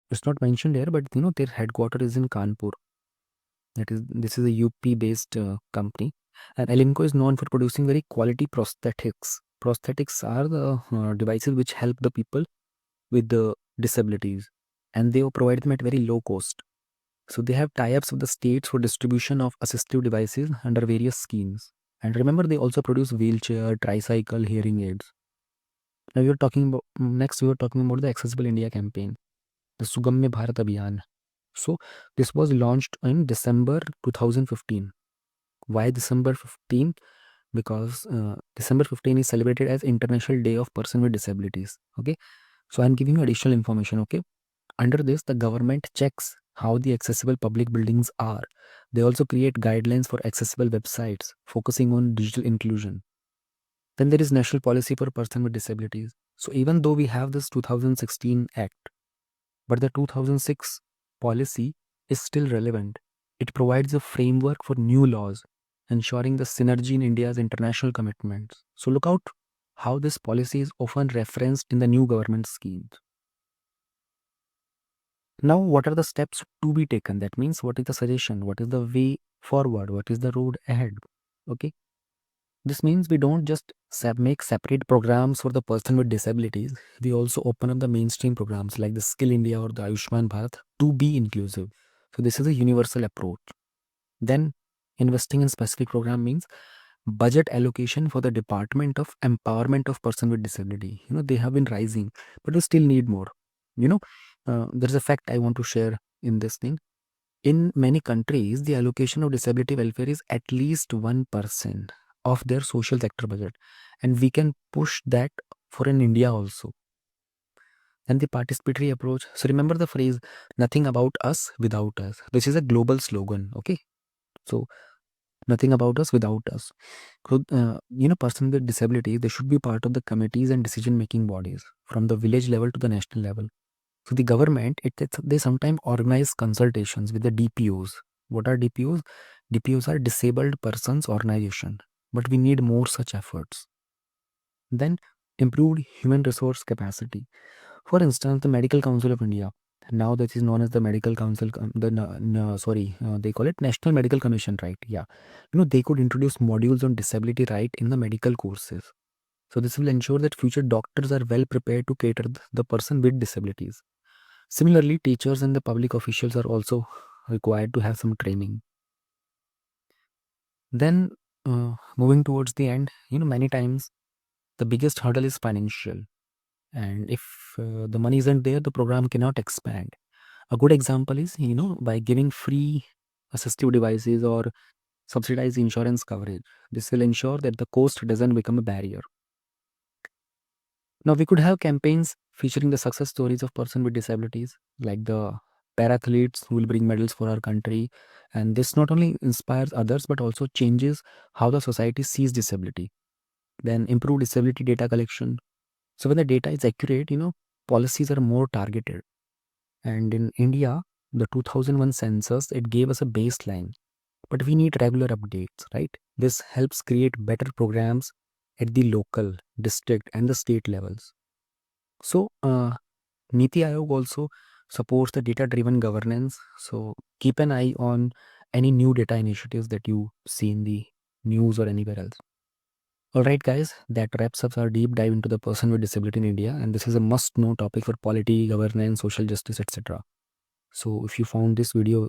[SPEAKER 1] it's not mentioned here, but their headquarters is in Kanpur. This is a UP based company, and Alimco is known for producing very quality prosthetics. Prosthetics are the devices which help the people with the disabilities, and they provide them at very low cost. So they have tie-ups with the states for distribution of assistive devices under various schemes. And remember, they also produce wheelchair, tricycle, hearing aids. Now we are talking about next. We were talking about the Accessible India campaign, the Sugamya Bharat Abhiyan. So this was launched in December 2015. Why December 15? Because December 15 is celebrated as International Day of Person with Disabilities. Okay. So I'm giving you additional information. Okay. Under this, the government checks how the accessible public buildings are. They also create guidelines for accessible websites, focusing on digital inclusion. Then there is National Policy for Person with Disabilities. So even though we have this 2016 Act, but the 2006 policy is still relevant. It provides a framework for new laws, ensuring the synergy in India's international commitments. So look out how this policy is often referenced in the new government schemes. Now, what are the steps to be taken? That means, what is the suggestion? What is the way forward? What is the road ahead? Okay. This means we don't just make separate programs for the person with disabilities. We also open up the mainstream programs like the Skill India or the Ayushman Bharat to be inclusive. So this is a universal approach. Then investing in specific program means budget allocation for the Department of Empowerment of Person with Disability. They have been rising, but we still need more. There's a fact I want to share in this thing. In many countries, the allocation of disability welfare is at least 1% of their social sector budget. And we can push that for in India also. And the participatory approach. So remember the phrase, nothing about us without us. This is a global slogan. Okay. So nothing about us without us. So, persons with disability, they should be part of the committees and decision-making bodies from the village level to the national level. So the government, they sometimes organize consultations with the DPOs. What are DPOs? DPOs are Disabled Persons Organization. But we need more such efforts. Then improved human resource capacity. For instance, the Medical Council of India, now that is known as the Medical Council, they call it National Medical Commission, right? Yeah. They could introduce modules on disability right in the medical courses. So this will ensure that future doctors are well prepared to cater the person with disabilities. Similarly, teachers and the public officials are also required to have some training. Then, moving towards the end, many times the biggest hurdle is financial. And if the money isn't there, the program cannot expand. A good example is, by giving free assistive devices or subsidized insurance coverage. This will ensure that the cost doesn't become a barrier. Now, we could have campaigns featuring the success stories of persons with disabilities, like the parathletes who will bring medals for our country. And this not only inspires others, but also changes how the society sees disability. Then improve disability data collection. So when the data is accurate, policies are more targeted. And in India, the 2001 census, it gave us a baseline, but we need regular updates, right? This helps create better programs at the local, district, and the state levels. So, Niti Aayog also supports the data-driven governance. So keep an eye on any new data initiatives that you see in the news or anywhere else. Alright guys, that wraps up our deep dive into the person with disability in India, and this is a must-know topic for polity, governance, social justice, etc. So if you found this video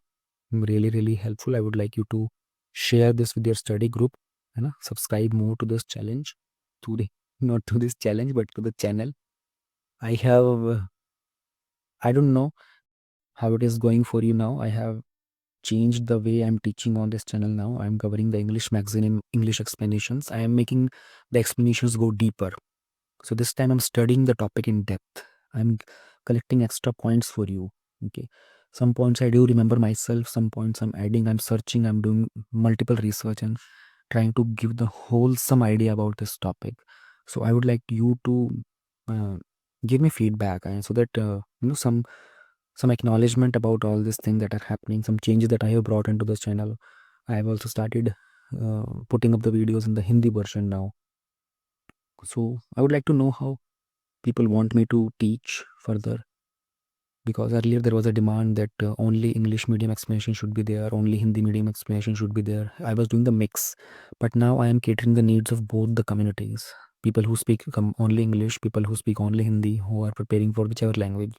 [SPEAKER 1] really helpful, I would like you to share this with your study group and subscribe more to this challenge, to the not to this challenge but to the channel. I have I don't know how it is going for you now. I have changed the way I'm teaching on this channel now. I'm covering the English magazine in English explanations. I am making the explanations go deeper. So this time I'm studying the topic in depth. I'm collecting extra points for you. Okay. Some points I do remember myself, some points I'm adding, I'm searching, I'm doing multiple research and trying to give the wholesome idea about this topic. So I would like you to uh, give me feedback, and so that some acknowledgement about all this thing that are happening, some changes that I have brought into this channel. I have also started putting up the videos in the Hindi version now. So I would like to know how people want me to teach further, because earlier there was a demand that only English medium explanation should be there, only Hindi medium explanation should be there. I was doing the mix, but now I am catering the needs of both the communities, people who speak only English, people who speak only Hindi, who are preparing for whichever language.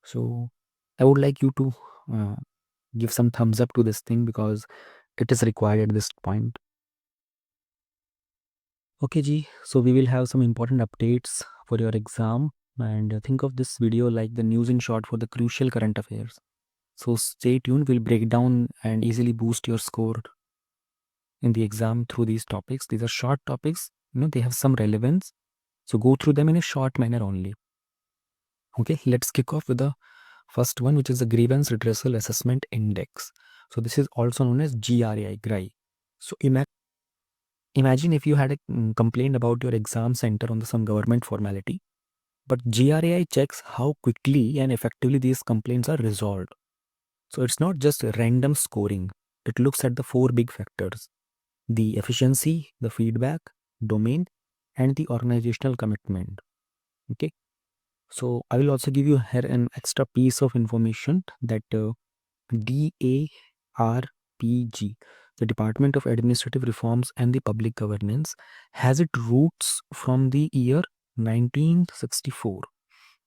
[SPEAKER 1] So I would like you to uh, give some thumbs up to this thing, because it is required at this point. Okay Ji, so we will have some important updates for your exam, and think of this video like the news in short for the crucial current affairs. So stay tuned, we'll break down and easily boost your score in the exam through these topics. These are short topics, they have some relevance. So go through them in a short manner only. Okay, let's kick off with the first one, which is the Grievance Redressal Assessment Index. So this is also known as GRAI. So imagine if you had a complaint about your exam center on some government formality, but GRAI checks how quickly and effectively these complaints are resolved. So it's not just random scoring. It looks at the four big factors: the efficiency, the feedback, domain, and the organizational commitment. Okay. So I will also give you here an extra piece of information that DARPG, the Department of Administrative Reforms and the Public Governance, has its roots from the year 1964,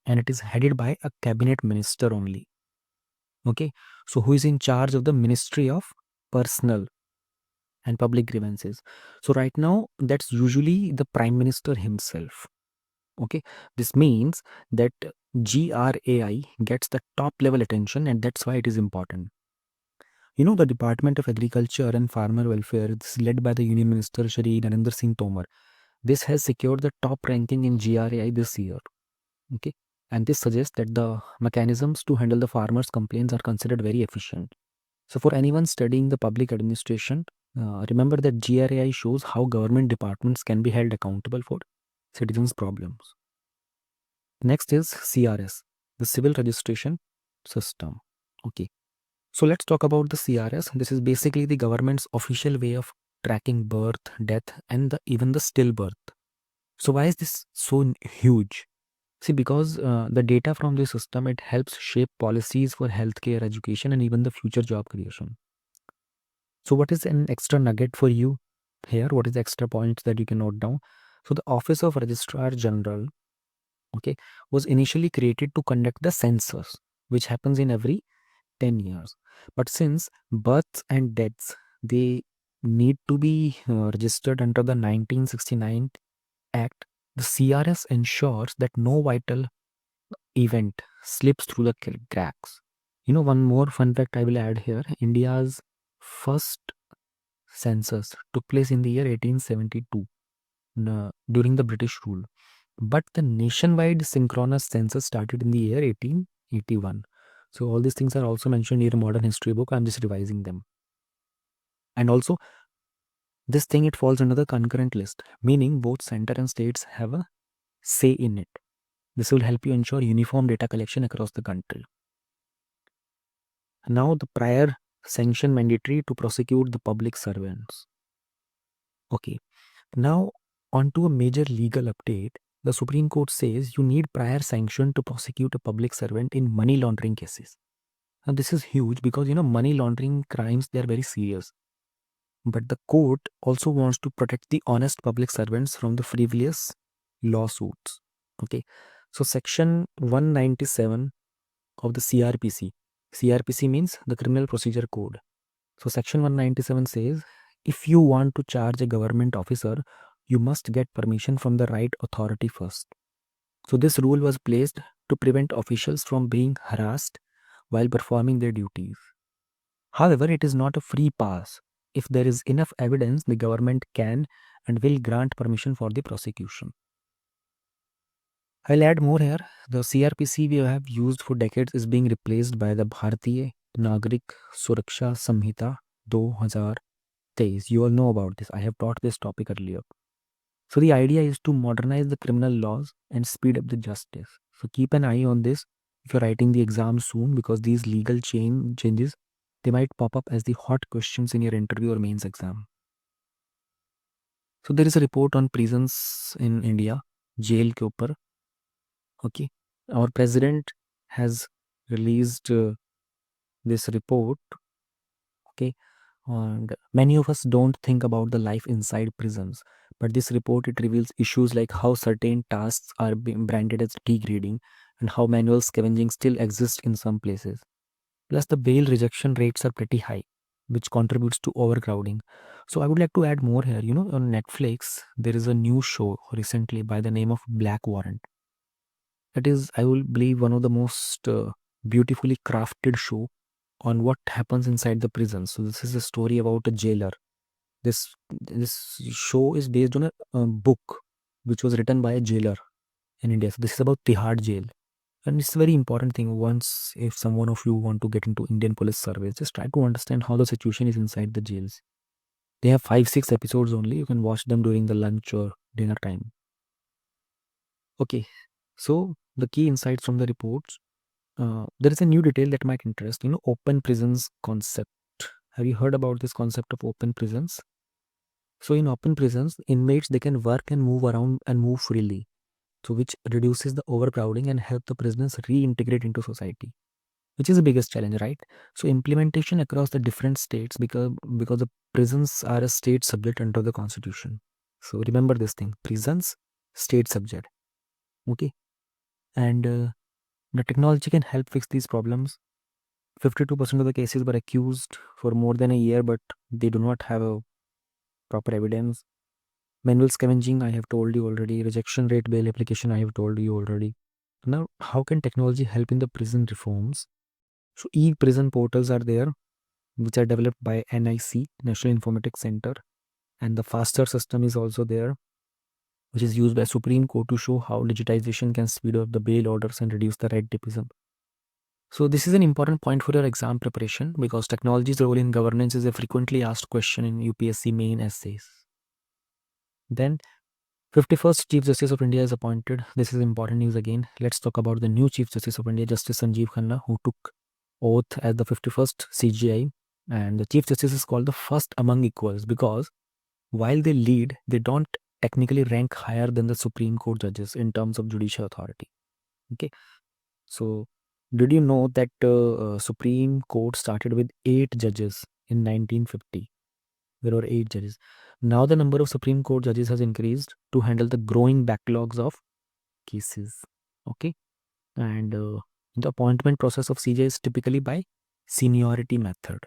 [SPEAKER 1] and it is headed by a cabinet minister only. Okay, so who is in charge of the Ministry of Personnel and Public Grievances? So right now, that's usually the Prime Minister himself. Okay, this means that GRAI gets the top level attention, and that's why it is important. The Department of Agriculture and Farmer Welfare is led by the Union Minister Shri Narendra Singh Tomar. This has secured the top ranking in GRAI this year. Okay, and this suggests that the mechanisms to handle the farmers' complaints are considered very efficient. So for anyone studying the public administration, remember that GRAI shows how government departments can be held accountable for citizens' problems. Next is CRS, the Civil Registration System. Okay, so let's talk about the CRS. This is basically the government's official way of tracking birth, death, and even the stillbirth. So why is this so huge? See, because the data from this system, it helps shape policies for healthcare, education, and even the future job creation. So what is an extra nugget for you here? What is the extra points that you can note down? So the Office of Registrar General, okay, was initially created to conduct the census, which happens in every 10 years. But since births and deaths, they need to be registered under the 1969 Act, the CRS ensures that no vital event slips through the cracks. One more fun fact I will add here: India's first census took place in the year 1872 during the British rule. But the nationwide synchronous census started in the year 1881. So all these things are also mentioned in a modern history book. I'm just revising them. And also, this thing, it falls under the concurrent list, meaning both center and states have a say in it. This will help you ensure uniform data collection across the country. Now, the prior sanction mandatory to prosecute the public servants. Okay. Now, on to a major legal update. The Supreme Court says you need prior sanction to prosecute a public servant in money laundering cases. And this is huge because money laundering crimes, they are very serious. But the court also wants to protect the honest public servants from the frivolous lawsuits. Okay. So section 197 of the CRPC. CRPC means the Criminal Procedure Code. So section 197 says if you want to charge a government officer, you must get permission from the right authority first. So this rule was placed to prevent officials from being harassed while performing their duties. However, it is not a free pass. If there is enough evidence, the government can and will grant permission for the prosecution. I'll add more here. The CRPC we have used for decades is being replaced by the Bharatiya Nagrik Suraksha Samhita 2023. You all know about this. I have taught this topic earlier. So the idea is to modernize the criminal laws and speed up the justice. So keep an eye on this if you're writing the exam soon, because these legal changes, they might pop up as the hot questions in your interview or mains exam. So there is a report on prisons in India, jail ke upar. Okay, our president has released this report. Okay, and many of us don't think about the life inside prisons, but this report, it reveals issues like how certain tasks are being branded as degrading and how manual scavenging still exists in some places. Plus, the bail rejection rates are pretty high, which contributes to overcrowding. So, I would like to add more here. On Netflix, there is a new show recently by the name of Black Warrant. It is, I will believe, one of the most beautifully crafted show on what happens inside the prison. So, this is a story about a jailer. This show is based on a book which was written by a jailer in India. So, this is about Tihad jail. And it's a very important thing. Once, if someone of you want to get into Indian police service, just try to understand how the situation is inside the jails. They have 5-6 episodes only. You can watch them during the lunch or dinner time. Okay, so the key insights from the reports. There is a new detail that might interest. Open prisons concept. Have you heard about this concept of open prisons? So in open prisons, inmates, they can work and move around and move freely. So which reduces the overcrowding and help the prisoners reintegrate into society, which is the biggest challenge, right? So implementation across the different states, because the prisons are a state subject under the constitution. So remember this thing: prisons, state subject. Okay, and the technology can help fix these problems. 52% of the cases were accused for more than a year, but they do not have a proper evidence. Manual scavenging, I have told you already. Rejection rate bail application, I have told you already. Now, how can technology help in the prison reforms? So e-prison portals are there, which are developed by NIC, National Informatics Center, and the FASTER system is also there, which is used by Supreme Court to show how digitization can speed up the bail orders and reduce the red tapeism. So this is an important point for your exam preparation because technology's role in governance is a frequently asked question in UPSC main essays. Then 51st Chief Justice of India is appointed. This is important news again. Let's talk about the new Chief Justice of India, Justice Sanjeev Khanna, who took oath as the 51st CJI. And the Chief Justice is called the first among equals because while they lead, they don't technically rank higher than the Supreme Court judges in terms of judicial authority. Okay. So, did you know that Supreme Court started with 8 judges in 1950? There were 8 judges. Now the number of Supreme Court judges has increased to handle the growing backlogs of cases. Okay, and the appointment process of CJ is typically by seniority method,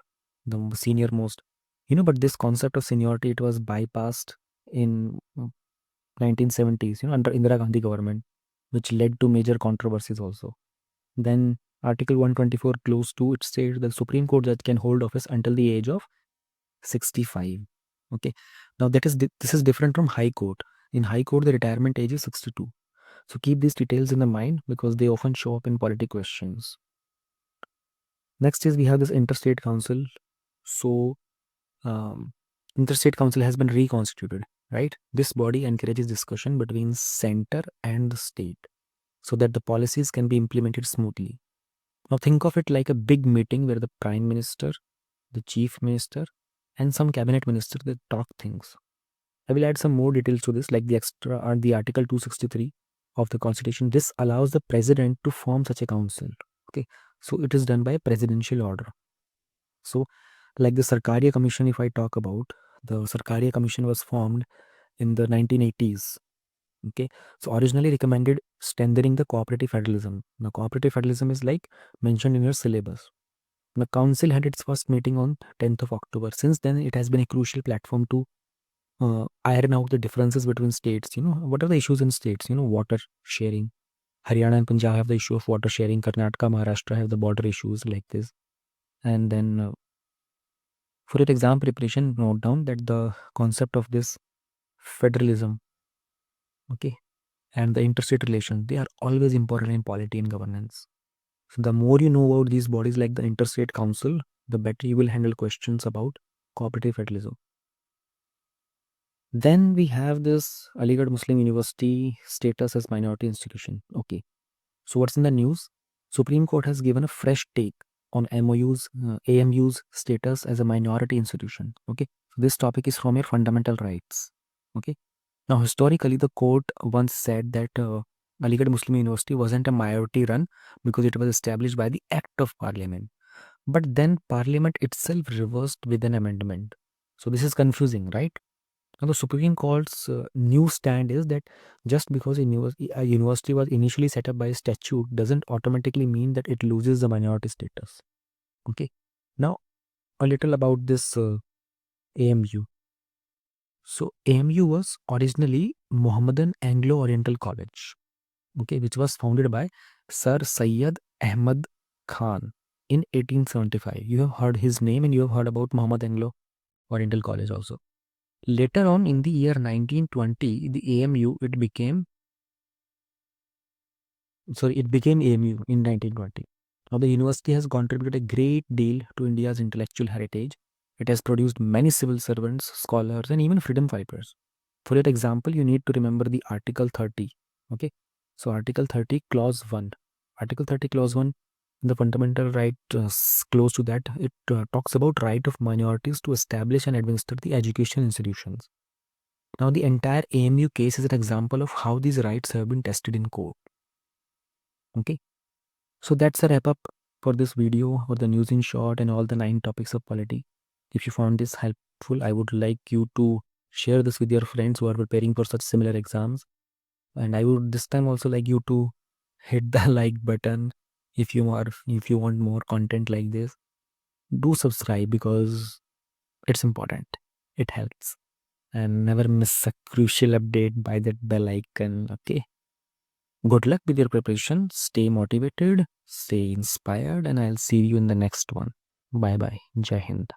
[SPEAKER 1] the senior most. But this concept of seniority, it was bypassed in 1970s. Under Indira Gandhi government, which led to major controversies also. Then Article 124 Clause 2, it states that Supreme Court judge can hold office until the age of 65. Okay, now this is different from High Court. In High Court, the retirement age is 62. So keep these details in the mind because they often show up in polity questions. Next is we have this interstate council. So interstate council has been reconstituted, right? This body encourages discussion between center and the state so that the policies can be implemented smoothly. Now think of it like a big meeting where the prime minister, the chief minister, and some cabinet minister, they talk things. I will add some more details to this, like the extra the Article 263 of the Constitution. This allows the president to form such a council. Okay, so it is done by presidential order. So like the Sarkaria Commission, if I talk about, the Sarkaria Commission was formed in the 1980s. Okay, so originally recommended strengthening the cooperative federalism. Now cooperative federalism is like mentioned in your syllabus. The council had its first meeting on 10th of October. Since then, it has been a crucial platform to iron out the differences between states. What are the issues in states? Water sharing. Haryana and Punjab have the issue of water sharing. Karnataka, Maharashtra have the border issues like this. And then for your exam preparation, note down that the concept of this federalism, okay, and the interstate relations, they are always important in polity and governance. So the more you know about these bodies like the interstate council, the better you will handle questions about cooperative federalism. Then we have this Aligarh Muslim University status as minority institution. Okay, so what's in the news? Supreme Court has given a fresh take on AMU's status as a minority institution. Okay, so this topic is from your fundamental rights. Okay, now historically the court once said that Aligarh Muslim University wasn't a minority run because it was established by the Act of Parliament. But then Parliament itself reversed with an amendment. So this is confusing, right? Now, the Supreme Court's new stand is that just because a university was initially set up by a statute doesn't automatically mean that it loses the minority status. Okay. Now, a little about this AMU. So, AMU was originally Mohammedan Anglo-Oriental College, okay, which was founded by Sir Syed Ahmad Khan in 1875. You have heard his name and you have heard about Mohammed Anglo-Oriental College also. Later on in the year 1920, the AMU, it became AMU in 1920. Now the university has contributed a great deal to India's intellectual heritage. It has produced many civil servants, scholars, and even freedom fighters. For your example, you need to remember the Article 30. Okay, so Article 30, Clause 1. Article 30, Clause 1, the fundamental right close to that, it talks about right of minorities to establish and administer the education institutions. Now, the entire AMU case is an example of how these rights have been tested in court. Okay, so that's a wrap up for this video or the news in short and all the 9 topics of polity. If you found this helpful, I would like you to share this with your friends who are preparing for such similar exams. And I would this time also like you to hit the like button if you want more content like this. Do subscribe because it's important. It helps. And never miss a crucial update by that bell icon. Okay. Good luck with your preparation. Stay motivated, stay inspired, and I'll see you in the next one. Bye bye. Jai Hind.